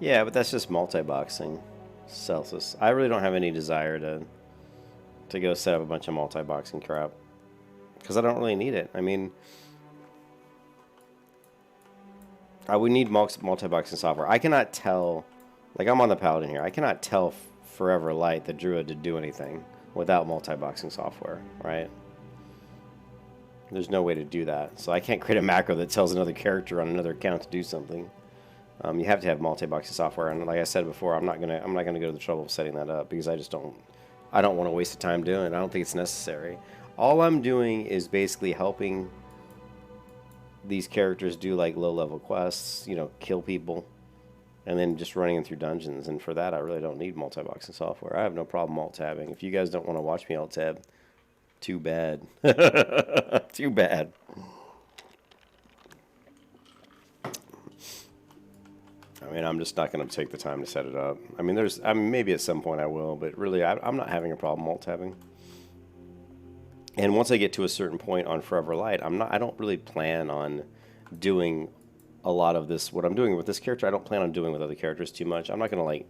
Yeah, but that's just multi-boxing, Celsius. I really don't have any desire to go set up a bunch of multi-boxing crap because I don't really need it. I mean, I would need multi-boxing software. I cannot tell, like I'm on the Paladin here, I cannot tell Forever Light, the Druid, to do anything without multi-boxing software, right? There's no way to do that. So I can't create a macro that tells another character on another account to do something. You have to have multi-boxing software, and like I said before, I'm not gonna go to the trouble of setting that up because I don't want to waste the time doing it. I don't think it's necessary. All I'm doing is basically helping these characters do like low-level quests, you know, kill people, and then just running them through dungeons. And for that, I really don't need multi-boxing software. I have no problem alt-tabbing. If you guys don't want to watch me alt-tab, too bad. Too bad. I mean, I'm just not going to take the time to set it up. I mean, maybe at some point I will, but really, I'm not having a problem alt-tabbing. And once I get to a certain point on Forever Light, I don't really plan on doing a lot of this. What I'm doing with this character, I don't plan on doing with other characters too much. I'm not going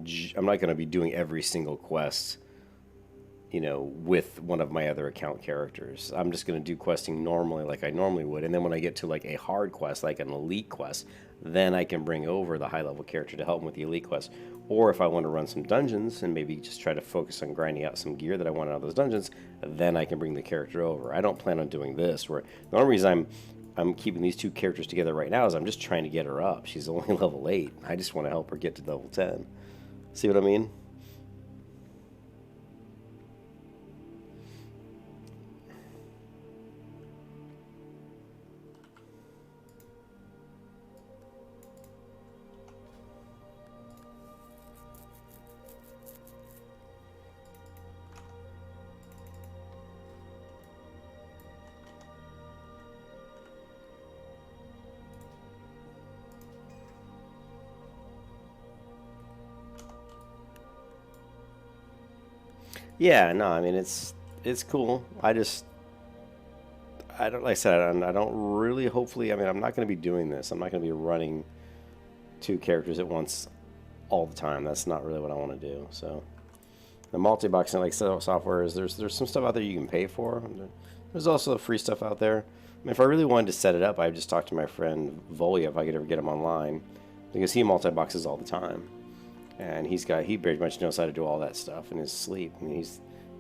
to be doing every single quest, you know, with one of my other account characters. I'm just going to do questing normally like I normally would. And then when I get to like a hard quest, like an elite quest, then I can bring over the high-level character to help him with the elite quest. Or if I want to run some dungeons and maybe just try to focus on grinding out some gear that I want out of those dungeons, then I can bring the character over. I don't plan on doing this. Where the only reason I'm keeping these two characters together right now is I'm just trying to get her up. She's only level 8. I just want to help her get to level 10. See what I mean? Yeah, no, I mean it's cool. I don't, like I said, I don't really. Hopefully, I mean, I'm not going to be doing this. I'm not going to be running two characters at once all the time. That's not really what I want to do. So the multi-boxing like software is there's some stuff out there you can pay for. There's also free stuff out there. I mean, if I really wanted to set it up, I'd just talk to my friend Volia if I could ever get him online, because he multi-boxes all the time. And he pretty much knows how to do all that stuff in his sleep. I mean,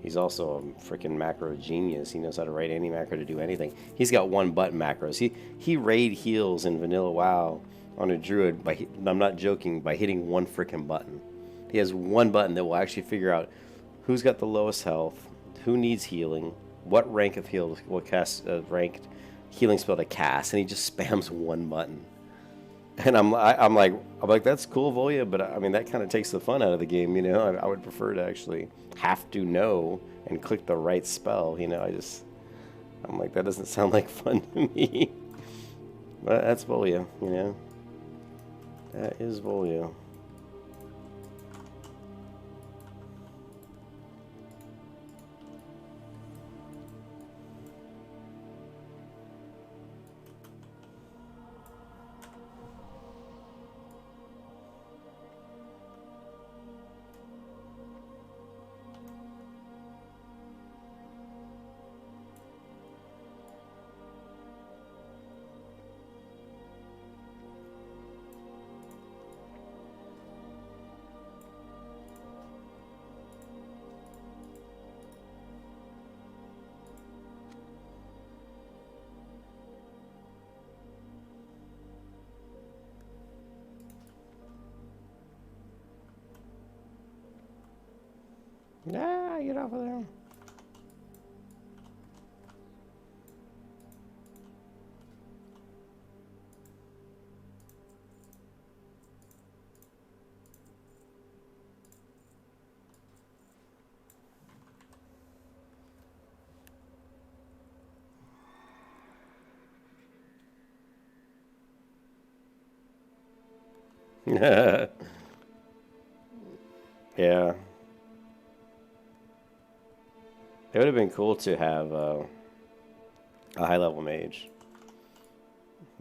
he's also a freaking macro genius. He knows how to write any macro to do anything. He's got one button macros. He raid heals in vanilla WoW on a druid by, I'm not joking, by hitting one freaking button. He has one button that will actually figure out who's got the lowest health, who needs healing, what rank of heal will cast a ranked healing spell to cast, and he just spams one button. And I'm like, that's cool, Volia, but I mean, that kind of takes the fun out of the game, you know? I would prefer to actually have to know and click the right spell, you know? I'm like, that doesn't sound like fun to me. But that's Volio, you know. That is Volio. Nah, get off of there. Yeah. It would have been cool to have a high level mage.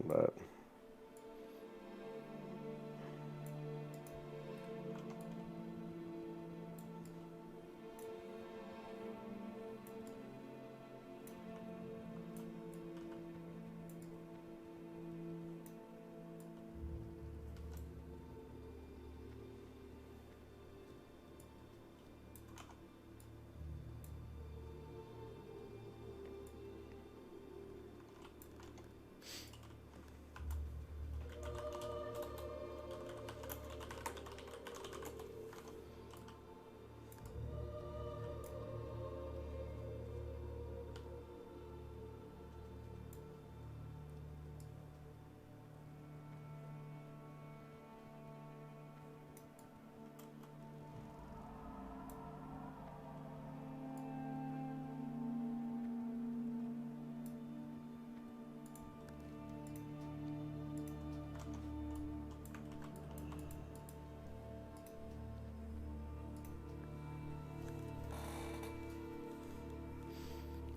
But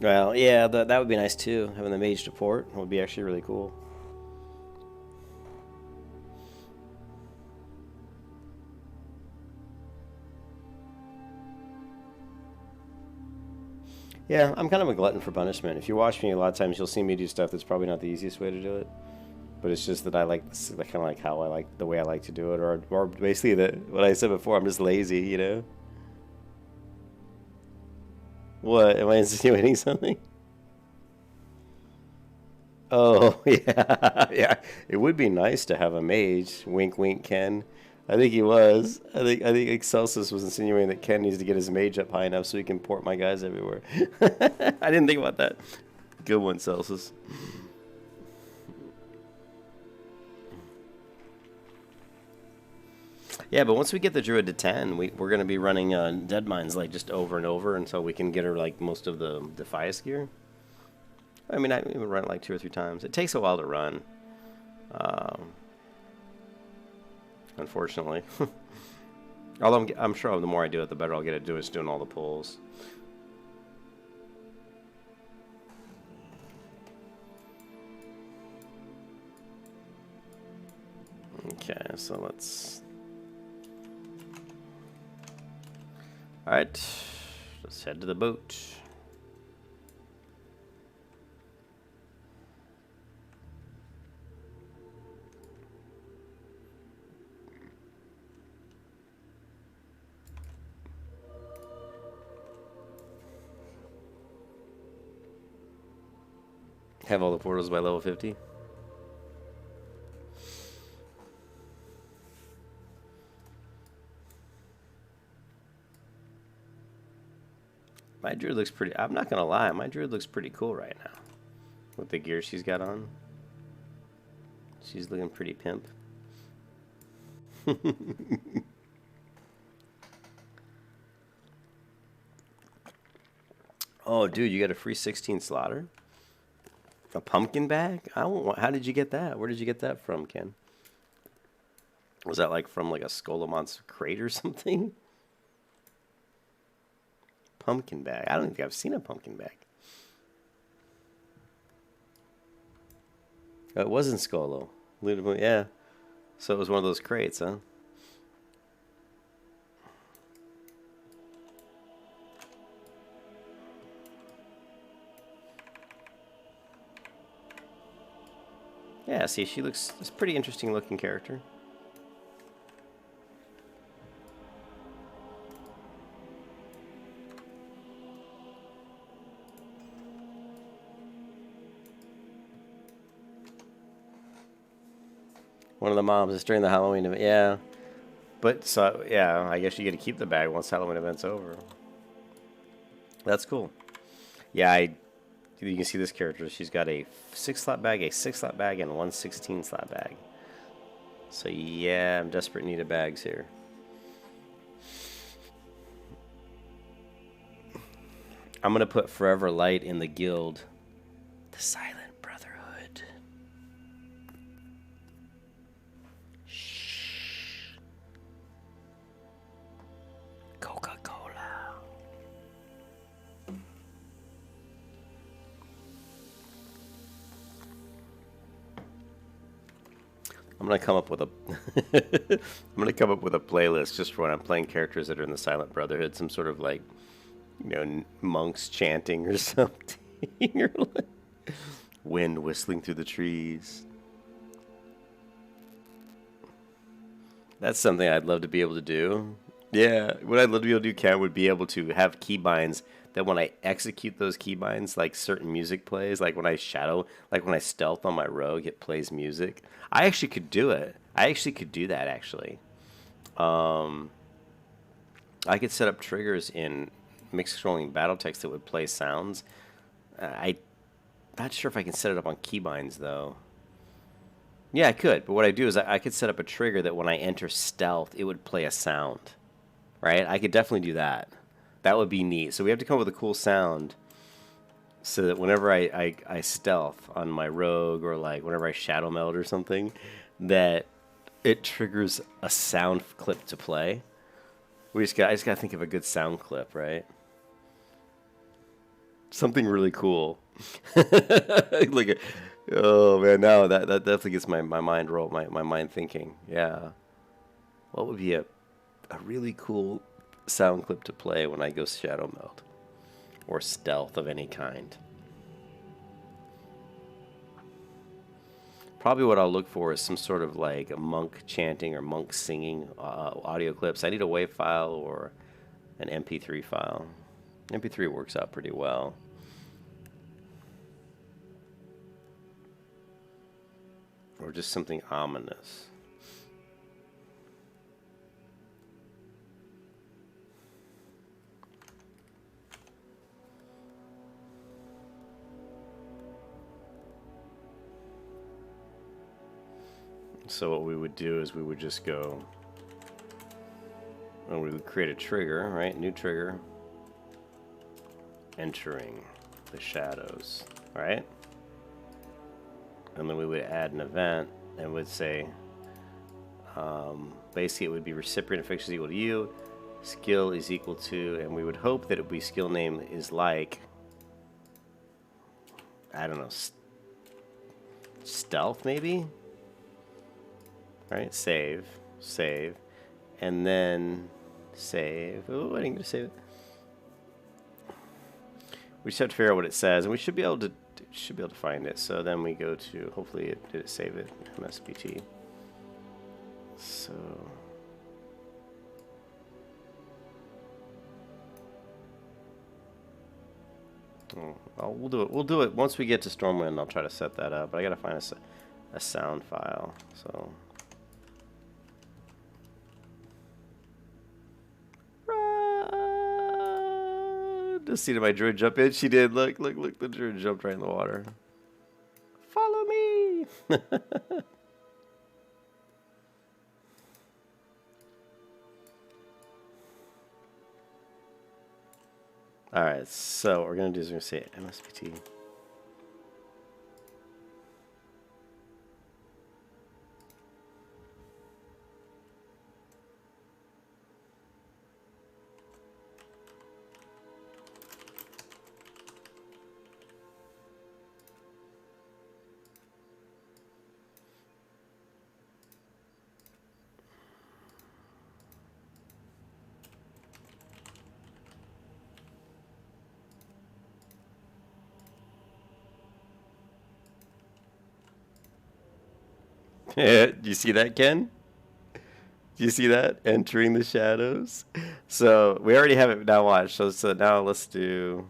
well, yeah, that would be nice too. Having the mage to port would be actually really cool. Yeah, I'm kind of a glutton for punishment. If you watch me, a lot of times you'll see me do stuff that's probably not the easiest way to do it. But it's just that I like kind of like how I like the way I like to do it, or basically what I said before. I'm just lazy, you know. What am I insinuating something? Oh yeah, yeah. It would be nice to have a mage. Wink, wink, Ken. I think he was. I think Excelsis was insinuating that Ken needs to get his mage up high enough so he can port my guys everywhere. I didn't think about that. Good one, Celsius. Yeah, but once we get the Druid to 10, we're going to be running Dead Mines like just over and over until we can get her like most of the Defias gear. I mean, I even run it like 2 or 3 times. It takes a while to run. Unfortunately. Although I'm sure the more I do it, the better I'll get at doing all the pulls. Okay, so let's... Alright, let's head to the boat. Have all the portals by level 50. My Druid looks pretty... I'm not going to lie. My Druid looks pretty cool right now. With the gear she's got on. She's looking pretty pimp. Oh, dude, you got a free 16 slaughter? A pumpkin bag? How did you get that? Where did you get that from, Ken? Was that like from like a Scolomon's crate or something? Pumpkin bag. I don't think I've seen a pumpkin bag. Oh, it wasn't Scolo. Yeah. So it was one of those crates, huh? Yeah, see, she looks... It's a pretty interesting looking character. One of the moms is during the Halloween event. Yeah. But, so, yeah, I guess you get to keep the bag once Halloween event's over. That's cool. Yeah, you can see this character. She's got a 6-slot bag, a 6-slot bag, and one 16-slot bag. So, yeah, I'm desperate in need of bags here. I'm going to put Forever Light in the guild. The Silent Brotherhood. Shh. Coca-Cola. I'm gonna come up with a I'm gonna come up with a playlist just for when I'm playing characters that are in the Silent Brotherhood, some sort of like, you know, monks chanting or something, or like wind whistling through the trees. That's something I'd love to be able to do. Yeah, what I'd love to be able to do, Cat, would be able to have keybinds that when I execute those keybinds, like certain music plays, like when I stealth on my rogue, it plays music. I actually could do it. I actually could do that, actually. I could set up triggers in mixed scrolling battle text that would play sounds. I'm not sure if I can set it up on keybinds, though. Yeah, I could, but what I do is I could set up a trigger that when I enter stealth, it would play a sound. Right? I could definitely do that. That would be neat. So we have to come up with a cool sound so that whenever I stealth on my rogue or like whenever I shadow meld or something, that it triggers a sound clip to play. I just gotta think of a good sound clip, right? Something really cool. Like, oh man, now that definitely gets my mind my mind thinking. Yeah, what would be a really cool sound clip to play when I go shadow meld or stealth of any kind? Probably what I'll look for is some sort of like a monk chanting or monk singing audio clips. I need a WAV file or an MP3 file. MP3 works out pretty well. Or just something ominous. So what we would do is we would just go and we would create a trigger, right? New trigger. Entering the shadows, right? And then we would add an event and would say, basically it would be recipient affixes equal to you, skill is equal to, and we would hope that it would be skill name is like, I don't know, stealth maybe? Right, save, and then save. Oh, I didn't get to save it. We just have to figure out what it says, and we should be able to find it. So then we go to, hopefully did it save it, MSBT. So we'll do it once we get to Stormwind. I'll try to set that up, but I gotta find a sound file. So just see my druid jump in. She did. Look, the druid jumped right in the water. Follow me. All right, so what we're gonna do is we're gonna say MSPT. Do you see that, Ken? Do you see that? Entering the shadows. So we already have it now. Watch. So now let's do.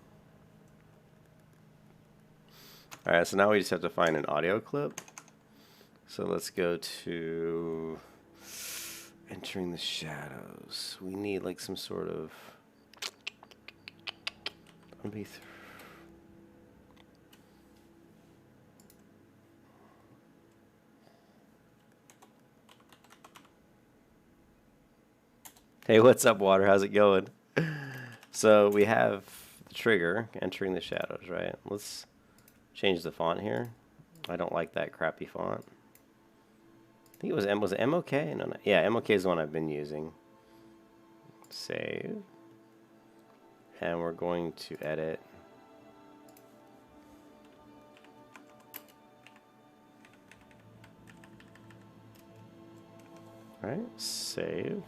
All right. So now we just have to find an audio clip. So let's go to entering the shadows. We need like some sort of. MP3. Hey, what's up, Water? How's it going? So we have the trigger, entering the shadows, right? Let's change the font here. I don't like that crappy font. I think it was it MOK? No. Yeah, MOK is the one I've been using. Save. And we're going to edit. All right, save.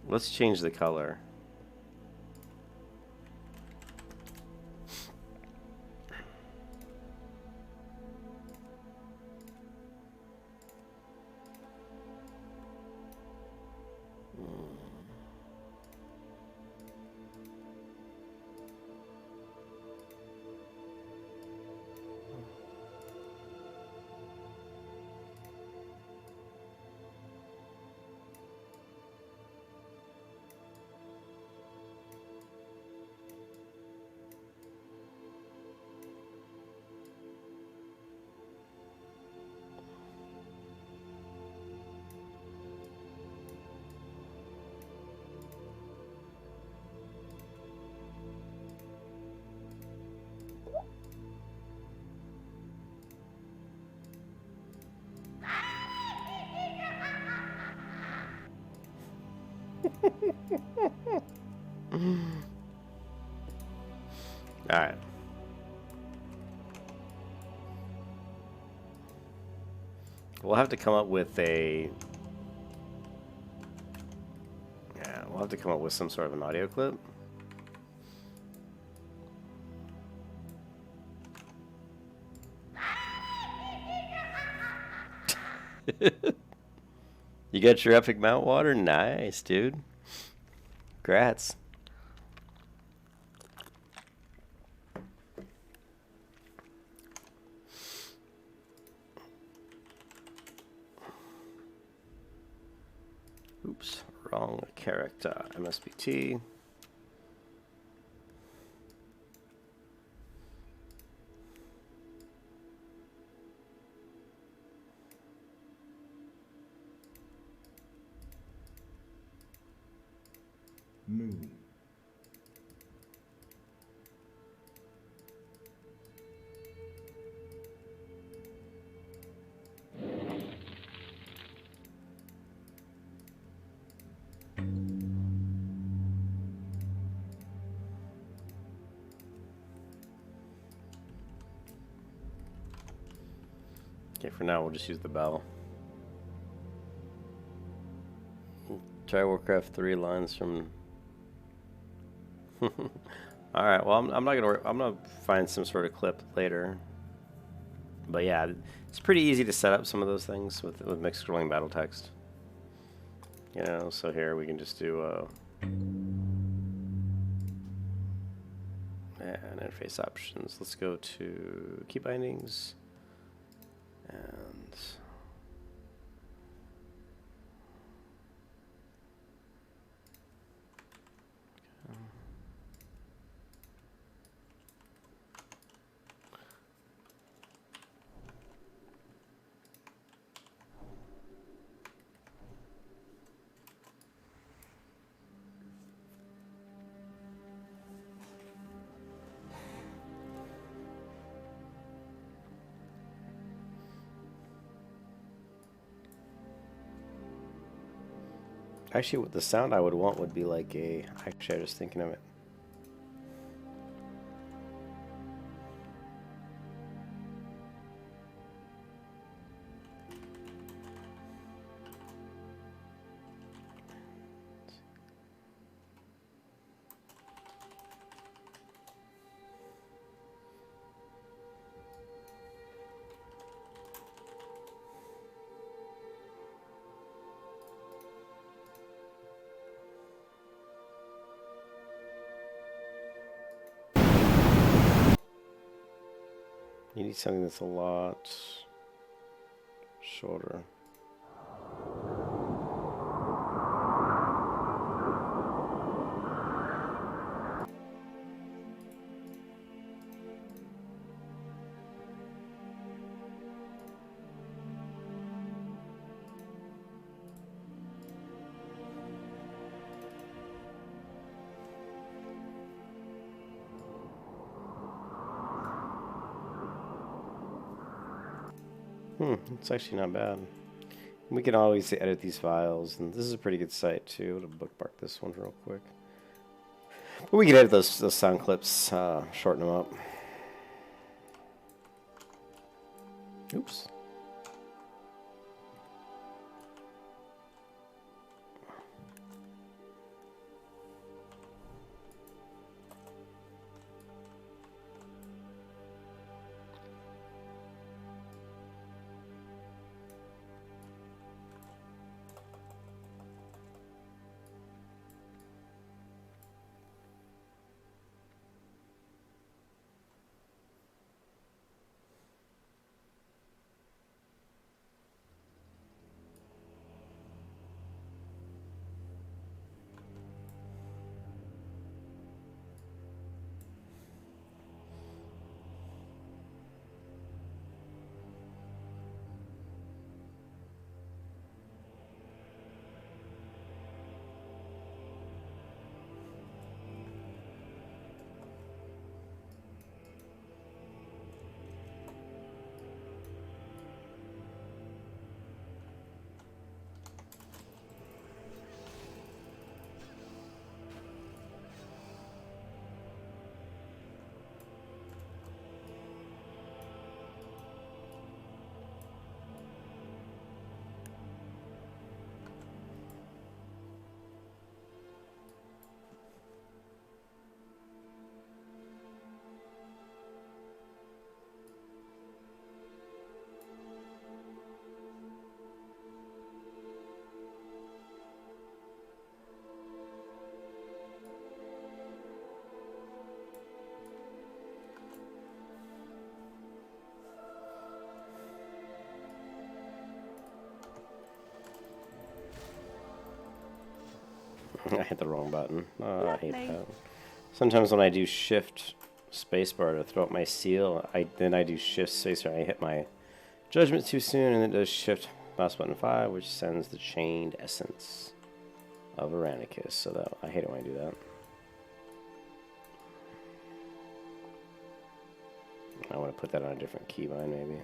Let's change the color. All right. We'll have to come up with a. Yeah, we'll have to come up with some sort of an audio clip. You got your epic mount, Water? Nice, dude. Congrats. Oops, wrong character. MSBT. Moon. Okay, for now we'll just use the bell. Try Warcraft 3 lines from. All right. Well, I'm not gonna. I'm gonna find some sort of clip later. But yeah, it's pretty easy to set up some of those things with mixed scrolling battle text. You know, so here we can just do and interface options. Let's go to key bindings and. Actually, what the sound I would want would be like a. Actually, I was thinking of it. need something that's a lot shorter. It's actually not bad. We can always edit these files, and this is a pretty good site too. To bookmark this one real quick. But we can edit those sound clips, shorten them up. Oops. I hit the wrong button. Oh, I hate that. Sometimes when I do shift spacebar to throw up my seal, then I do shift spacebar. I hit my judgment too soon, and it does shift mouse button 5, which sends the chained essence of Aranicus. So I hate it when I do that. I want to put that on a different keybind, maybe.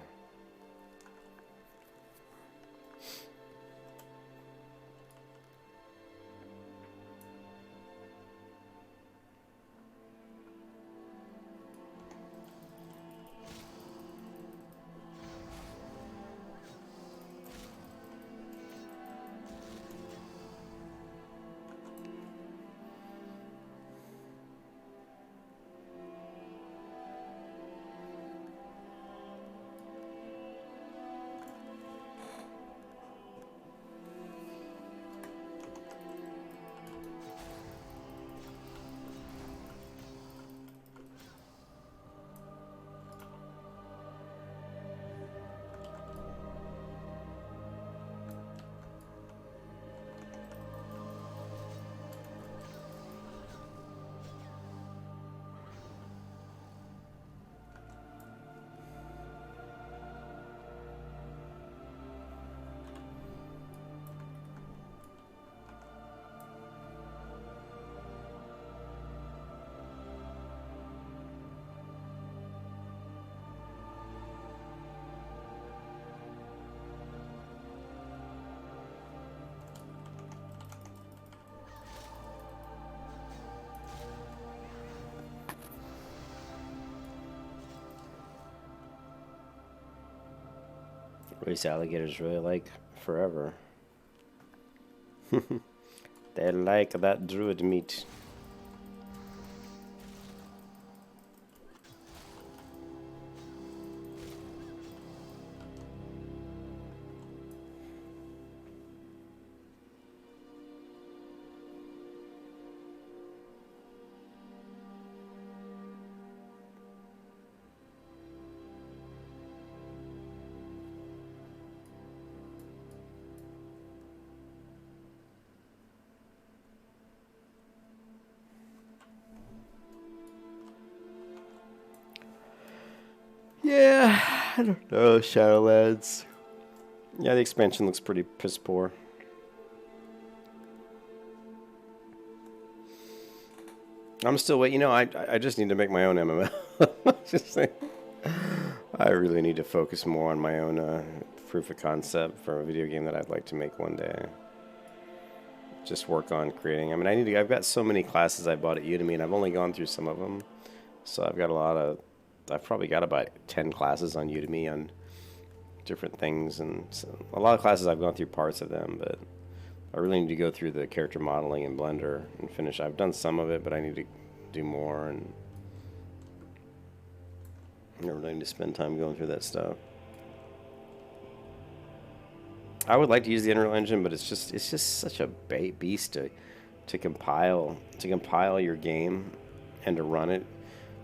Race alligators really like forever. They like that druid meat. Oh, Shadowlands. Yeah, the expansion looks pretty piss poor. I'm still waiting. You know, I just need to make my own MMO. Just saying. I really need to focus more on my own proof of concept for a video game that I'd like to make one day. Just work on creating. I mean, I've got so many classes I bought at Udemy, and I've only gone through some of them. So I've got I've probably got about 10 classes on Udemy on different things, and so a lot of classes I've gone through parts of them, but I really need to go through the character modeling in Blender and finish. I've done some of it, but I need to do more, and I really need to spend time going through that stuff. I would like to use the Unreal Engine, but it's just such a beast to compile your game and to run it.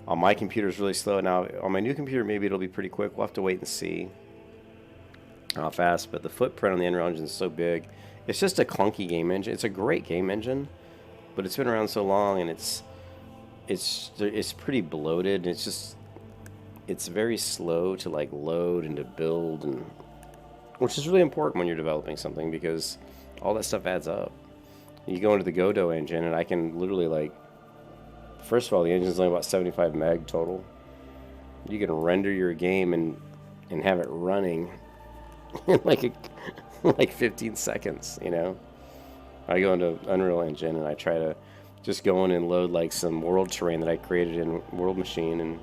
On my computer is really slow. Now on my new computer, maybe it'll be pretty quick. We'll have to wait and see how fast. But the footprint on the Unreal Engine is so big. It's just a clunky game engine. It's a great game engine, but it's been around so long, and it's pretty bloated. It's very slow to like load and to build, and which is really important when you're developing something, because all that stuff adds up. You go into the Godot engine, and I can literally, like, first of all, the engine's only about 75 meg total. You can render your game and have it running in like 15 seconds, you know? I go into Unreal Engine, and I try to just go in and load like some world terrain that I created in World Machine, and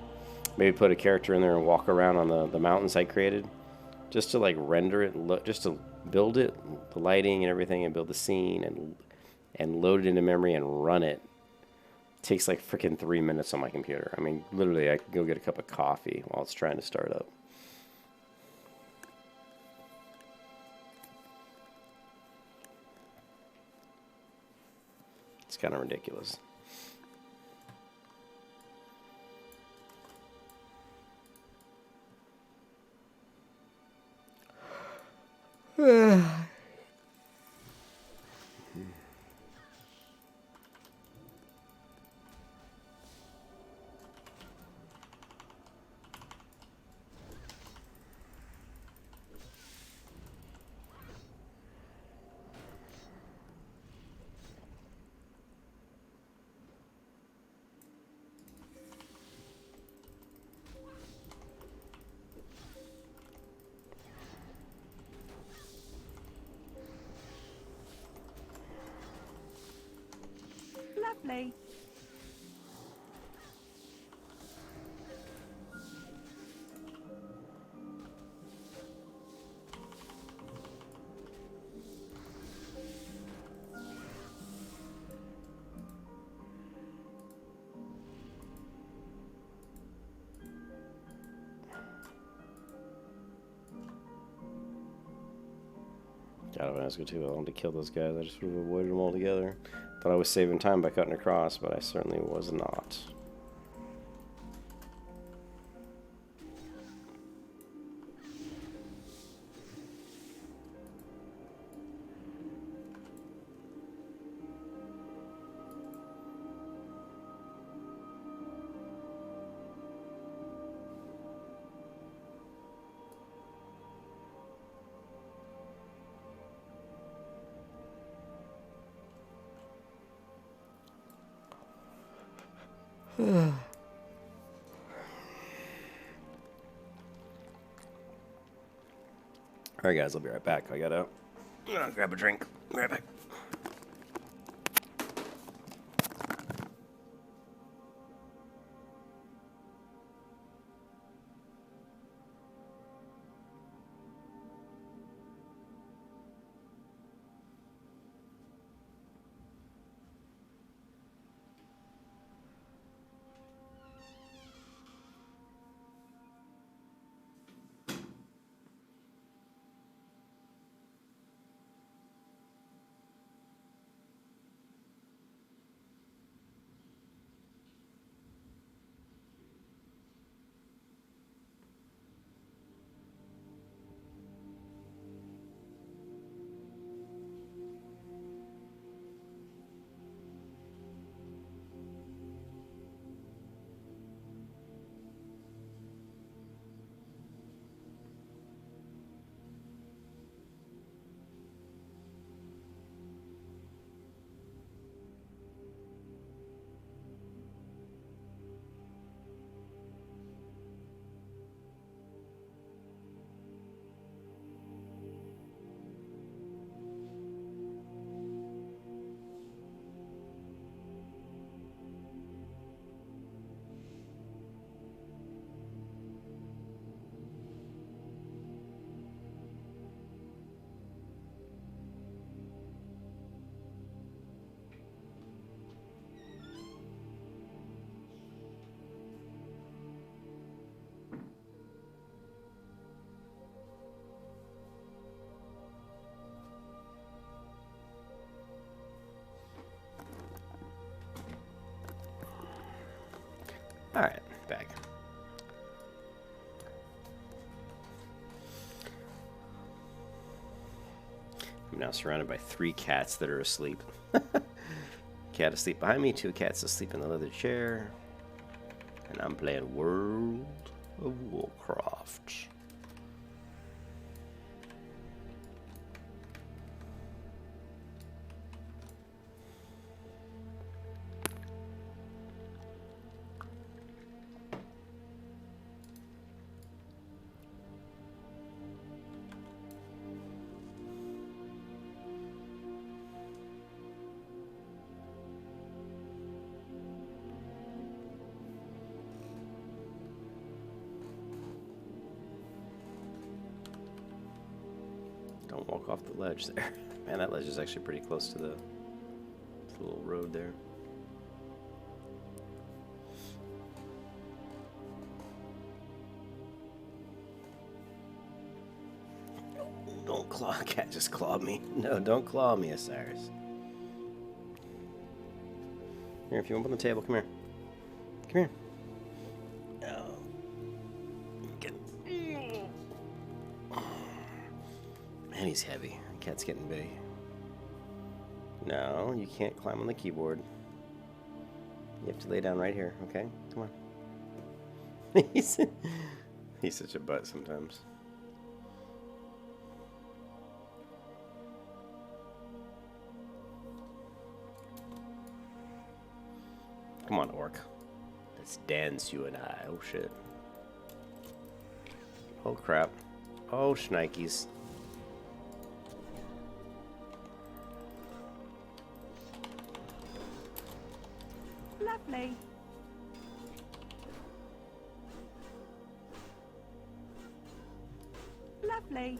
maybe put a character in there and walk around on the mountains I created, just to like render it, just to build it, the lighting and everything, and build the scene and load it into memory and run it. It takes like freaking 3 minutes on my computer. I mean, literally, I could go get a cup of coffee while it's trying to start up. It's kind of ridiculous. Lovely. God, I was going to I wanted to kill those guys. I just would have avoided them altogether. Thought I was saving time by cutting across, but I certainly was not. Alright guys, I'll be right back. I gotta grab a drink. Be right back. I'm now surrounded by 3 cats that are asleep. Cat asleep behind me, 2 cats asleep in the leather chair. And I'm playing World of Warcraft. Don't walk off the ledge there. Man, that ledge is actually pretty close to the little road there. Don't claw. Cat just clawed me. No, don't claw me, Osiris. Here, if you want on the table, come here. Come here. Oh. Get. Man, he's heavy. Cat's getting big. No, you can't climb on the keyboard. You have to lay down right here, okay? Come on. he's such a butt sometimes. Come on, orc. Let's dance, you and I. Oh, shit. Oh, crap. Oh, shnikes. Lovely. Lovely.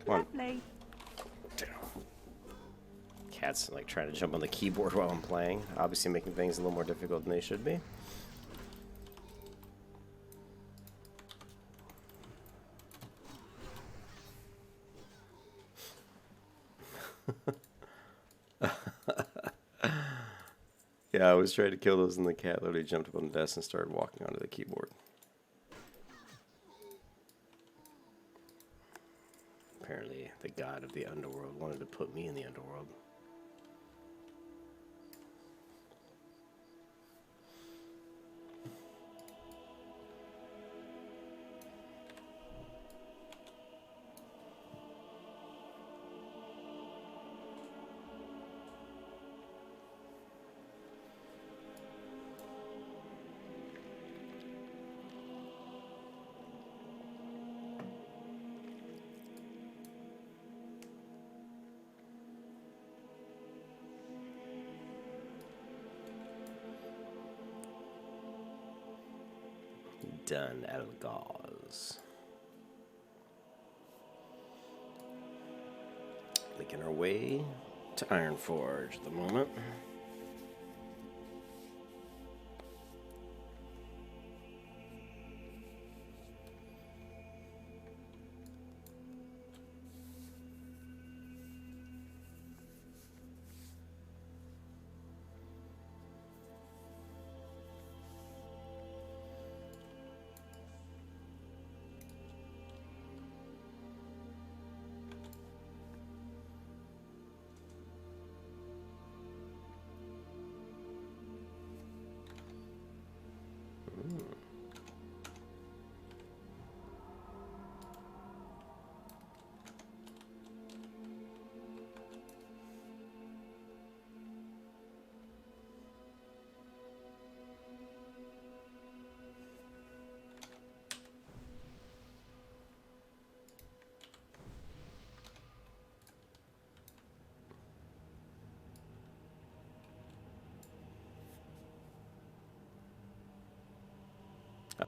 Come on. Lovely. Cat's like trying to jump on the keyboard while I'm playing. Obviously making things a little more difficult than they should be. Yeah, I was trying to kill those and the cat literally jumped up on the desk and started walking onto the keyboard. Apparently the god of the underworld wanted to put me in the underworld. Done out of gauze. Making our way to Ironforge at the moment.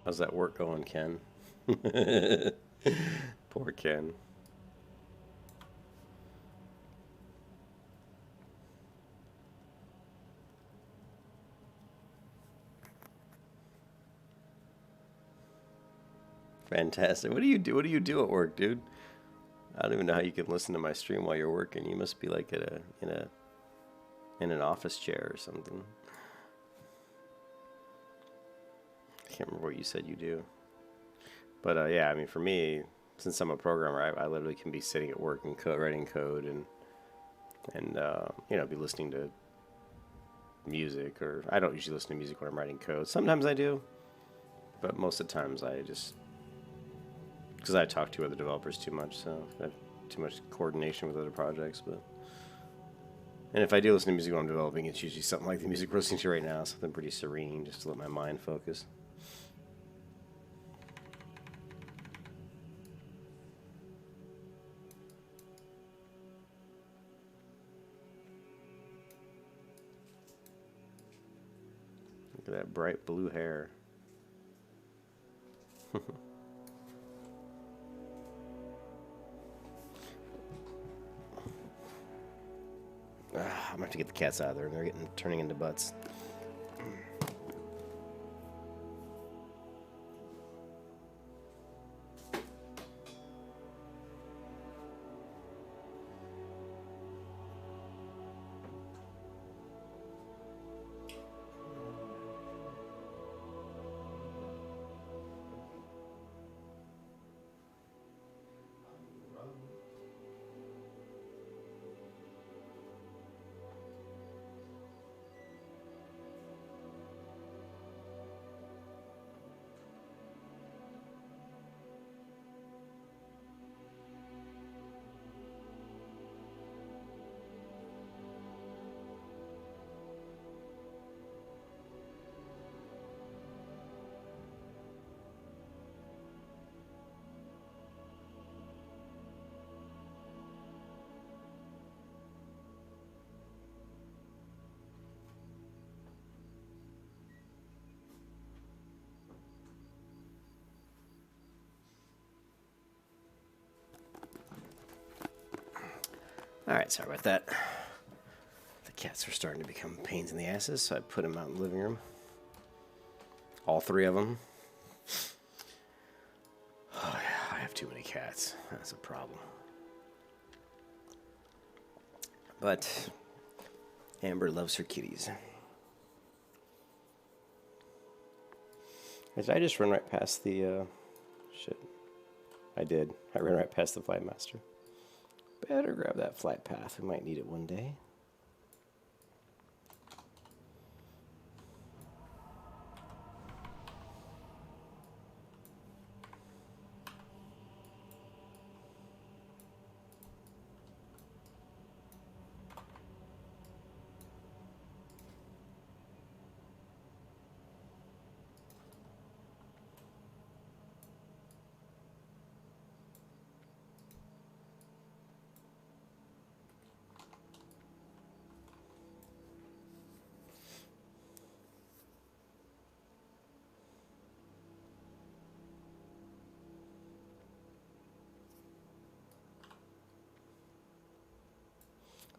How's that work going, Ken? Poor Ken. Fantastic. What do you do? What do you do at work, dude? I don't even know how you can listen to my stream while you're working. You must be like at in an office chair or something. I can't remember what you said you do. But yeah, I mean, for me, since I'm a programmer, I literally can be sitting at work and writing code and you know, be listening to music. Or I don't usually listen to music when I'm writing code. Sometimes I do, but most of the times I just, because I talk to other developers too much, so I have too much coordination with other projects. But and if I do listen to music while I'm developing, it's usually something like the music we're listening to right now, something pretty serene, just to let my mind focus. Look at that bright blue hair. I'm gonna have to get the cats out of there. They're turning into butts. Alright, sorry about that. The cats are starting to become pains in the asses, so I put them out in the living room. All three of them. Oh, yeah, I have too many cats. That's a problem. But Amber loves her kitties. Did I just run right past the... shit. I did. I ran right past the Flight Master. Better grab that flight path. We might need it one day.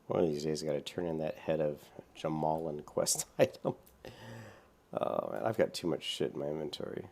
One of these days I gotta turn in that head of Jamalan quest item. Oh man, I've got too much shit in my inventory.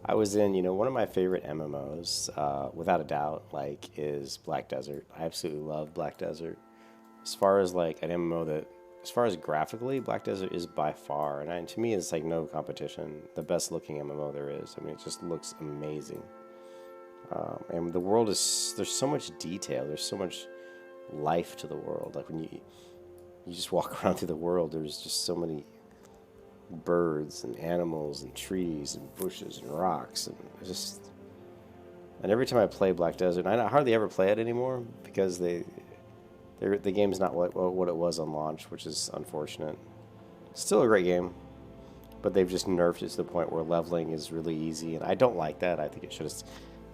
I was in, you know, one of my favorite MMOs, without a doubt, like, is Black Desert. I absolutely love Black Desert. As far as, like, an MMO that, as far as graphically, Black Desert is by far, and to me, it's, like, no competition, the best looking MMO there is. I mean, it just looks amazing. And the world is, there's so much detail, there's so much life to the world. Like, when you just walk around through the world, there's just so many birds and animals and trees and bushes and rocks, and every time I play Black Desert, and I hardly ever play it anymore because the game's not what it was on launch, which is unfortunate. Still a great game, but they've just nerfed it to the point where leveling is really easy, and I don't like that. I think it should have,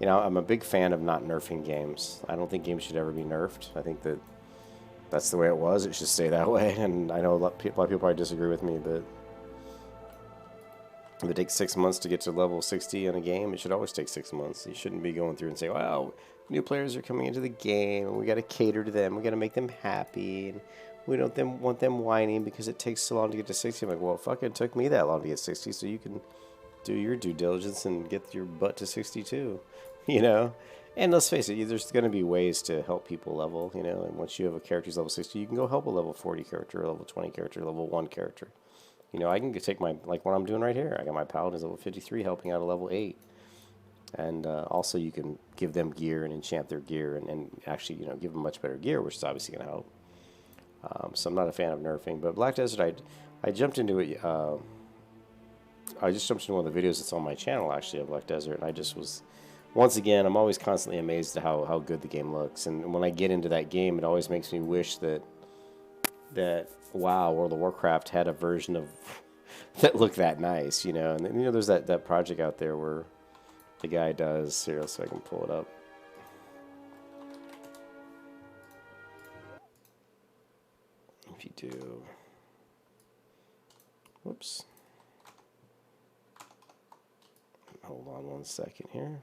you know, I'm a big fan of not nerfing games. I don't think games should ever be nerfed. I think that that's the way it was. It should stay that way. And I know a lot of people probably disagree with me, but if it takes 6 months to get to level 60 in a game, it should always take 6 months. You shouldn't be going through and say, "Wow, new players are coming into the game, and we got to cater to them. We got to make them happy, and we don't want them whining because it takes so long to get to 60." I'm like, well, fucking took me that long to get 60, so you can do your due diligence and get your butt to 62, you know? And let's face it, there's going to be ways to help people level, you know? And once you have a character who's level 60, you can go help a level 40 character, a level 20 character, level 1 character. You know, I can take my, like what I'm doing right here. I got my paladins level 53 helping out a level 8. And also you can give them gear and enchant their gear and actually, you know, give them much better gear, which is obviously going to help. So I'm not a fan of nerfing. But Black Desert, I jumped into it. I just jumped into one of the videos that's on my channel, actually, of Black Desert. And I just was, once again, I'm always constantly amazed at how good the game looks. And when I get into that game, it always makes me wish that wow, World of Warcraft had a version of that looked that nice, you know. And then, you know, there's that project out there where the guy does, here, so I can pull it up. If you do, whoops. Hold on 1 second here.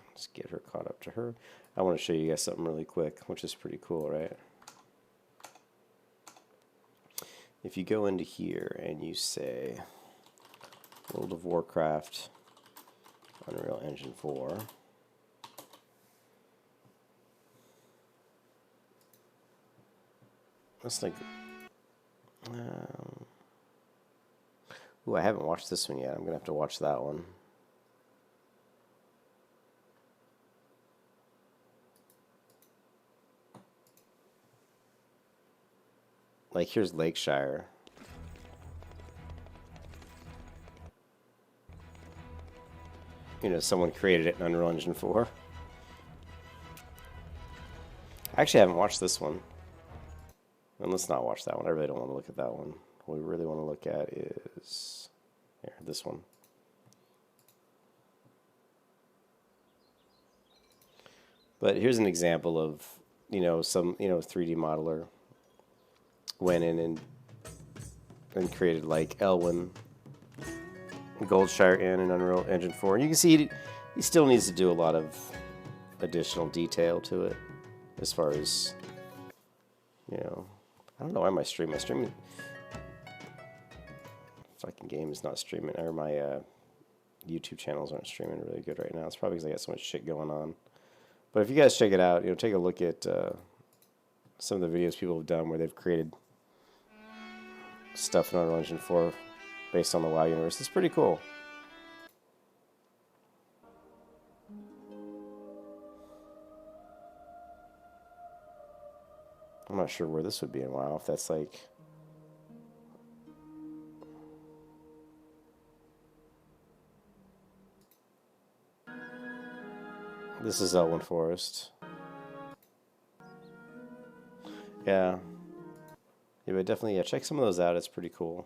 Let's get her caught up to her. I want to show you guys something really quick, which is pretty cool, right? If you go into here and you say World of Warcraft, Unreal Engine 4, that's like, ooh, I haven't watched this one yet. I'm gonna have to watch that one. Like, here's Lakeshire. You know, someone created it in Unreal Engine 4. I actually haven't watched this one. And let's not watch that one. I really don't want to look at that one. What we really want to look at is here, this one. But here's an example of, you know, some, you know, 3D modeler went in and created like Elwyn, Goldshire Inn in Unreal Engine 4. And you can see he still needs to do a lot of additional detail to it as far as, you know, I don't know why my streaming fucking game is not streaming, or my YouTube channels aren't streaming really good right now. It's probably because I got so much shit going on. But if you guys check it out, you know, take a look at some of the videos people have done where they've created stuff in Unreal Engine 4 based on the WoW universe. It's pretty cool. I'm not sure where this would be in WoW, if that's like... This is Elwyn Forest. Yeah. Yeah, but definitely, yeah, check some of those out. It's pretty cool.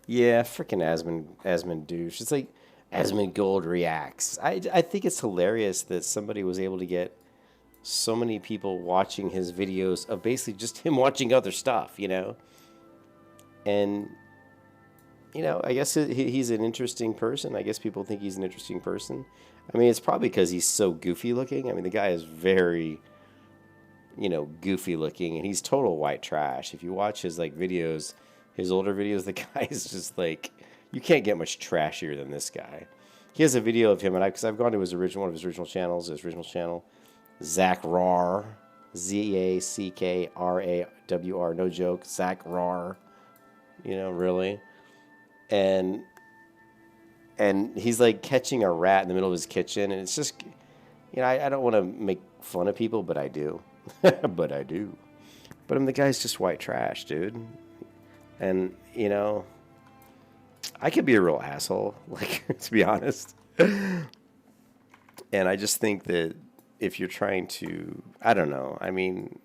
Yeah, freaking Asmund douche. It's like Asmund Gold reacts. I think it's hilarious that somebody was able to get so many people watching his videos of basically just him watching other stuff, you know? And, you know, I guess he's an interesting person. I guess people think he's an interesting person. I mean, it's probably because he's so goofy looking. I mean, the guy is very, you know, goofy looking, and he's total white trash. If you watch his, like, videos, his older videos, the guy is just, like, you can't get much trashier than this guy. He has a video of him, and because I've gone to his original, one of his original channels, Zach Rawr, Z-A-C-K-R-A-W-R, no joke, Zach Rawr, you know, really, and he's like catching a rat in the middle of his kitchen, and it's just, you know, I don't want to make fun of people, but I do, but I mean, the guy's just white trash, dude, and, you know, I could be a real asshole, like, to be honest. And I just think that if you're trying to, I don't know, I mean,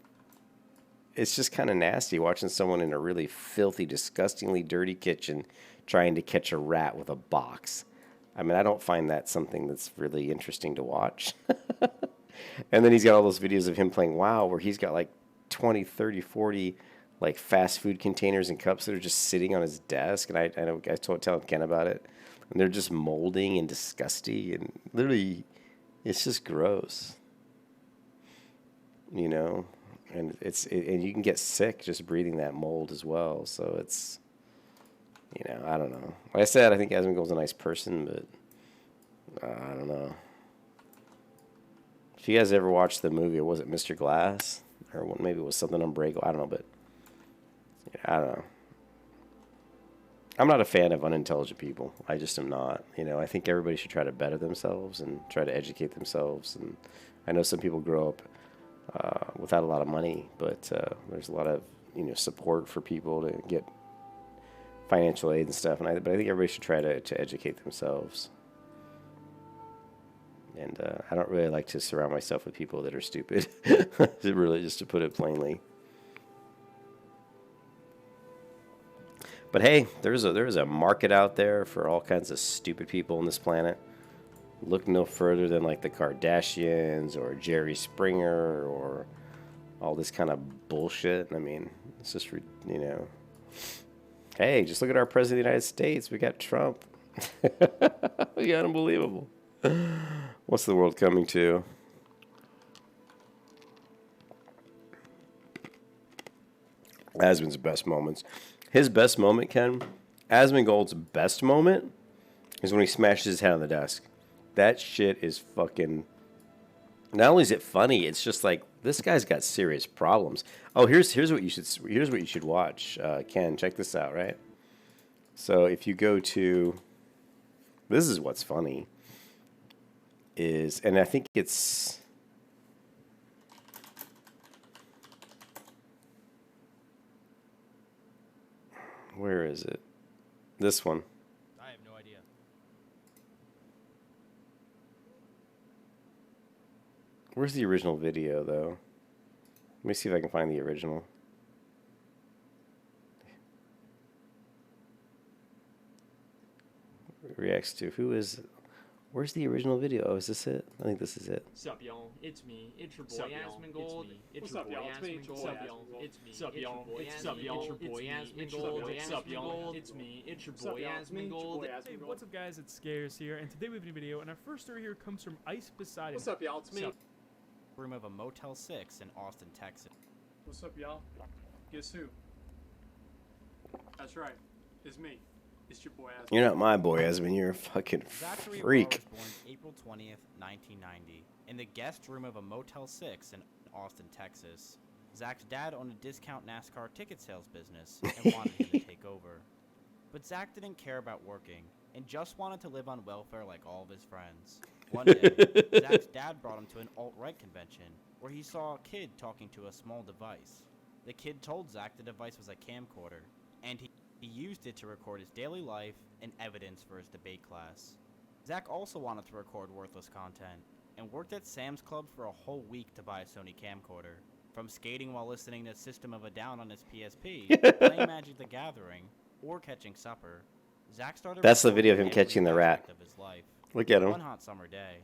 it's just kind of nasty watching someone in a really filthy, disgustingly dirty kitchen trying to catch a rat with a box. I mean, I don't find that something that's really interesting to watch. And then he's got all those videos of him playing WoW where he's got like 20, 30, 40 like fast food containers and cups that are just sitting on his desk. And I know I telling Ken about it. And they're just molding and disgusting. And literally, it's just gross. You know? And and you can get sick just breathing that mold as well. So it's, you know, I don't know. Like I said, I think Asmongold's a nice person, but I don't know. If you guys ever watched the movie, or was it Mr. Glass? Or maybe it was something Unbreakable. I don't know, but yeah, I don't know. I'm not a fan of unintelligent people. I just am not. You know, I think everybody should try to better themselves and try to educate themselves. And I know some people grow up without a lot of money, but there's a lot of, you know, support for people to get financial aid and stuff. But I think everybody should try to educate themselves. And I don't really like to surround myself with people that are stupid, really, just to put it plainly. But hey, there's a market out there for all kinds of stupid people on this planet. Look no further than like the Kardashians or Jerry Springer or all this kind of bullshit. I mean, it's just, you know. Hey, just look at our president of the United States. We got Trump. Yeah, unbelievable. What's the world coming to? Asmon's best moments. His best moment, Ken, Asmongold's best moment is when he smashes his head on the desk. That shit is fucking... Not only is it funny, it's just like, this guy's got serious problems. Oh, here's what you should watch, Ken. Check this out, right? So if you go to... This is what's funny. And I think it's... Where is it? This one. I have no idea. Where's the original video, though? Let me see if I can find the original. Reacts to who is... Where's the original video? Oh, is this it? I think this is it. Sup, y'all? It's me. It's your boy Asmongold. It's your boy Asmongold. Sup, y'all? It's me. Sup, y'all? It's your boy Asmongold. Sup, y'all? It's me. It's your boy Asmongold. Hey, what's up, guys? It's Scares here, and today we have a new video, and our first story here comes from Ice Poseidon. What's up, y'all? It's me. Room of a Motel 6 in Austin, Texas. What's up, y'all? Guess who? That's right. It's me. It's your boy Asmon. You're not my boy, Asmon. You're a fucking Zachary freak. was born April 20th, 1990, in the guest room of a Motel 6 in Austin, Texas. Zach's dad owned a discount NASCAR ticket sales business and wanted him to take over. But Zach didn't care about working and just wanted to live on welfare like all of his friends. One day, Zach's dad brought him to an alt-right convention where he saw a kid talking to a small device. The kid told Zach the device was a camcorder, and he used it to record his daily life and evidence for his debate class. Zach also wanted to record worthless content, and worked at Sam's Club for a whole week to buy a Sony camcorder. From skating while listening to System of a Down on his PSP, playing Magic the Gathering, or catching supper, Zach started... That's the video of him recording every catching the rat. aspect of his life. Look at him. One hot summer day,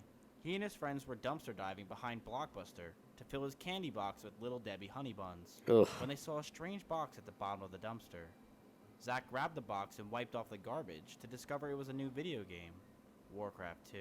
he and his friends were dumpster diving behind Blockbuster to fill his candy box with Little Debbie honey buns, Ugh. when they saw a strange box at the bottom of the dumpster. Zach grabbed the box and wiped off the garbage to discover it was a new video game, Warcraft 2.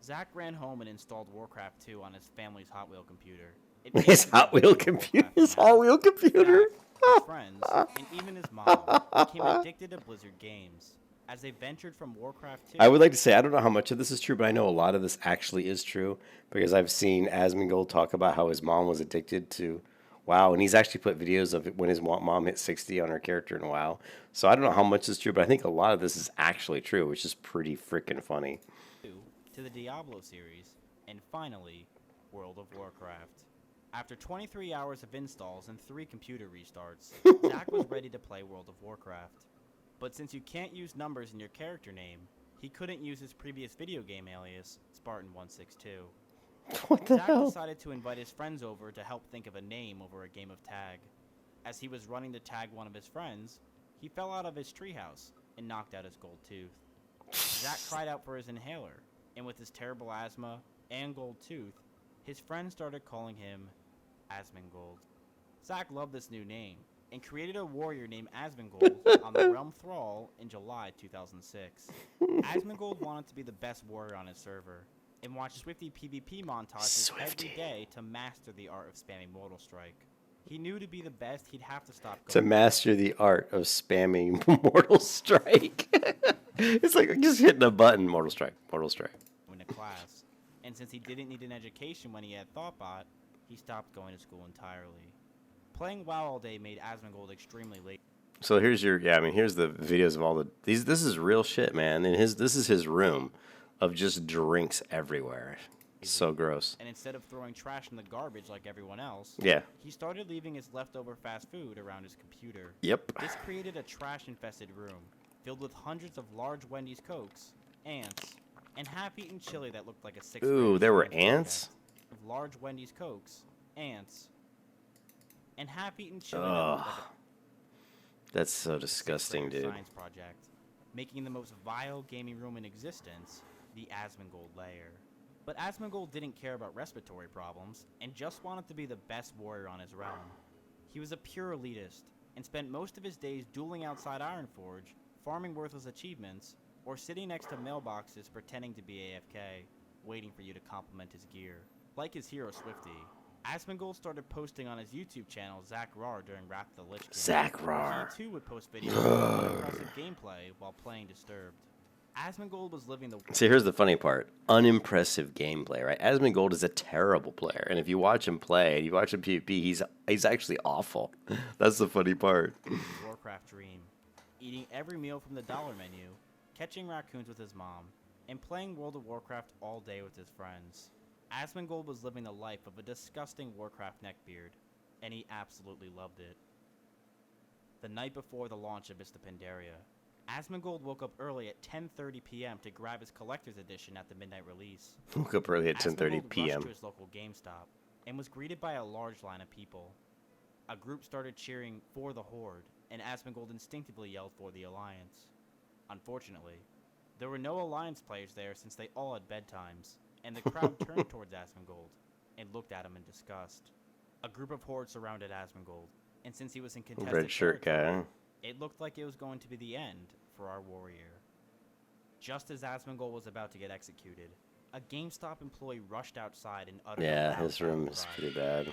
Zach ran home and installed Warcraft 2 on his family's Hot Wheel computer. His Hot Wheel computer. His Hot Wheel computer. Zach, his friends, and even his mom became addicted to Blizzard games. As they ventured from Warcraft 2... I would like to say, I don't know how much of this is true, but I know a lot of this actually is true, because I've seen Asmongold talk about how his mom was addicted to WoW, and he's actually put videos of it when his mom hit 60 on her character in WoW. So I don't know how much is true, but I think a lot of this is actually true, which is pretty freaking funny. To the Diablo series, and finally, World of Warcraft. After 23 hours of installs and 3 computer restarts, Zach was ready to play World of Warcraft. But since you can't use numbers in your character name, he couldn't use his previous video game alias, Spartan162. What the Zach hell? decided to invite his friends over to help think of a name over a game of tag. As he was running to tag one of his friends, he fell out of his treehouse and knocked out his gold tooth. Zach cried out for his inhaler, and with his terrible asthma and gold tooth, his friends started calling him Asmongold. Zach loved this new name and created a warrior named Asmongold on the Realm Thrall in July 2006. Asmongold wanted to be the best warrior on his server and watched Swifty PvP montages every day to master the art of spamming Mortal Strike. He knew to be the best, he'd have to stop going. To master the art of spamming Mortal Strike. It's like just hitting a button, Mortal Strike, Mortal Strike. In a class. And since he didn't need an education when he had Thoughtbot, he stopped going to school entirely. Playing WoW all day made Asmongold extremely late. So here's your, yeah, I mean, here's the videos of all the, this is real shit, man. And this is his room of just drinks everywhere. So gross. And instead of throwing trash in the garbage like everyone else, yeah, he started leaving his leftover fast food around his computer. Yep. This created a trash-infested room filled with hundreds of large Wendy's Cokes, ants, and half-eaten chili that looked like a sixth. Ooh, there were ants? Of large Wendy's Cokes, ants, and half-eaten chili that looked like that's so disgusting, dude. Science project, making the most vile gaming room in existence, the Asmongold lair. But Asmongold didn't care about respiratory problems, and just wanted to be the best warrior on his realm. He was a pure elitist, and spent most of his days dueling outside Ironforge, farming worthless achievements, or sitting next to mailboxes pretending to be AFK, waiting for you to compliment his gear. Like his hero Swifty, Asmongold started posting on his YouTube channel Zach Rar during Wrath of the Lich King. Zach Rar. He too would post videos of unimpressive gameplay while playing Disturbed. Asmongold was living the... See, here's the funny part. Unimpressive gameplay, right? Asmongold is a terrible player. And if you watch him play, and you watch him PvP, he's actually awful. That's the funny part. Warcraft dream. Eating every meal from the dollar menu, catching raccoons with his mom, and playing World of Warcraft all day with his friends. Asmongold was living the life of a disgusting Warcraft neckbeard, and he absolutely loved it. The night before the launch of Vista Pandaria, Asmongold woke up early at 10:30 p.m. to grab his collector's edition at the midnight release. Woke up early at 10:30 p.m. rushed to his local GameStop and was greeted by a large line of people. A group started cheering for the Horde, and Asmongold instinctively yelled for the Alliance. Unfortunately, there were no Alliance players there since they all had bedtimes, and the crowd turned towards Asmongold and looked at him in disgust. A group of Horde surrounded Asmongold, and since he was in contested Red shirt territory, guy. it looked like it was going to be the end for our warrior. Just as Asmongold was about to get executed, a GameStop employee rushed outside and uttered a loud His room battle is cry. pretty bad.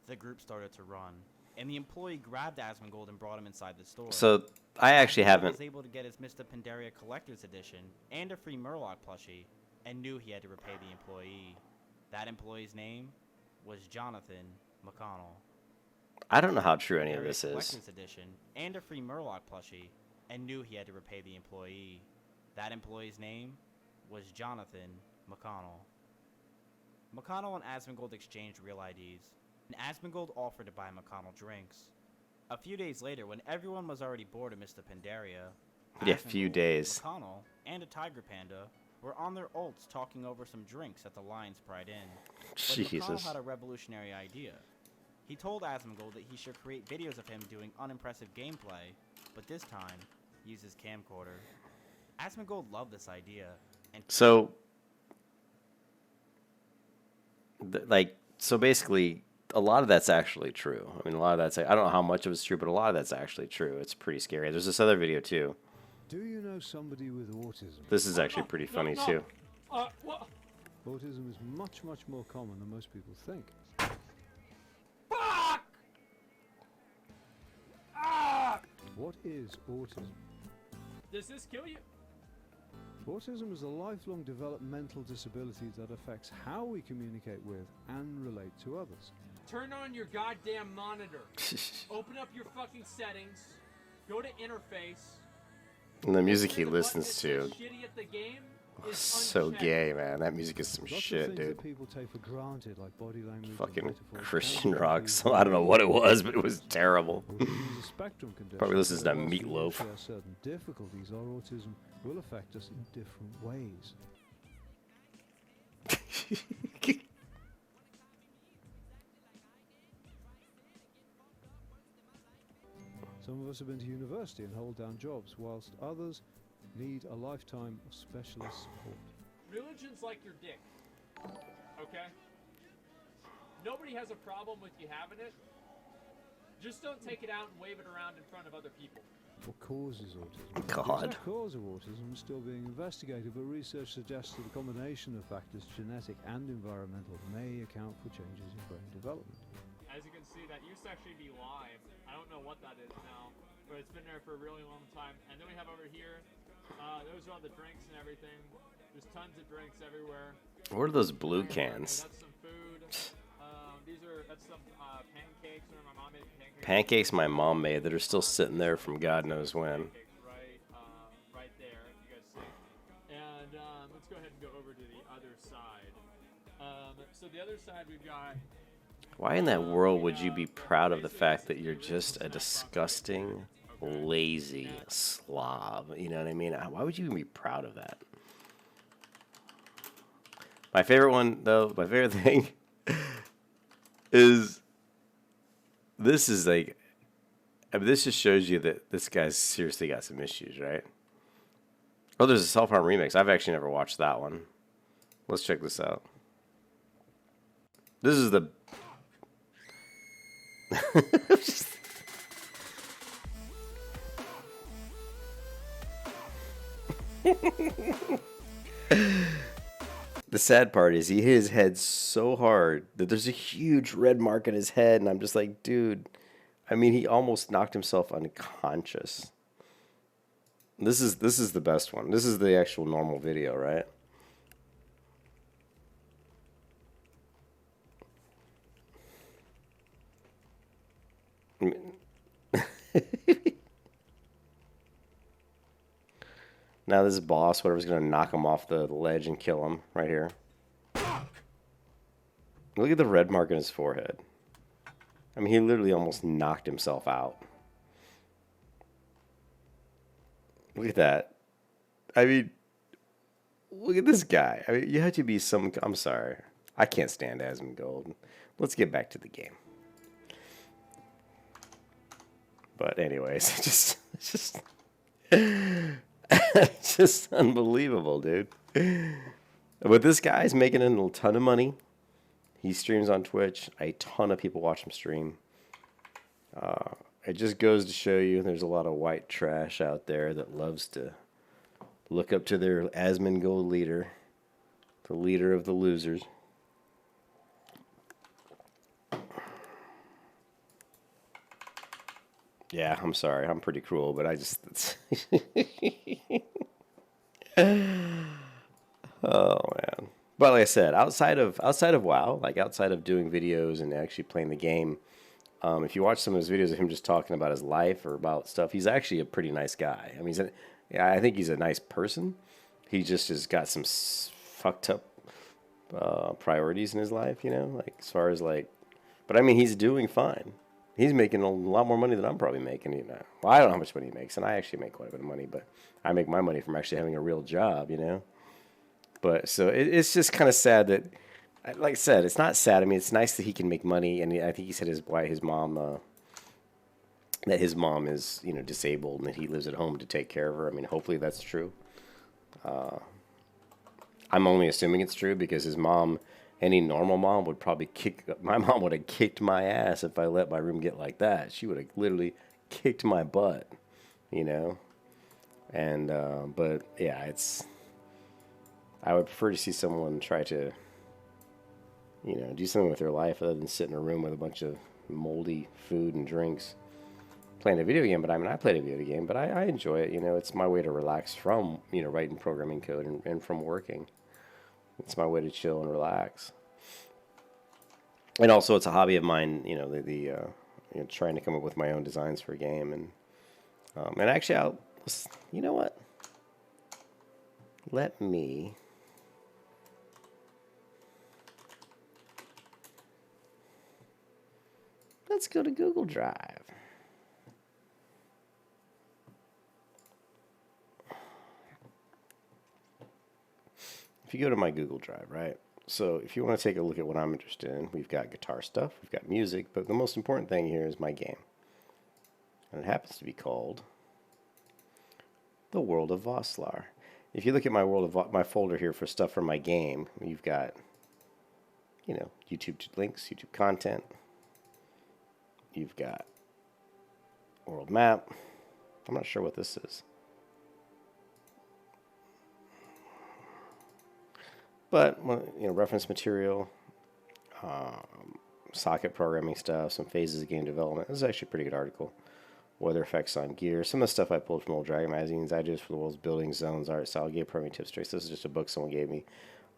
The group started to run, and the employee grabbed Asmongold and brought him inside the store. So, I actually Asmongold haven't... was able to get his Mr. Pandaria Collector's Edition and a free Murloc plushie, and knew he had to repay the employee. That employee's name was Jonathan McConnell. I don't know how true any of this is. Collector's Edition and a free Murloc plushie, and knew he had to repay the employee. That employee's name was Jonathan McConnell. McConnell and Asmongold exchanged real IDs, and Asmongold offered to buy McConnell drinks. A few days later, when everyone was already bored of Mr. Pandaria, Yeah, few days. McConnell and a Tiger Panda were on their ults talking over some drinks at the Lion's Pride Inn. But McConnell Jesus. had a revolutionary idea. He told Asmongold that he should create videos of him doing unimpressive gameplay, but this time, use his camcorder. Asmongold loved this idea, and So, so basically, a lot of that's actually true. I mean, a lot of that's, I don't know how much of it's true, but a lot of that's actually true. It's pretty scary. There's this other video, too. Do you know somebody with autism? This is actually pretty funny, too. What? Autism is much, much more common than most people think. Fuck! Ah! What is autism? Does this kill you? Autism is a lifelong developmental disability that affects how we communicate with and relate to others. Turn on your goddamn monitor. Open up your fucking settings. Go to interface. And the music he Hit the button listens that says to. Shitty at the game. is So unchecked. gay, man. That music is some Lots of shit, things dude. that people take for granted, like body language and Fucking metaphors, Christian can rock be song. I don't know what it was, but it was terrible. Autism is a spectrum condition. Probably listens so to whilst we may Meatloaf. share certain difficulties, our autism will affect us in different ways. Some of us have been to university and hold down jobs, whilst others need a lifetime of specialist support. Religion's like your dick. Okay? Nobody has a problem with you having it. Just don't take it out and wave it around in front of other people. What causes autism? God. The exact cause of autism is still being investigated, but research suggests that a combination of factors, genetic and environmental, may account for changes in brain development. As you can see, that used to actually be live. I don't know what that is now, but it's been there for a really long time. And then we have over here, those are all the drinks and everything. There's tons of drinks everywhere. What are those blue Okay, cans? that's some food. That's some pancakes. Remember my mom made pancakes. Pancakes my mom made that are still sitting there from God knows when. Pancakes right there. You guys see. And let's go ahead and go over to the other side. So the other side we've got. Why in that world would you be proud of the fact that you're just a disgusting, lazy slob? You know what I mean? Why would you even be proud of that? My favorite one, though, my favorite thing is this is like, I mean, this just shows you that this guy's seriously got some issues, right? Oh, there's a self-harm remix. I've actually never watched that one. Let's check this out. This is the... The sad part is he hit his head so hard that there's a huge red mark on his head, and I'm just like, dude, I mean, he almost knocked himself unconscious. This is the best one. This is the actual normal video, right? I mean, now this boss, whatever's gonna knock him off the ledge and kill him right here. Look at the red mark on his forehead. I mean, he literally almost knocked himself out. Look at that. I mean, look at this guy. I mean, you have to be some... I'm sorry. I can't stand Asmongold. Let's get back to the game. But anyways, it's just unbelievable, dude. But this guy's making a ton of money. He streams on Twitch. A ton of people watch him stream. It just goes to show you there's a lot of white trash out there that loves to look up to their Asmongold leader, the leader of the losers. Yeah, I'm sorry. I'm pretty cruel, but I just... Oh, man. But like I said, outside of WoW, like outside of doing videos and actually playing the game, if you watch some of his videos of him just talking about his life or about stuff, he's actually a pretty nice guy. I mean, I think he's a nice person. He just has got some fucked up priorities in his life, you know, like as far as like... But I mean, he's doing fine. He's making a lot more money than I'm probably making. You know, well, I don't know how much money he makes, and I actually make quite a bit of money, but I make my money from actually having a real job, you know. But so it's just kind of sad that, like I said, it's not sad. I mean, it's nice that he can make money, and I think he said his mom, that his mom is, you know, disabled, and that he lives at home to take care of her. I mean, hopefully that's true. I'm only assuming it's true because his mom. Any normal mom would probably my mom would have kicked my ass if I let my room get like that. She would have literally kicked my butt, you know? And, but yeah, I would prefer to see someone try to, you know, do something with their life other than sit in a room with a bunch of moldy food and drinks playing a video game. But I mean, I played a video game, but I enjoy it. You know, it's my way to relax from, you know, writing programming code and from working. It's my way to chill and relax. And also, it's a hobby of mine, you know, you know, trying to come up with my own designs for a game. And actually, you know what? Let me let's go to Google Drive. If you go to my Google Drive, right? So if you want to take a look at what I'm interested in, we've got guitar stuff, we've got music, but the most important thing here is my game. And it happens to be called The World of Vosslar. If you look at my my folder here for stuff from my game, you've got, you know, YouTube links, YouTube content. You've got world map. I'm not sure what this is. But, you know, reference material, socket programming stuff, some phases of game development. This is actually a pretty good article. Weather effects on gear. Some of the stuff I pulled from old Dragon magazines. Ideas for the world's building zones, art style, game programming tips, tricks. This is just a book someone gave me.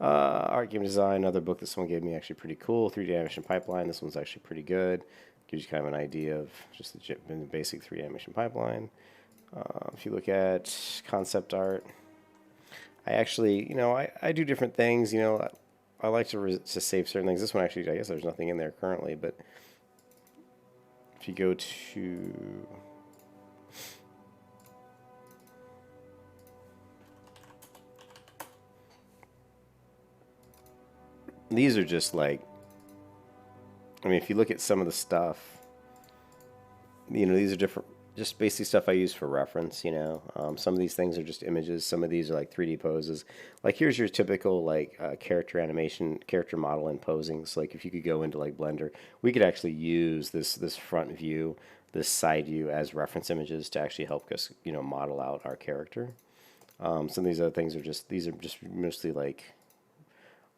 Art game design, another book that someone gave me, actually pretty cool. 3D animation pipeline. This one's actually pretty good. Gives you kind of an idea of just the basic 3D animation pipeline. If you look at concept art, I actually, you know, I do different things. You know, I like to save certain things. This one actually, I guess there's nothing in there currently, but if you go to these are just like, I mean, if you look at some of the stuff, you know, these are different, just basic stuff I use for reference, you know. Some of these things are just images. Some of these are like 3D poses. Like here's your typical like character animation, character model and posing. So like if you could go into like Blender, we could actually use this front view, this side view as reference images to actually help us, you know, model out our character. Some of these other things are just, these are just mostly like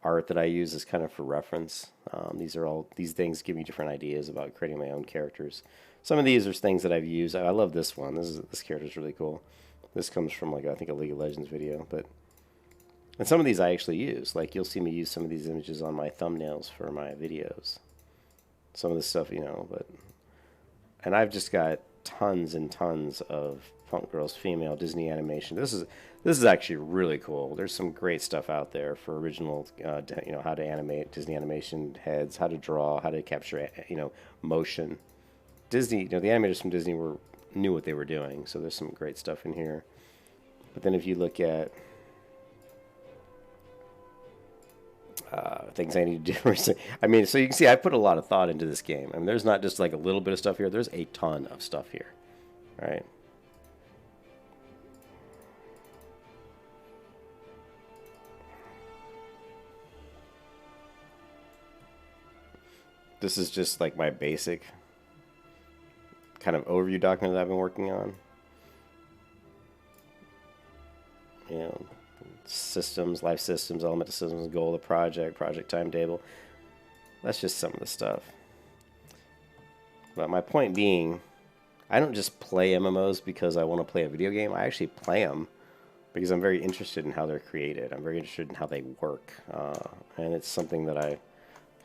art that I use as kind of for reference. These things give me different ideas about creating my own characters. Some of these are things that I've used. I love this one. This character is really cool. This comes from like I think a League of Legends video, and some of these I actually use. Like you'll see me use some of these images on my thumbnails for my videos. Some of this stuff, you know, and I've just got tons and tons of Punk Girls female Disney animation. This is actually really cool. There's some great stuff out there for original, you know, how to animate Disney animation heads, how to draw, how to capture, you know, motion. Disney, you know, the animators from Disney knew what they were doing, so there's some great stuff in here. But then if you look at things I need to do, I mean, so you can see I put a lot of thought into this game. I mean, there's not just like a little bit of stuff here. There's a ton of stuff here, right? This is just like my basic kind of overview document that I've been working on. You know, systems, life systems, element systems, goal of the project timetable. That's just some of the stuff. But my point being, I don't just play MMOs because I want to play a video game. I actually play them because I'm very interested in how they're created. I'm very interested in how they work. And it's something that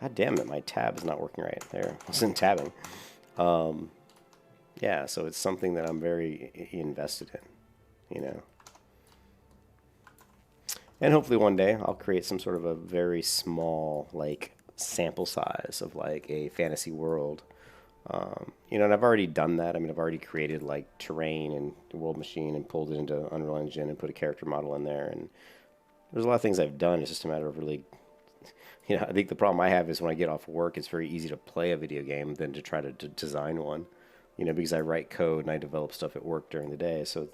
God damn it, my tab is not working right. There, I wasn't tabbing. Yeah, so it's something that I'm very invested in, you know. And hopefully one day I'll create some sort of a very small, like, sample size of, like, a fantasy world. You know, and I've already done that. I mean, I've already created, like, terrain and the world machine and pulled it into Unreal Engine and put a character model in there. And there's a lot of things I've done. It's just a matter of really, you know, I think the problem I have is when I get off work, it's very easy to play a video game than to try to design one. You know, because I write code and I develop stuff at work during the day. So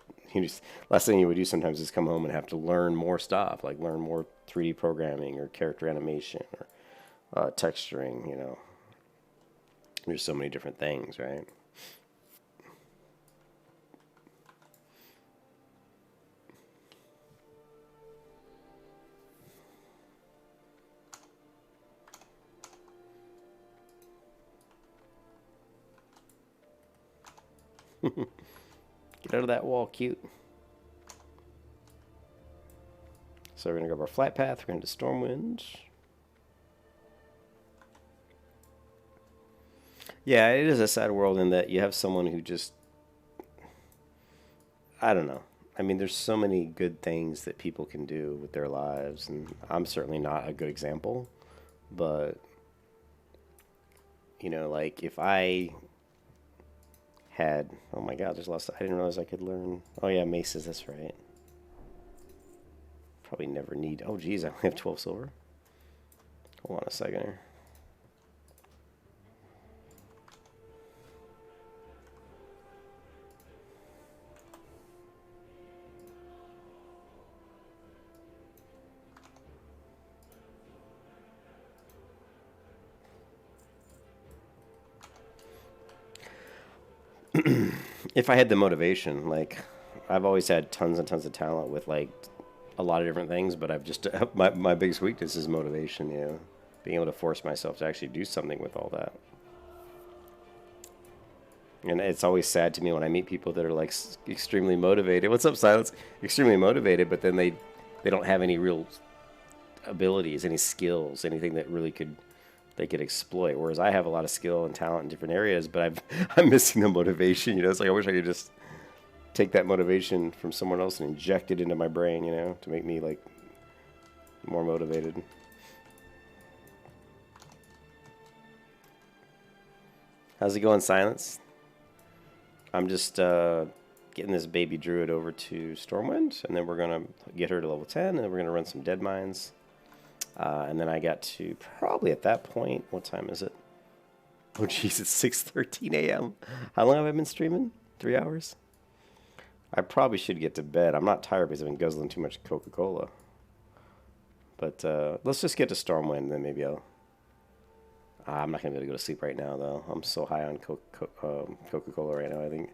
last thing you would do sometimes is come home and have to learn more stuff, like learn more 3D programming or character animation or texturing, you know. There's so many different things, right? Get out of that wall, cute. So we're going to grab our flat path. We're going to Stormwind. Yeah, it is a sad world in that you have someone who just, I don't know. I mean, there's so many good things that people can do with their lives, and I'm certainly not a good example, but, you know, like, if I had, oh my god, I didn't realize I could learn, oh yeah, maces, that's right. Probably never need, oh geez, I only have 12 silver. Hold on a second here. If I had the motivation, like, I've always had tons and tons of talent with, like, a lot of different things, but I've just, my biggest weakness is motivation, you know, being able to force myself to actually do something with all that. And it's always sad to me when I meet people that are, like, extremely motivated. What's up, Silence? Extremely motivated, but then they don't have any real abilities, any skills, anything that really they could exploit. Whereas I have a lot of skill and talent in different areas, but I'm missing the motivation. You know, it's like I wish I could just take that motivation from someone else and inject it into my brain, you know, to make me, like, more motivated. How's it going, Silence? I'm just getting this baby druid over to Stormwind, and then we're going to get her to level 10, and then we're going to run some dead mines. And then I got to probably at that point, what time is it? Oh, jeez, it's 6:13 a.m. How long have I been streaming? 3 hours? I probably should get to bed. I'm not tired because I've been guzzling too much Coca-Cola. But let's just get to Stormwind, and then maybe I'll... I'm not going to be able to go to sleep right now, though. I'm so high on Coca-Cola right now, I think.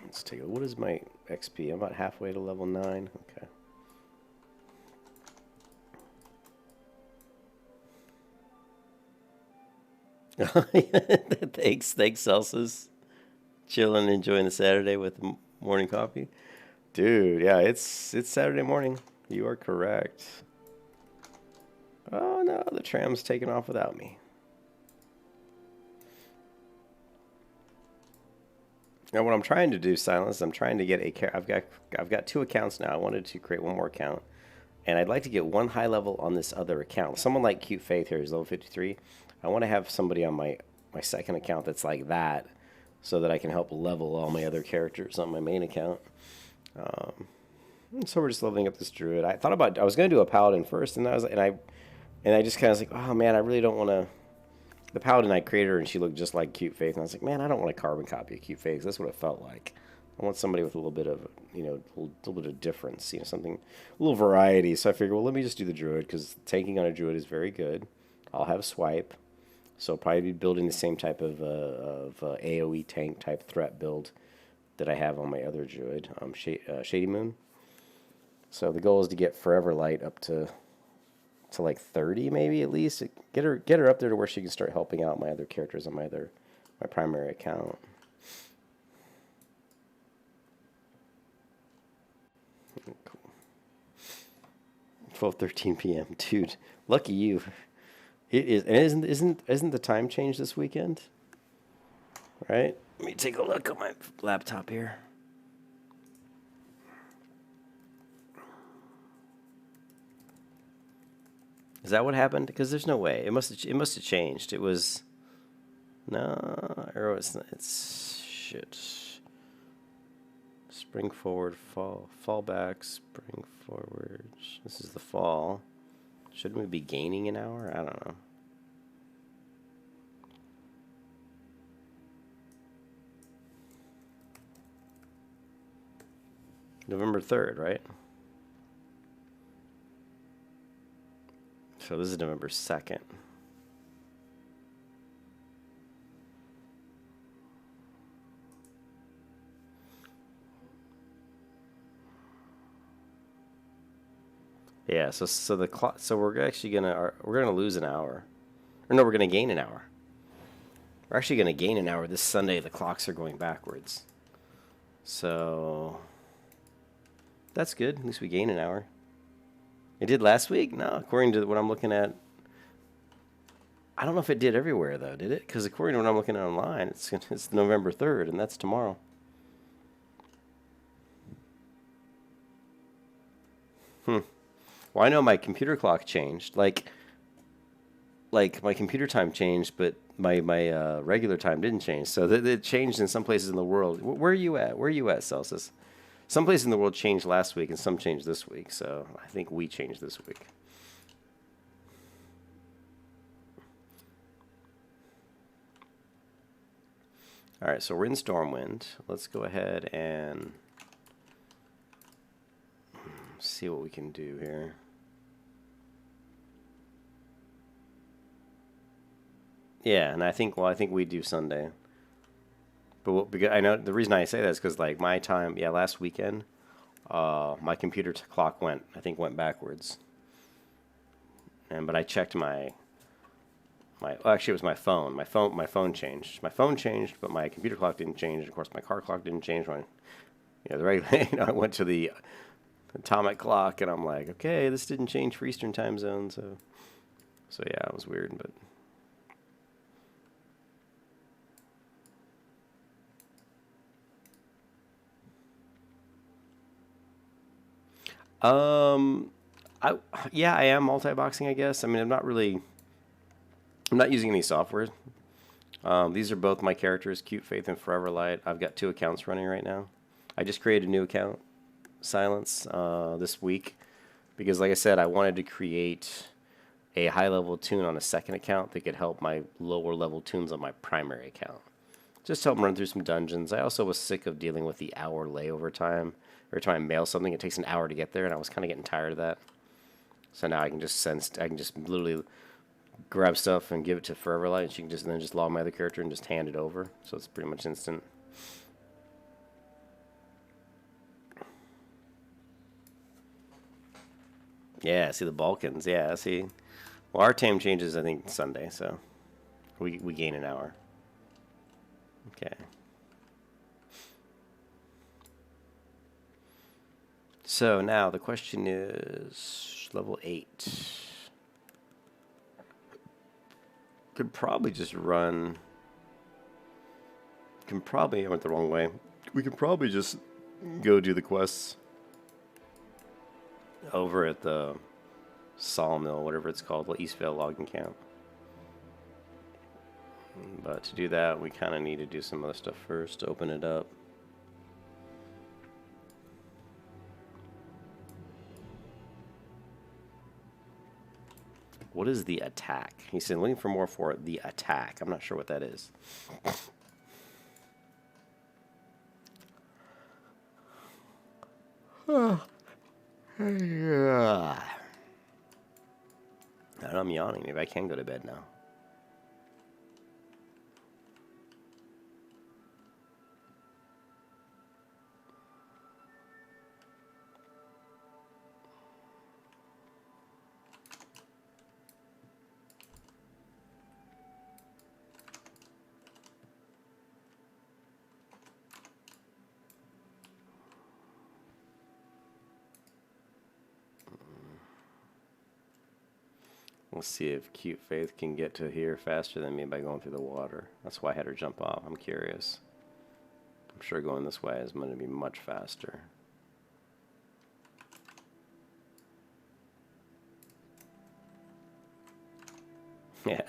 Let's take a... What is my XP? I'm about halfway to level 9. Okay. Thanks, Celsius. Chilling, enjoying the Saturday with morning coffee. Dude, yeah, it's Saturday morning. You are correct. Oh no, the tram's taking off without me. Now what I'm trying to do, Silence, I'm trying to get I've got 2 accounts now. I wanted to create 1 more account. And I'd like to get 1 high level on this other account. Someone like Cute Faith here is level 53. I want to have somebody on my second account that's like that, so that I can help level all my other characters on my main account. And so we're just leveling up this druid. I was going to do a paladin first, and I just kind of was like, oh man, I really don't want to. The paladin, I created her, and she looked just like Cute Faith, and I was like, man, I don't want a carbon copy of Cute Faith. That's what it felt like. I want somebody with a little bit of, you know, a little bit of difference, you know, something, a little variety. So I figured, well, let me just do the druid, because tanking on a druid is very good. I'll have swipe. So I'll probably be building the same type of AoE tank type threat build that I have on my other druid, Shady Moon. So the goal is to get Forever Light up to like 30 maybe at least. Get her up there to where she can start helping out my other characters on my primary account. Cool. 12:13 p.m. Dude, lucky you. It is, and isn't the time change this weekend? Right? Let me take a look at my laptop here. Is that what happened? Because there's no way. It must have changed. It was no, or it's shit. Spring forward, fall back, spring forward. This is the fall. Shouldn't we be gaining an hour? I don't know. November 3rd, right? So this is November 2nd. Yeah, so the clock. So we're actually gonna lose an hour, or no, we're gonna gain an hour. We're actually gonna gain an hour this Sunday. The clocks are going backwards, so that's good. At least we gain an hour. It did last week? No, according to what I'm looking at. I don't know if it did everywhere, though, did it? Because according to what I'm looking at online, it's November 3rd, and that's tomorrow. Well, I know my computer clock changed. Like my computer time changed, but my regular time didn't change. So it changed in some places in the world. Where are you at? Where are you at, Celsius? Some places in the world changed last week, and some changed this week. So I think we changed this week. All right, so we're in Stormwind. Let's go ahead and see what we can do here. Yeah, and I think we do Sunday. But because I know the reason I say that is because like my time, last weekend, my computer clock went backwards. But I checked actually it was my phone. My phone changed. My phone changed, but my computer clock didn't change. Of course, my car clock didn't change. The regular, I went to the atomic clock, and I'm like, okay, this didn't change for Eastern time zone. So yeah, it was weird, but. I am multi-boxing, I guess. I mean, I'm not using any software. These are both my characters, Cute Faith and Forever Light. I've got 2 accounts running right now. I just created a new account, Silence, this week, because like I said, I wanted to create a high-level tune on a second account that could help my lower-level tunes on my primary account. Just to help them run through some dungeons. I also was sick of dealing with the hour layover time. Every time I mail something, it takes an hour to get there, and I was kind of getting tired of that. So now I can just literally grab stuff and give it to Forever Light, and she can just log my other character and just hand it over. So it's pretty much instant. Yeah, see the Balkans. Yeah, see. Well, our time changes, I think, Sunday, so we gain an hour. Okay. So now the question is level 8. Could probably just run. I went the wrong way. We could probably just go do the quests over at the Sawmill, whatever it's called, the Eastvale logging camp. But to do that, we kind of need to do some other stuff first to open it up. What is the attack? He said looking for more for the attack. I'm not sure what that is. Yeah. I'm yawning. Maybe I can go to bed now. We'll see if Cute Faith can get to here faster than me by going through the water. That's why I had her jump off. I'm curious. I'm sure going this way is going to be much faster. Yeah.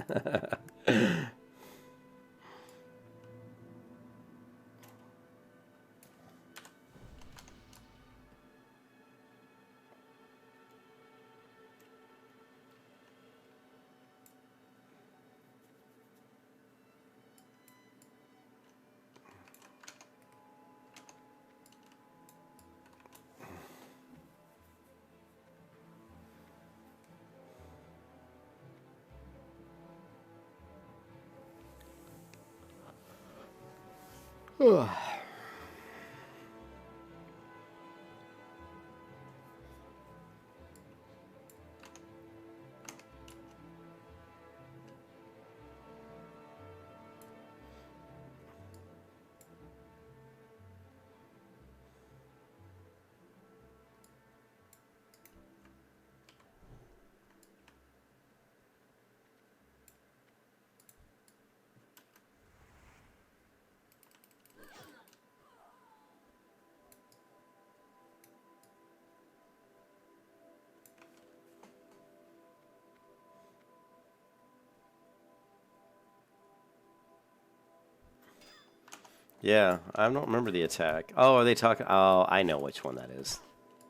Yeah, I don't remember the attack. Oh, are they talking? Oh, I know which one that is.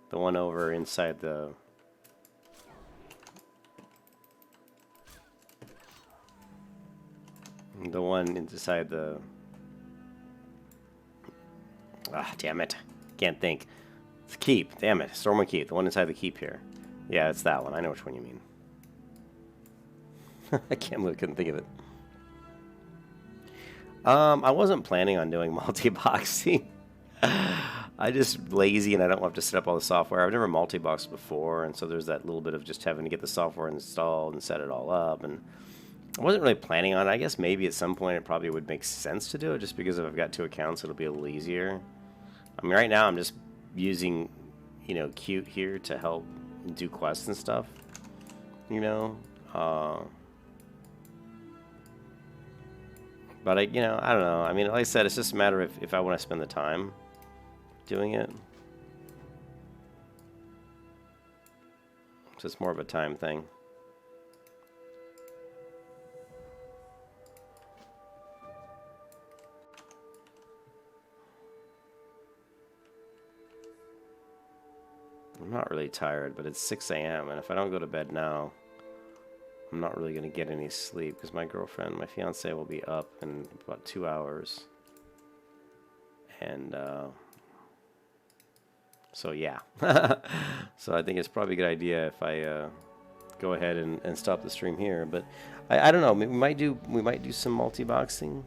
The one over inside the... The one inside the... Ah, damn it. Can't think. It's Keep. Damn it. Stormwind Keep. The one inside the Keep here. Yeah, it's that one. I know which one you mean. I can't believe I couldn't think of it. I wasn't planning on doing multi-boxing. I just lazy and I don't have to set up all the software. I've never multi-boxed before, and so there's that little bit of just having to get the software installed and set it all up. And I wasn't really planning on it. I guess maybe at some point it probably would make sense to do it, just because if I've got 2 accounts, it'll be a little easier. I mean, right now I'm just using, you know, Qt here to help do quests and stuff. You know, but I don't know. I mean, like I said, it's just a matter of if I want to spend the time doing it. So it's more of a time thing. I'm not really tired, but it's 6 a.m. and if I don't go to bed now, I'm not really going to get any sleep because my girlfriend, my fiance, will be up in about 2 hours. And so yeah. So I think it's probably a good idea if I go ahead and stop the stream here. But I don't know. We might do some multi-boxing.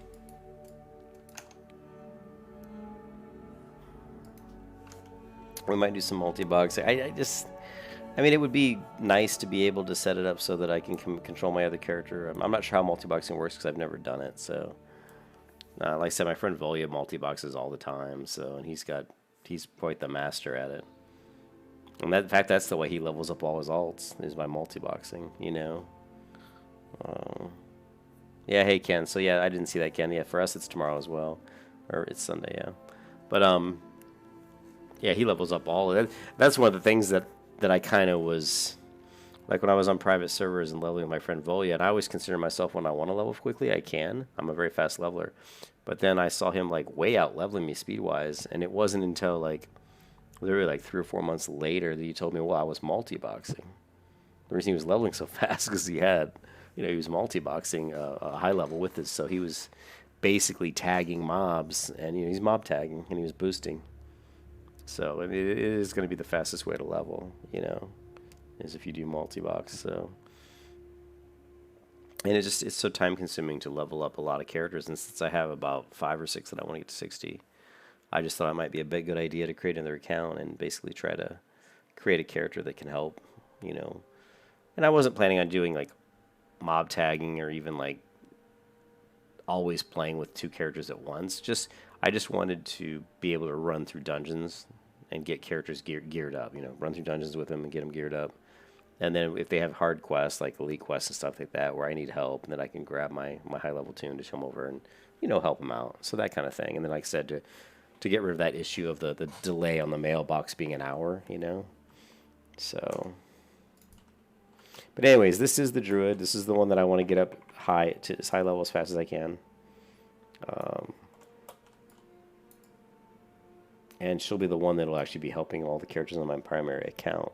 We might do some multi-boxing. I mean, it would be nice to be able to set it up so that I can control my other character. I'm not sure how multi-boxing works because I've never done it. So, like I said, my friend Volya multi-boxes all the time. So, and he's quite the master at it. And in fact, that's the way he levels up all his alts, is by multi-boxing, you know. Yeah, hey, Ken. So, yeah, I didn't see that, Ken. Yeah, for us, it's tomorrow as well. Or it's Sunday, yeah. But, yeah, he levels up all of it. That's one of the things that I kind of was, like when I was on private servers and leveling with my friend Volya, and I always consider myself when I want to level quickly, I can. I'm a very fast leveler. But then I saw him like way out leveling me speed-wise, and it wasn't until like literally like 3 or 4 months later that he told me, well, I was multi-boxing. The reason he was leveling so fast because he had, you know, he was multi-boxing a high level with this, so he was basically tagging mobs, and you know, he's mob tagging, and he was boosting. So I mean, it is going to be the fastest way to level, you know, is if you do multi-box. So, and it's so time consuming to level up a lot of characters. And since I have about 5 or 6 that I want to get to 60, I just thought it might be a big good idea to create another account and basically try to create a character that can help, you know. And I wasn't planning on doing like mob tagging or even like always playing with 2 characters at once. I just wanted to be able to run through dungeons and get characters geared up, you know, run through dungeons with them and get them geared up. And then if they have hard quests, like elite quests and stuff like that, where I need help, and then I can grab my high-level tune to come over and, you know, help them out. So that kind of thing. And then, like I said, to get rid of that issue of the delay on the mailbox being an hour, you know. So, but anyways, this is the Druid. This is the one that I want to get up high to as high level as fast as I can. And she'll be the one that'll actually be helping all the characters on my primary account.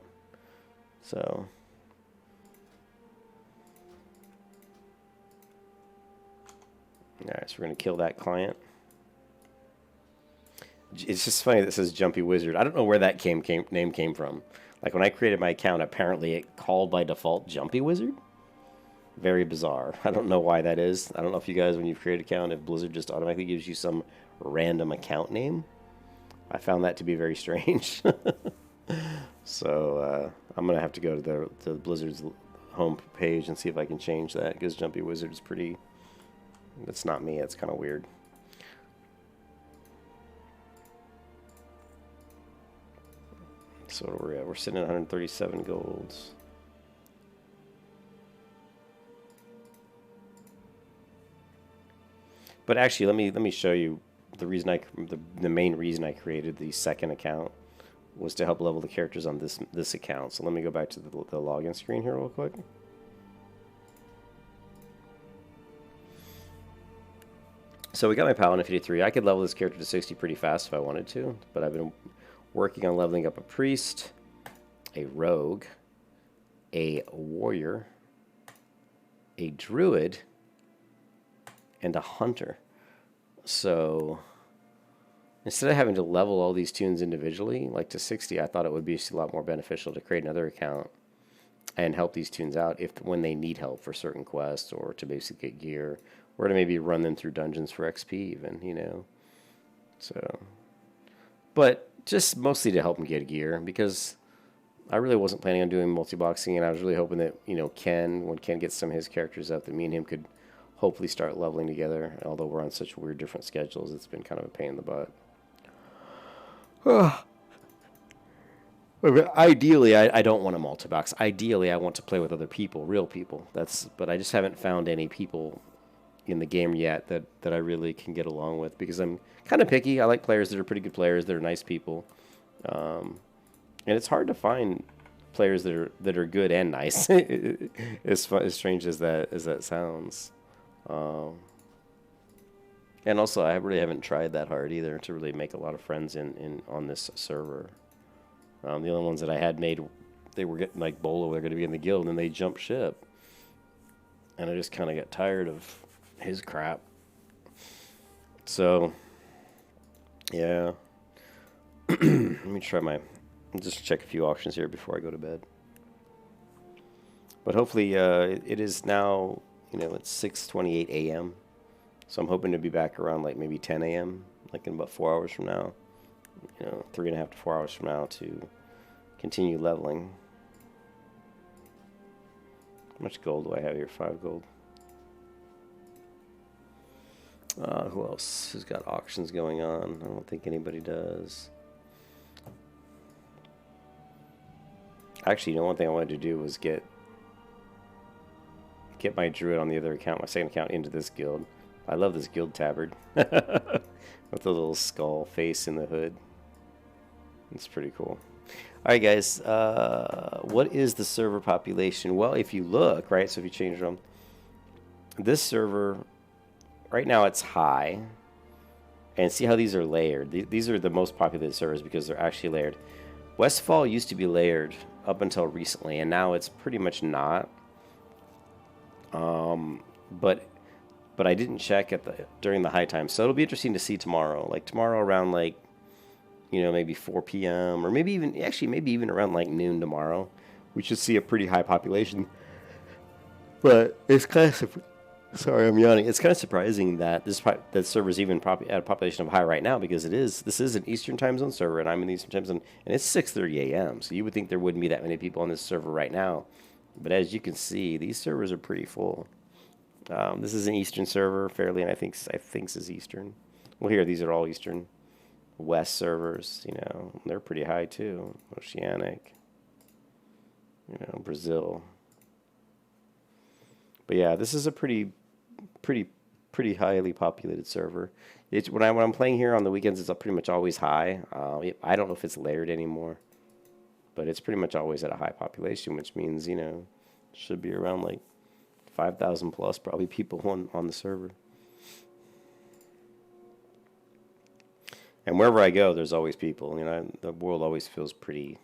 So, alright, so we're going to kill that client. It's just funny that it says Jumpy Wizard. I don't know where that name came from. Like when I created my account, apparently it called by default Jumpy Wizard. Very bizarre. I don't know why that is. I don't know if you guys, when you create an account, if Blizzard just automatically gives you some random account name. I found that to be very strange. So I'm going to have to go to the Blizzard's home page and see if I can change that, because Jumpy Wizard is pretty... It's not me. It's kind of weird. So what are we at? We're sitting at 137 golds. But actually, let me show you the reason the main reason I created the second account was to help level the characters on this account. So let me go back to the login screen here real quick. So we got my Paladin at 53. I could level this character to 60 pretty fast if I wanted to, but I've been working on leveling up a Priest, a Rogue, a Warrior, a Druid, and a Hunter. So instead of having to level all these tunes individually, like to 60, I thought it would be a lot more beneficial to create another account and help these tunes out when they need help for certain quests or to basically get gear or to maybe run them through dungeons for XP even, you know. So, but just mostly to help them get gear because I really wasn't planning on doing multi-boxing, and I was really hoping that, you know, when Ken gets some of his characters up, that me and him could hopefully start leveling together. Although we're on such weird different schedules, it's been kind of a pain in the butt. Ideally, I don't want to multi-box. Ideally, I want to play with other people, real people. But I just haven't found any people in the game yet that I really can get along with because I'm kind of picky. I like players that are pretty good players, that are nice people. And it's hard to find players that are good and nice. As strange as that sounds. And also, I really haven't tried that hard either to really make a lot of friends on this server. The only ones that I had made, they were getting like Bolo, they're going to be in the guild, and they jumped ship. And I just kind of got tired of his crap. So, yeah. Let me just check a few auctions here before I go to bed. But hopefully, it is now, you know, it's 6:28 a.m. So I'm hoping to be back around like maybe 10 a.m., like in about 4 hours from now. You know, 3.5 to 4 hours from now to continue leveling. How much gold do I have here? 5 gold. Who else has got auctions going on? I don't think anybody does. Actually, you know, one thing I wanted to do was get my Druid on the other account, my second account, into this guild. I love this guild tabard. With the little skull face in the hood. It's pretty cool. Alright guys, what is the server population? Well, if you look, right, so if you change them, this server, right now it's high. And see how these are layered. These are the most populated servers because they're actually layered. Westfall used to be layered up until recently, and now it's pretty much not. But I didn't check during the high time, so it'll be interesting to see tomorrow. Like tomorrow around like, you know, maybe 4 p.m. or maybe even around like noon tomorrow, we should see a pretty high population. But it's kind of sorry, I'm yawning. It's kind of surprising that that server's even at a population of high right now because this is an Eastern time zone server, and I'm in the Eastern time zone, and it's 6:30 a.m. So you would think there wouldn't be that many people on this server right now, but as you can see, these servers are pretty full. This is an Eastern server, fairly, and I think this is Eastern. Well, here these are all Eastern. West servers, you know, they're pretty high too. Oceanic, you know, Brazil. But yeah, this is a pretty highly populated server. It's when I'm playing here on the weekends, it's pretty much always high. I don't know if it's layered anymore, but it's pretty much always at a high population, which means, you know, should be around like 5,000 plus probably people on the server. And wherever I go, there's always people. You know, the world always feels pretty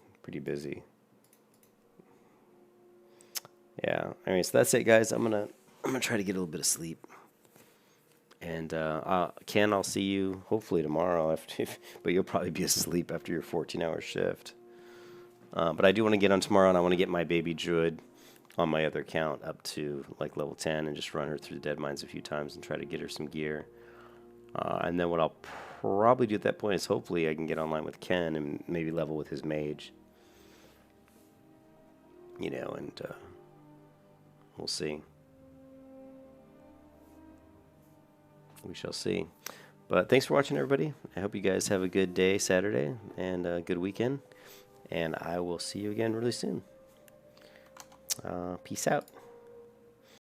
busy. Yeah. Anyway, so that's it, guys. I'm gonna try to get a little bit of sleep. And Ken, I'll see you hopefully tomorrow. But you'll probably be asleep after your 14-hour shift. But I do want to get on tomorrow, and I want to get my baby Druid on my other account up to like level 10 and just run her through the dead mines a few times and try to get her some gear. And then what I'll probably do at that point is hopefully I can get online with Ken and maybe level with his mage. You know, and we'll see. We shall see. But thanks for watching, everybody. I hope you guys have a good day Saturday and a good weekend. And I will see you again really soon. Peace out.